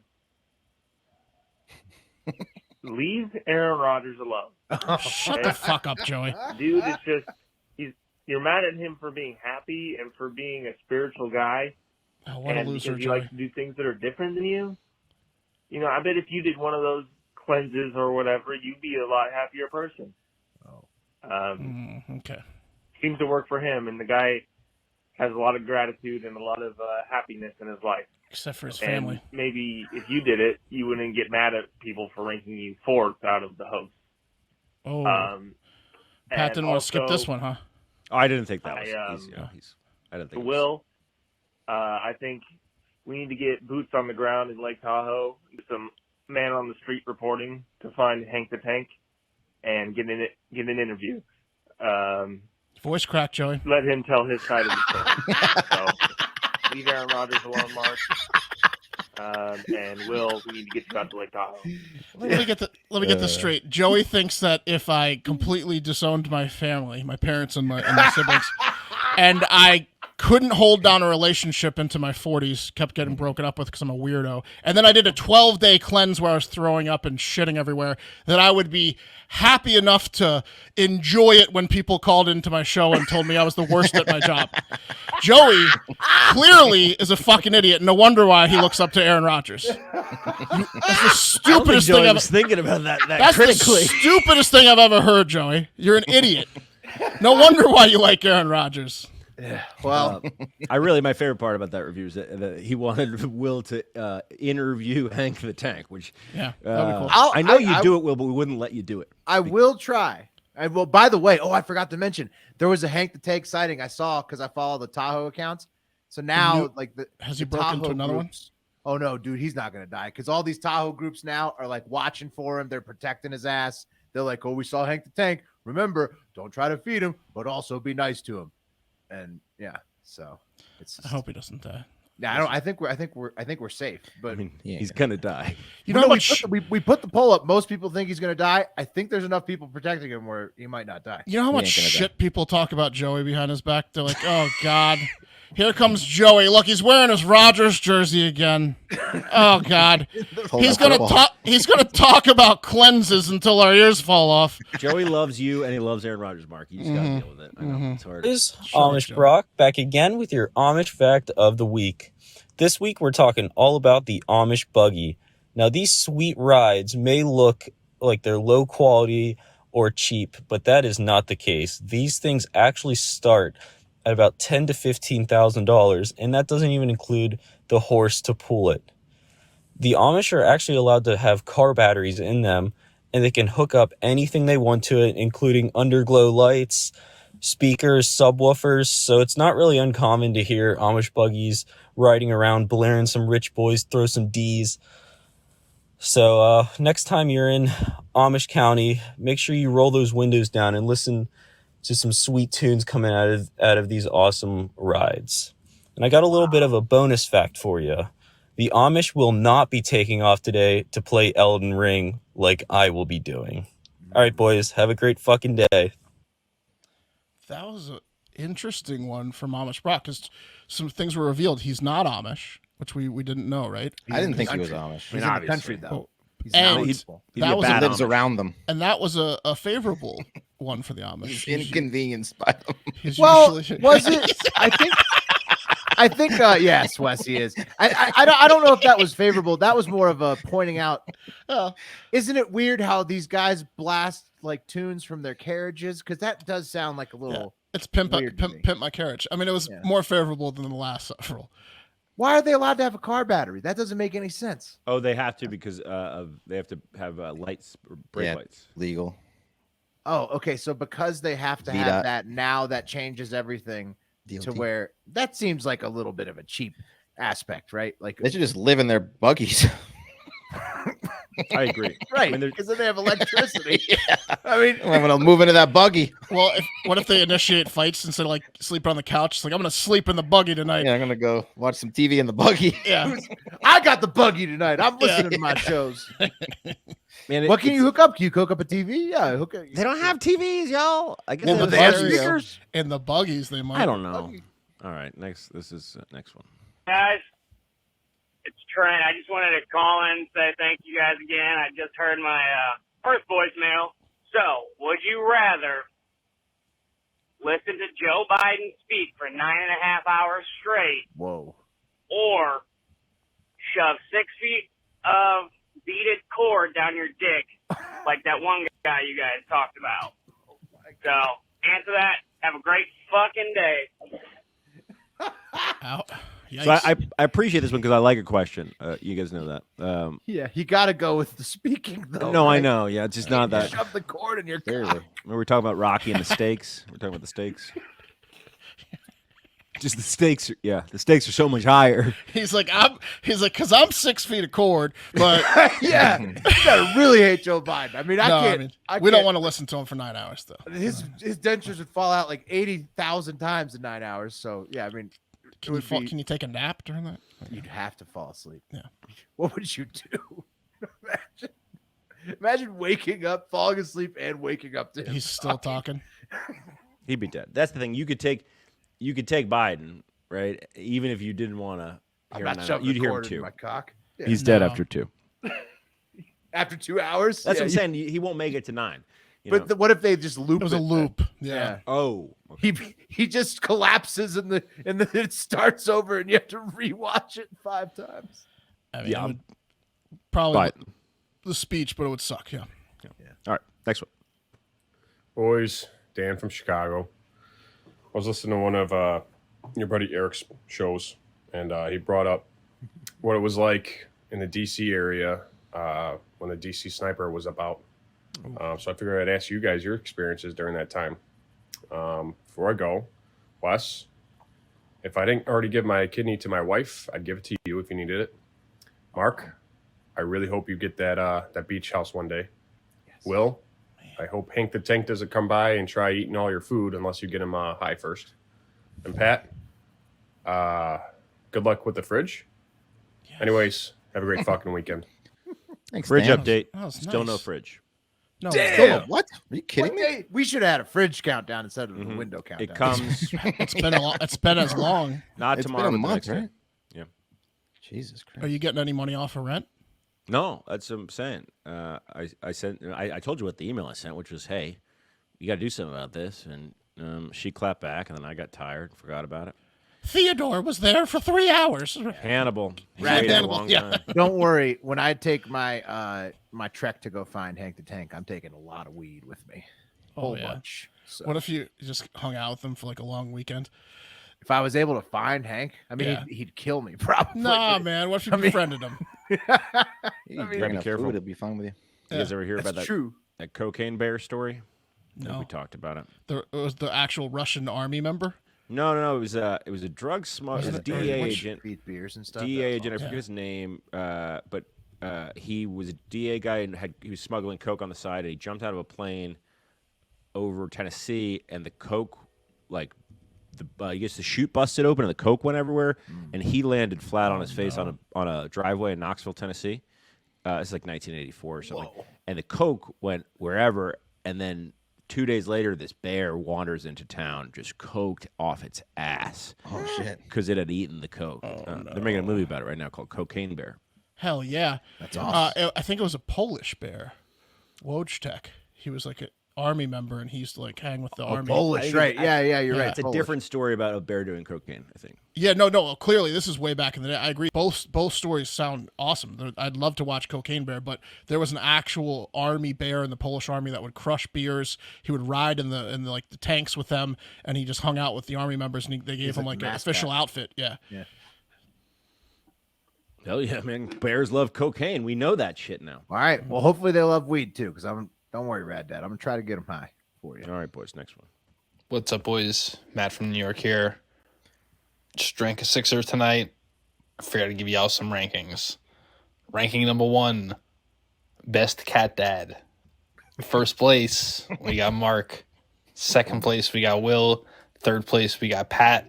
Speaker 18: Leave Aaron Rodgers alone.
Speaker 3: Shut the fuck up, Joey.
Speaker 18: Dude, it's just, you're mad at him for being happy and for being a spiritual guy.
Speaker 3: Oh, what a
Speaker 18: and
Speaker 3: loser,
Speaker 18: because he
Speaker 3: Joey.
Speaker 18: likes to do things that are different than you. You know, I bet if you did one of those cleanses or whatever, you'd be a lot happier person.
Speaker 3: Okay.
Speaker 18: Seems to work for him, and the guy has a lot of gratitude and a lot of happiness in his life.
Speaker 3: Except for his
Speaker 18: And
Speaker 3: family.
Speaker 18: maybe if you did it, you wouldn't get mad at people for ranking you fourth out of the hosts.
Speaker 3: Oh.
Speaker 18: Um,
Speaker 3: Pat
Speaker 18: and
Speaker 3: didn't want to skip
Speaker 18: also,
Speaker 3: this one, huh?
Speaker 5: Oh, I didn't think that was easy. I didn't
Speaker 18: To
Speaker 5: think.
Speaker 18: Will, I think we need to get boots on the ground in Lake Tahoe, do some man on the street reporting to find Hank the Tank, and get an interview.
Speaker 3: Voice crack, Joey.
Speaker 18: Let him tell his side of the story. So, leave Aaron Rodgers alone, Mark. And Will, we need to get you out to Lake Tahoe.
Speaker 3: Let me get this straight. Joey thinks that if I completely disowned my family, my parents and my siblings, and I couldn't hold down a relationship into my 40s, kept getting broken up with because I'm a weirdo, and then I did a 12-day cleanse where I was throwing up and shitting everywhere, that I would be happy enough to enjoy it when people called into my show and told me I was the worst at my job. Joey clearly is a fucking idiot. No wonder why he looks up to Aaron Rodgers. That's the stupidest thing
Speaker 5: I was thinking about that
Speaker 3: That's
Speaker 5: critically.
Speaker 3: the stupidest thing I've ever heard, Joey. You're an idiot. No wonder why you like Aaron Rodgers.
Speaker 1: Yeah. Well,
Speaker 5: my favorite part about that review is that he wanted Will to interview Hank the Tank, which
Speaker 3: that'd be cool.
Speaker 5: I know you do it, Will, but we wouldn't let you do it.
Speaker 1: I will try. I will. By the way, I forgot to mention there was a Hank the Tank sighting I saw because I follow the Tahoe accounts. So now,
Speaker 3: has he
Speaker 1: the
Speaker 3: broken into
Speaker 1: Tahoe
Speaker 3: another
Speaker 1: groups, Oh no, dude, he's not gonna die because all these Tahoe groups now are like watching for him. They're protecting his ass. They're like, oh, we saw Hank the Tank. Remember, don't try to feed him, but also be nice to him. And yeah, so it's.
Speaker 3: I hope he doesn't die.
Speaker 1: Yeah, I think we're safe. But
Speaker 5: I mean, he's gonna die.
Speaker 3: You know how
Speaker 1: we put the poll up. Most people think he's gonna die. I think there's enough people protecting him where he might not die.
Speaker 3: You know how much shit people talk about Joey behind his back? They're like, oh God, Here comes Joey. Look, he's wearing his Rodgers jersey again. Oh God, he's gonna talk. He's gonna talk about cleanses until our ears fall off.
Speaker 5: Joey loves you and he loves Aaron Rodgers, Mark. You just gotta deal with it. I know it's hard.
Speaker 19: Amish Brock back again with your Amish fact of the week. This week we're talking all about the Amish buggy. Now these sweet rides may look like they're low quality or cheap, but that is not the case. These things actually start at about $10,000 to $15,000, and that doesn't even include the horse to pull it. The Amish are actually allowed to have car batteries in them, and they can hook up anything they want to it, including underglow lights, speakers, subwoofers. So it's not really uncommon to hear Amish buggies riding around, blaring some rich boys, throw some D's. So next time you're in Amish County, make sure you roll those windows down and listen to some sweet tunes coming out of these awesome rides. And I got a little bit of a bonus fact for you. The Amish will not be taking off today to play Elden Ring like I will be doing. All right, boys, have a great fucking day.
Speaker 3: That was an interesting one from Amish Brock, because some things were revealed. He's not Amish, which we didn't know, right?
Speaker 2: I didn't think he was Amish.
Speaker 1: He's in the country, though. He's
Speaker 3: And
Speaker 1: not.
Speaker 3: that
Speaker 2: lives around them.
Speaker 3: And that was a favorable one for the Amish.
Speaker 2: He's inconvenienced by them.
Speaker 1: Well, was it? I think yes, Wes, he is. I don't know if that was favorable. That was more of a pointing out. Isn't it weird how these guys blast like tunes from their carriages? Because that does sound like a little.
Speaker 3: It's pimp my carriage. I mean, it was more favorable than the last several.
Speaker 1: Why are they allowed to have a car battery? That doesn't make any sense.
Speaker 5: Oh, they have to because they have to have lights, brake lights.
Speaker 2: Legal.
Speaker 1: Oh, okay. So because they have to have that, now that changes everything to where that seems like a little bit of a cheap aspect, right? Like
Speaker 2: they should just live in their buggies.
Speaker 5: I agree.
Speaker 1: Right, because then they have electricity. I mean,
Speaker 2: I'm gonna move into that buggy.
Speaker 3: Well, what if they initiate fights instead of like sleeping on the couch? It's like, I'm gonna sleep in the buggy tonight.
Speaker 2: Yeah, I'm gonna go watch some TV in the buggy.
Speaker 3: Yeah,
Speaker 1: I got the buggy tonight. I'm listening to my shows. Man, what can you hook up? Can you hook up a TV? Yeah, hook up.
Speaker 5: They don't have TVs, y'all. I guess
Speaker 3: Well,
Speaker 5: they
Speaker 3: have
Speaker 5: have
Speaker 3: speakers in the buggies. They might.
Speaker 5: I don't know. All right, this is next one.
Speaker 18: Guys, it's Trent. I just wanted to call in and say thank you guys again. I just heard my first voicemail. So, would you rather listen to Joe Biden speak for 9.5 hours straight,
Speaker 1: whoa,
Speaker 18: or shove 6 feet of beaded cord down your dick like that one guy you guys talked about? So, answer that. Have a great fucking day.
Speaker 5: So I appreciate this one because I like a question. You guys know that.
Speaker 1: Yeah, you got to go with the speaking though.
Speaker 5: No,
Speaker 1: right?
Speaker 5: I know. Yeah, it's just not that.
Speaker 1: Shove the cord in your
Speaker 5: Clearly.
Speaker 1: cock.
Speaker 5: We're talking about Rocky and the stakes. We're talking about the stakes. Just the stakes. The stakes are so much higher.
Speaker 3: He's like, because I'm 6 feet of cord, but
Speaker 1: yeah, you gotta really hate Joe Biden. I mean, I can't.
Speaker 3: We don't want to listen to him for 9 hours though.
Speaker 1: His dentures would fall out like 80,000 times in 9 hours. So yeah, I mean,
Speaker 3: can you take a nap during that?
Speaker 1: You'd have to fall asleep.
Speaker 3: Yeah.
Speaker 1: What would you do? Imagine waking up, falling asleep, and waking up to him.
Speaker 3: He's still talking.
Speaker 5: He'd be dead. That's the thing. You could take Biden, right? Even if you didn't want to hear him, you'd hear him too.
Speaker 1: My cock. Yeah.
Speaker 5: He's dead after 2.
Speaker 1: After 2 hours?
Speaker 5: That's what I'm saying. He won't make it to 9.
Speaker 1: But what if they just loop
Speaker 3: it? Was a loop. Yeah.
Speaker 5: Oh. Okay.
Speaker 1: He just collapses and then it starts over and you have to rewatch it 5 times.
Speaker 3: I mean, it would probably
Speaker 5: Biden.
Speaker 3: The speech, but it would suck. Yeah.
Speaker 5: All right. Next one.
Speaker 20: Boys, Dan from Chicago. I was listening to one of your buddy Eric's shows, and he brought up what it was like in the D.C. area when the D.C. sniper was about. So I figured I'd ask you guys your experiences during that time. Before I go, Wes, if I didn't already give my kidney to my wife, I'd give it to you if you needed it. Mark, I really hope you get that beach house one day. Yes. Will, I hope Hank the Tank doesn't come by and try eating all your food unless you get him high first. And Pat, good luck with the fridge. Yes. Anyways, have a great fucking weekend.
Speaker 5: Thanks, fridge
Speaker 3: Dan.
Speaker 5: update.
Speaker 3: That was
Speaker 5: Still
Speaker 3: nice.
Speaker 5: no fridge.
Speaker 3: No,
Speaker 1: Damn.
Speaker 2: What? Are you kidding me?
Speaker 1: We should have had a fridge countdown instead of a window countdown.
Speaker 5: It comes.
Speaker 3: It's been as long.
Speaker 5: Not
Speaker 2: It's
Speaker 5: tomorrow,
Speaker 2: been a
Speaker 5: but the
Speaker 2: month,
Speaker 5: next day.
Speaker 2: right?
Speaker 5: Yeah.
Speaker 2: Jesus Christ.
Speaker 3: Are you getting any money off of rent?
Speaker 5: No, that's what I'm saying. I sent. I told you what the email I sent, which was, "Hey, you got to do something about this," and she clapped back, and then I got tired, and forgot about it.
Speaker 3: Theodore was there for 3 hours.
Speaker 5: Hannibal.
Speaker 3: Right,
Speaker 5: Waited a
Speaker 3: Hannibal,
Speaker 5: long
Speaker 3: yeah.
Speaker 5: time.
Speaker 1: Don't worry. When I take my my trek to go find Hank the Tank, I'm taking a lot of weed with me. Whole bunch. So.
Speaker 3: What if you just hung out with them for like a long weekend?
Speaker 1: If I was able to find Hank, I mean,
Speaker 3: Yeah.
Speaker 1: he'd kill me probably.
Speaker 3: Nah, man. What if you befriended him?
Speaker 2: You
Speaker 5: be
Speaker 2: bring enough
Speaker 5: careful.
Speaker 2: food, it'll be fine with you.
Speaker 5: You guys ever hear about
Speaker 1: That's
Speaker 5: that?
Speaker 1: true.
Speaker 5: That cocaine bear story?
Speaker 3: No.
Speaker 5: We talked about it.
Speaker 3: It was the actual Russian army member?
Speaker 5: No. It was a drug smuggler. It was a DEA agent.
Speaker 1: Beat beers and stuff.
Speaker 5: DEA
Speaker 1: That's
Speaker 5: agent. I
Speaker 1: awesome.
Speaker 5: forget his name. But he was a DEA guy and he was smuggling coke on the side. And he jumped out of a plane over Tennessee, and the coke, like, I guess the chute busted open and the coke went everywhere, and he landed flat on his face on a driveway in Knoxville, Tennessee. It's like 1984 or something.
Speaker 1: Whoa.
Speaker 5: And the coke went wherever, and then 2 days later, this bear wanders into town, just coked off its ass.
Speaker 2: Oh shit!
Speaker 5: Because it had eaten the coke. They're making a movie about it right now called Cocaine Bear.
Speaker 3: Hell yeah.
Speaker 1: That's awesome.
Speaker 3: I think it was a Polish bear. Wojtek. He was like an army member, and he used to like hang with the army.
Speaker 1: Polish, right? Yeah, you're right.
Speaker 5: It's a different story about a bear doing cocaine, I think.
Speaker 3: Yeah, no. Clearly, this is way back in the day. I agree. Both stories sound awesome. I'd love to watch Cocaine Bear, but there was an actual army bear in the Polish army that would crush beers. He would ride in the like the tanks with them, and he just hung out with the army members, and they gave him like an official outfit. Yeah.
Speaker 5: Hell yeah, man! Bears love cocaine. We know that shit now.
Speaker 1: All right. Well, hopefully they love weed too, because don't worry, Rad Dad. I'm gonna try to get them high for you.
Speaker 5: All right, boys. Next one.
Speaker 21: What's up, boys? Matt from New York here. Just drank a sixer tonight. I forgot to give y'all some rankings. Ranking number 1, best cat dad. First place, we got Mark. Second place, we got Will. Third place, we got Pat.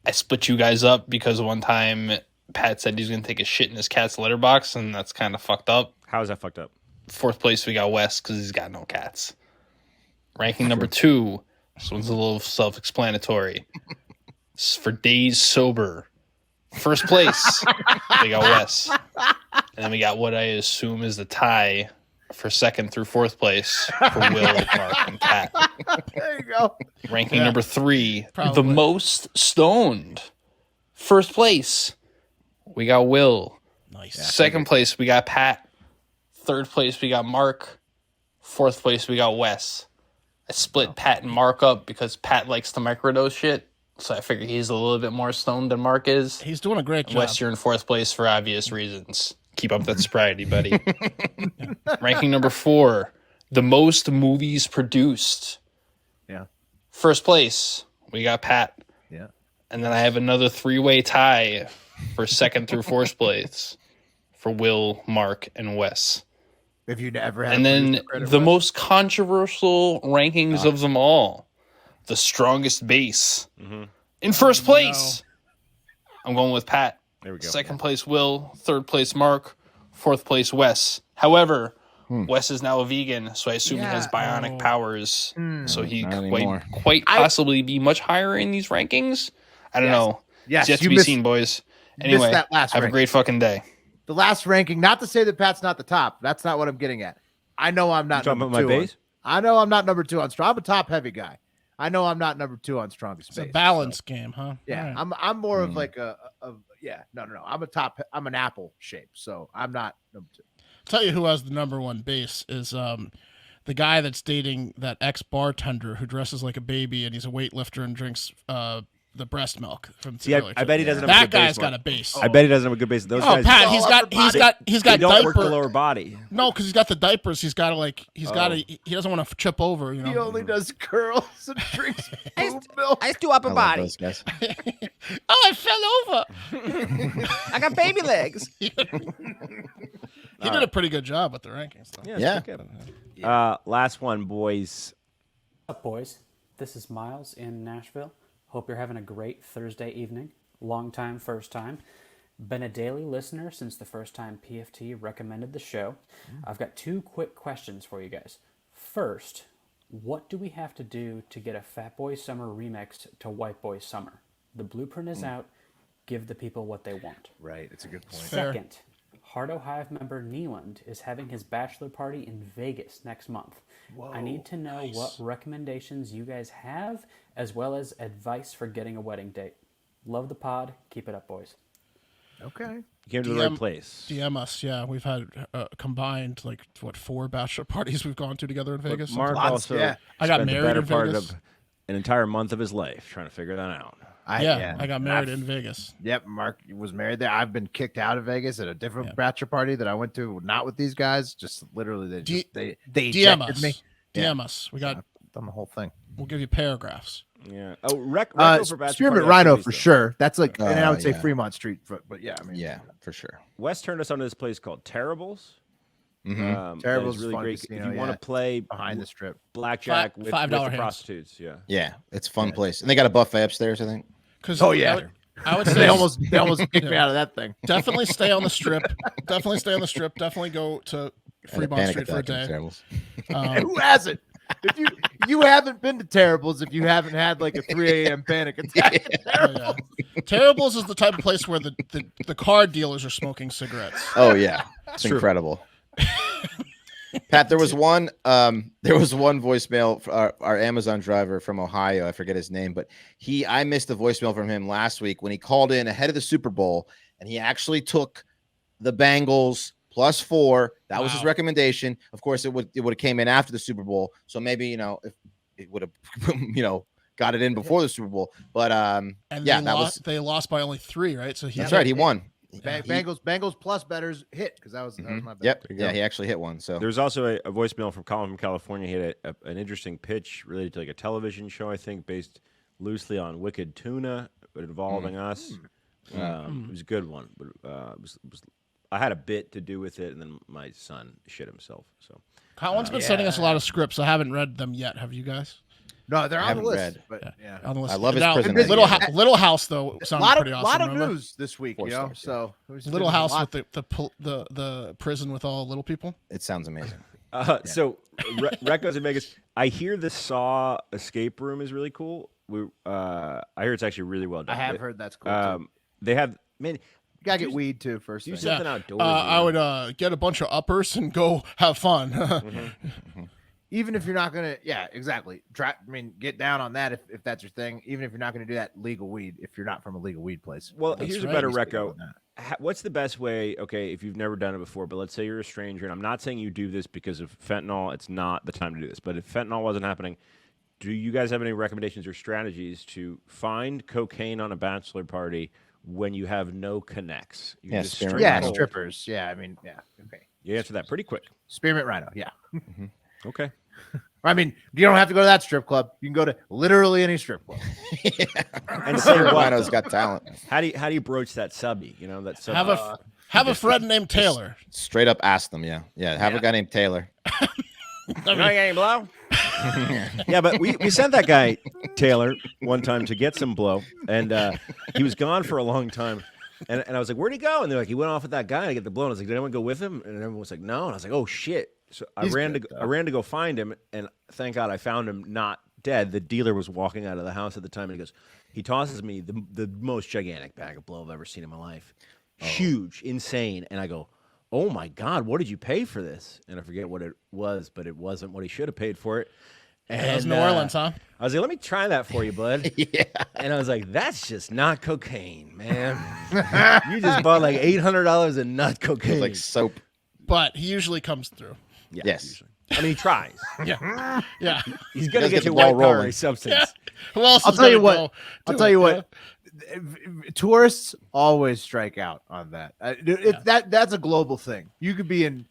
Speaker 21: I split you guys up because one time Pat said he's going to take a shit in his cat's litter box, and that's kind of fucked up.
Speaker 5: How is that fucked up?
Speaker 21: Fourth place, we got Wes because he's got no cats. Ranking number 2, this one's a little self-explanatory. This is for days sober. First place, we got Wes. And then we got what I assume is the tie for second through fourth place for Will, Mark, and Pat.
Speaker 1: There you go.
Speaker 21: Ranking number 3, the most stoned. First place, we got Will.
Speaker 3: Nice.
Speaker 21: Second place, we got Pat. Third place, we got Mark. Fourth place, we got Wes. I split Pat and Mark up because Pat likes to microdose shit. So I figure he's a little bit more stoned than Mark is.
Speaker 3: He's doing a great job.
Speaker 21: Wes, you're in fourth place for obvious reasons. Keep up that sobriety, buddy. Ranking number 4, the most movies produced.
Speaker 1: Yeah.
Speaker 21: First place, we got Pat.
Speaker 1: Yeah.
Speaker 21: And then I have another 3-way tie for second through fourth place for Will, Mark, and Wes.
Speaker 1: If you never had,
Speaker 21: And then the most controversial rankings of them all, the strongest base. In first place, I'm going with Pat.
Speaker 5: There we go.
Speaker 21: Second place, Will. Third place, Mark. Fourth place, Wes. However, Wes is now a vegan, so I assume he has bionic powers, so he
Speaker 2: Not
Speaker 21: quite possibly be much higher in these rankings. I don't know.
Speaker 1: Yes,
Speaker 21: It's yet to
Speaker 1: you
Speaker 21: be
Speaker 1: missed-
Speaker 21: seen, boys.
Speaker 1: you missed
Speaker 21: Anyway,
Speaker 1: that last
Speaker 21: have a
Speaker 1: ranking.
Speaker 21: great fucking day.
Speaker 1: The last ranking, not to say that Pat's not the top. That's not what I'm getting at. I know I'm not
Speaker 5: You talking
Speaker 1: number
Speaker 5: about my
Speaker 1: 2.
Speaker 5: base?
Speaker 1: I know I'm not number 2 on strong. I'm a top heavy guy. I know I'm not number 2 on strongest
Speaker 3: It's a
Speaker 1: base.
Speaker 3: balance game, huh?
Speaker 1: Yeah,
Speaker 3: All right.
Speaker 1: I'm more of like no. I'm an apple shape, so I'm not number 2.
Speaker 3: Tell you who has the number 1 base is the guy that's dating that ex-bartender who dresses like a baby and he's a weightlifter and drinks the breast milk from
Speaker 5: See, I bet he doesn't have a
Speaker 3: that
Speaker 5: good base.
Speaker 3: guy's got
Speaker 5: Mark.
Speaker 3: a base.
Speaker 5: I bet he doesn't have a good base. Those
Speaker 3: Oh,
Speaker 5: guys.
Speaker 3: Pat, he's got
Speaker 5: They don't work the
Speaker 3: diaper.
Speaker 5: lower body.
Speaker 3: No, because he's got the diapers. He doesn't want to chip over. You know.
Speaker 1: He only does curls and drinks boob milk.
Speaker 5: I do upper
Speaker 2: I love those guys.
Speaker 3: Oh, I fell over.
Speaker 5: I got baby legs.
Speaker 3: He did a pretty good job with the rankings, though.
Speaker 5: Yeah. Last one, boys.
Speaker 22: What's up, boys? This is Miles in Nashville. Hope you're having a great Thursday evening. Long time, first time. Been a daily listener since the first time PFT recommended the show. I've got 2 quick questions for you guys. First, what do we have to do to get a Fat Boy Summer remix to White Boy Summer? The blueprint is out. Give the people what they want.
Speaker 1: Right, it's a good point.
Speaker 22: Second, Hardo Hive member Neeland is having his bachelor party in Vegas next month. I need to know what recommendations you guys have, as well as advice for getting a wedding date. Love the pod. Keep it up, boys.
Speaker 1: Okay.
Speaker 5: You came to the right place.
Speaker 3: DM us, yeah. We've had combined 4 bachelor parties we've gone to together in Vegas.
Speaker 5: But Mark
Speaker 3: Lots,
Speaker 5: also
Speaker 3: I got
Speaker 5: spent the
Speaker 3: married
Speaker 5: better
Speaker 3: in
Speaker 5: part
Speaker 3: Vegas.
Speaker 5: of an entire month of his life trying to figure that out.
Speaker 3: I got married in Vegas.
Speaker 1: Yep, Mark was married there. I've been kicked out of Vegas at a different bachelor party that I went to, not with these guys. Just literally, they
Speaker 3: DM
Speaker 1: ejected
Speaker 3: us.
Speaker 1: me.
Speaker 3: DM us. We got
Speaker 1: done the whole thing.
Speaker 3: We'll give you paragraphs.
Speaker 5: Yeah. Oh, Recco for bachelor
Speaker 1: Spearmint
Speaker 5: party
Speaker 1: Rhino
Speaker 5: activities,
Speaker 1: for
Speaker 5: though.
Speaker 1: sure. That's like, and I would say
Speaker 2: yeah.
Speaker 1: Fremont Street, but yeah, I mean,
Speaker 2: Yeah, for sure.
Speaker 5: Wes turned us on to this place called Terribles.
Speaker 2: Mhm.
Speaker 5: That
Speaker 1: Terribles
Speaker 5: is
Speaker 1: is
Speaker 5: really
Speaker 1: fun
Speaker 5: great.
Speaker 1: casino,
Speaker 5: if you want
Speaker 1: yeah.
Speaker 5: to play
Speaker 1: Behind the strip,
Speaker 5: blackjack with
Speaker 3: $5
Speaker 5: the
Speaker 3: hands.
Speaker 5: prostitutes, yeah.
Speaker 2: Yeah, it's a fun place, and they got a buffet upstairs, I think.
Speaker 3: Because
Speaker 1: oh yeah,
Speaker 3: I would say
Speaker 1: they almost kicked me out of that thing.
Speaker 3: Definitely stay on the strip. Definitely stay on the strip. Definitely go to Fremont
Speaker 2: Panic
Speaker 3: Street for a
Speaker 2: attack in
Speaker 3: day.
Speaker 2: Terribles.
Speaker 1: Who hasn't? If you haven't been to Terribles, if you haven't had like a 3 a.m. panic attack, at Terribles.
Speaker 3: Terribles is the type of place where the car dealers are smoking cigarettes.
Speaker 2: Oh yeah, it's incredible. Pat, there was one voicemail for our Amazon driver from Ohio. I forget his name, but I missed a voicemail from him last week when he called in ahead of the Super Bowl, and he actually took the Bengals +4. That was his recommendation. Of course, it would have came in after the Super Bowl, so maybe if it would have got it in before the Super Bowl. But
Speaker 3: And
Speaker 2: yeah,
Speaker 3: they lost by only 3, right? So
Speaker 2: that's right. He won.
Speaker 1: Bengals plus betters hit because that was my bet.
Speaker 2: Yep. Yeah, he actually hit one. So
Speaker 5: There's also a voicemail from Colin from California. He had an interesting pitch related to like a television show, I think, based loosely on Wicked Tuna, but involving us. It was a good one, but I had a bit to do with it, and then my son shit himself. So
Speaker 3: Colin's been sending us a lot of scripts. I haven't read them yet. Have you guys?
Speaker 1: No, they're on the
Speaker 2: haven't
Speaker 1: list.
Speaker 2: read.
Speaker 1: But yeah,
Speaker 3: On the list.
Speaker 2: I love his
Speaker 3: Now,
Speaker 2: prison
Speaker 3: Little House though
Speaker 1: a
Speaker 3: sounded
Speaker 1: lot
Speaker 3: pretty
Speaker 1: of
Speaker 3: awesome.
Speaker 1: lot of
Speaker 3: remember?
Speaker 1: news this week,
Speaker 2: 4
Speaker 1: you know.
Speaker 2: stars,
Speaker 1: So there's
Speaker 3: Little
Speaker 1: been a
Speaker 3: House
Speaker 1: lot.
Speaker 3: with the prison with all little people.
Speaker 2: it sounds amazing.
Speaker 5: So Recco's in Vegas. I hear the Saw escape room is really cool. I hear it's actually really well done.
Speaker 1: I have heard that's cool. Too.
Speaker 5: They have man.
Speaker 1: You gotta get weed too first.
Speaker 5: Do
Speaker 1: thing.
Speaker 5: something outdoors.
Speaker 3: I would get a bunch of uppers and go have fun.
Speaker 1: Even if you're not gonna, yeah, exactly. Get down on that if that's your thing. Even if you're not gonna do that legal weed, if you're not from a legal weed place.
Speaker 5: Well,
Speaker 3: That's
Speaker 5: here's
Speaker 3: right.
Speaker 5: a better
Speaker 1: At least
Speaker 5: Recco.
Speaker 1: on
Speaker 5: What's the best way? Okay, if you've never done it before, but let's say you're a stranger, and I'm not saying you do this because of fentanyl. It's not the time to do this. But if fentanyl wasn't happening, do you guys have any recommendations or strategies to find cocaine on a bachelor party when you have no connects? You
Speaker 2: Yeah,
Speaker 5: just
Speaker 2: Spearmint
Speaker 5: straight
Speaker 1: Yeah,
Speaker 2: Rhino.
Speaker 5: cold.
Speaker 1: strippers. Yeah, I mean, yeah. Okay.
Speaker 5: You answer that pretty quick.
Speaker 1: Spearmint Rhino. Yeah.
Speaker 5: Okay.
Speaker 1: I mean, you don't have to go to that strip club. You can go to literally any strip club.
Speaker 5: And say what?
Speaker 2: Rhino's got talent.
Speaker 5: How do you broach that subby? You know that subby.
Speaker 3: Have a friend named Taylor.
Speaker 2: Straight up ask them. Yeah. Have a guy named Taylor.
Speaker 5: You know, you ain't blow. Yeah, but we sent that guy Taylor one time to get some blow, and he was gone for a long time. And I was like, "Where'd he go?" And they're like, "He went off with that guy to get the blow." And I was like, "Did anyone go with him?" And everyone was like, "No." And I was like, "Oh shit!" So I ran to go find him, and thank God I found him not dead. The dealer was walking out of the house at the time, and he tosses me the most gigantic bag of blow I've ever seen in my life, huge, insane. And I go, "Oh my God, what did you pay for this?" And I forget what it was, but it wasn't what he should have paid for it. And
Speaker 3: That was New Orleans, huh?
Speaker 5: I was like, "Let me try that for you, bud."
Speaker 2: Yeah.
Speaker 5: And I was like, "That's just not cocaine, man. You just bought like $800 in nut cocaine."
Speaker 2: It's like soap.
Speaker 3: But he usually comes through.
Speaker 5: Yeah,
Speaker 2: Yes.
Speaker 5: usually. I mean, he tries.
Speaker 3: Yeah. Yeah.
Speaker 5: He's gonna
Speaker 2: does
Speaker 5: get
Speaker 2: get the
Speaker 5: you
Speaker 2: ball
Speaker 5: white power
Speaker 2: rolling.
Speaker 5: substance.
Speaker 3: Yeah. Who else
Speaker 1: I'll
Speaker 3: is
Speaker 1: tell you
Speaker 3: gonna
Speaker 1: what.
Speaker 3: go
Speaker 1: I'll
Speaker 3: do
Speaker 1: tell
Speaker 3: it,
Speaker 1: you
Speaker 3: yeah?
Speaker 1: what. Tourists always strike out on that. That's a global thing. You could be in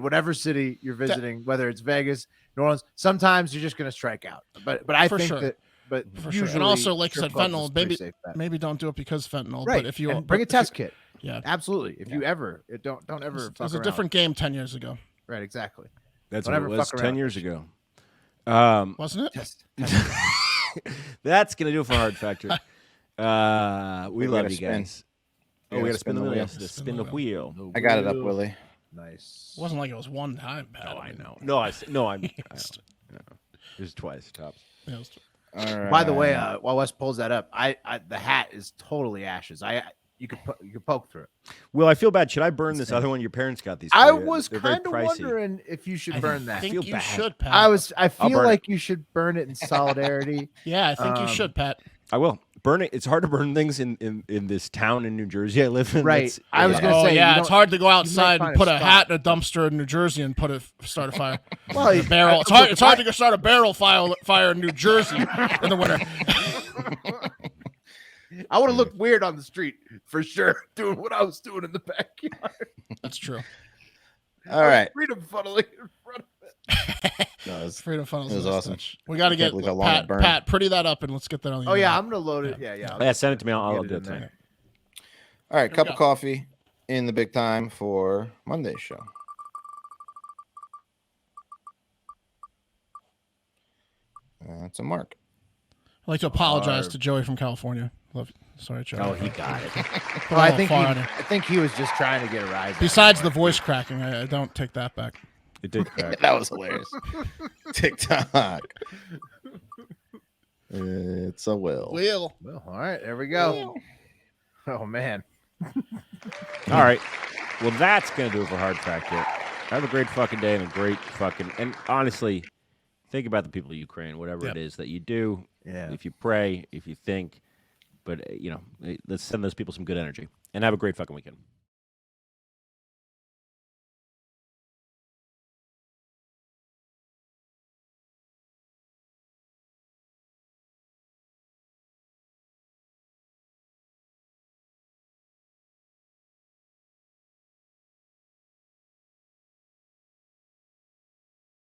Speaker 1: whatever city you're visiting, whether it's Vegas, New Orleans. Sometimes you're just going to strike out. But I
Speaker 3: For
Speaker 1: think
Speaker 3: sure.
Speaker 1: that. But
Speaker 3: For
Speaker 1: usually,
Speaker 3: sure. And also, like I
Speaker 1: strip
Speaker 3: said,
Speaker 1: clubs is
Speaker 3: fentanyl.
Speaker 1: pretty
Speaker 3: Maybe
Speaker 1: safe bet.
Speaker 3: maybe don't do it because fentanyl.
Speaker 1: Right.
Speaker 3: But if you
Speaker 1: and bring a
Speaker 3: but if
Speaker 1: test
Speaker 3: you-
Speaker 1: kit.
Speaker 3: Yeah.
Speaker 1: Absolutely. If you ever don't ever.
Speaker 3: It was a different game 10 years ago,
Speaker 1: Right. Exactly.
Speaker 5: That's
Speaker 1: Don't
Speaker 5: what
Speaker 1: ever
Speaker 5: it was
Speaker 1: fuck
Speaker 5: 10
Speaker 1: around.
Speaker 5: years ago.
Speaker 3: wasn't it?
Speaker 5: That's gonna do it for Hard Factor. We
Speaker 2: We're
Speaker 5: love
Speaker 2: gonna
Speaker 5: you
Speaker 2: spin.
Speaker 5: guys. Oh, we got to spin the wheel. Yes, to spin the wheel.
Speaker 2: I got it up, Willie.
Speaker 1: Nice.
Speaker 3: It wasn't like it was one time, Pat.
Speaker 5: No, I know. No, I'm. It was twice tops.
Speaker 3: Yeah, it was
Speaker 2: All right.
Speaker 1: By the way, while Wes pulls that up, the hat is totally ashes. You could poke through it.
Speaker 5: Will, I feel bad. Should I burn this other one? Your parents got these.
Speaker 1: I
Speaker 5: for you.
Speaker 1: was
Speaker 5: They're very
Speaker 1: kind of
Speaker 5: pricey.
Speaker 1: wondering if you should burn that.
Speaker 3: I think
Speaker 5: feel
Speaker 3: you
Speaker 5: bad.
Speaker 3: should, Pat.
Speaker 1: I feel
Speaker 5: burn
Speaker 1: like you should burn it in solidarity.
Speaker 3: Yeah, I think you should, Pat.
Speaker 5: I will burn it. It's hard to burn things in this town in New Jersey I live in.
Speaker 1: Right.
Speaker 5: That's-
Speaker 1: I was
Speaker 5: yeah.
Speaker 1: gonna
Speaker 3: Oh
Speaker 1: say, you
Speaker 3: yeah,
Speaker 1: don't-
Speaker 3: it's hard to go
Speaker 1: you might
Speaker 3: outside
Speaker 1: find
Speaker 3: and put a
Speaker 1: spot.
Speaker 3: hat in a dumpster in New Jersey and start a fire.
Speaker 1: Well,
Speaker 3: A barrel. It's hard. It's hard to go start a barrel fire in New Jersey in the winter.
Speaker 1: I would have looked weird on the street for sure, doing what I was doing in the backyard.
Speaker 3: That's true.
Speaker 2: All right.
Speaker 1: Freedom funneling in front of it.
Speaker 2: No, it was,
Speaker 3: Freedom funnels.
Speaker 2: it was
Speaker 3: is
Speaker 2: awesome.
Speaker 3: touch. We got to
Speaker 2: I can't
Speaker 3: get
Speaker 2: believe how long it burned.
Speaker 3: Pat. Pretty that up and let's get that on. The
Speaker 1: Oh yeah,
Speaker 3: internet.
Speaker 1: I'm gonna load it. Yeah.
Speaker 5: Yeah, send it to me. I'll
Speaker 1: get
Speaker 5: do
Speaker 1: it
Speaker 5: it
Speaker 1: in there.
Speaker 5: tonight.
Speaker 2: All right,
Speaker 3: we
Speaker 2: cup
Speaker 3: go.
Speaker 2: of coffee in the big time for Monday's show. That's a mark.
Speaker 3: I'd like to apologize to Joey from California. Love you. Sorry, Joey.
Speaker 5: Oh, he got it.
Speaker 1: Well, I
Speaker 3: Oh,
Speaker 1: think
Speaker 3: far on it.
Speaker 1: I think he was just trying to get a rise.
Speaker 3: Besides the voice cracking, I don't take that back.
Speaker 5: It did crack.
Speaker 2: That was hilarious. TikTok. It's a will.
Speaker 3: Will.
Speaker 1: Well, all right, there we go. Oh man.
Speaker 5: All right. Well, that's going to do it for Hard Factor. Have a great fucking day and a great fucking... And honestly, think about the people of Ukraine, whatever it is that you do.
Speaker 1: Yeah.
Speaker 5: If you pray, if you think. But, let's send those people some good energy. And have a great fucking weekend.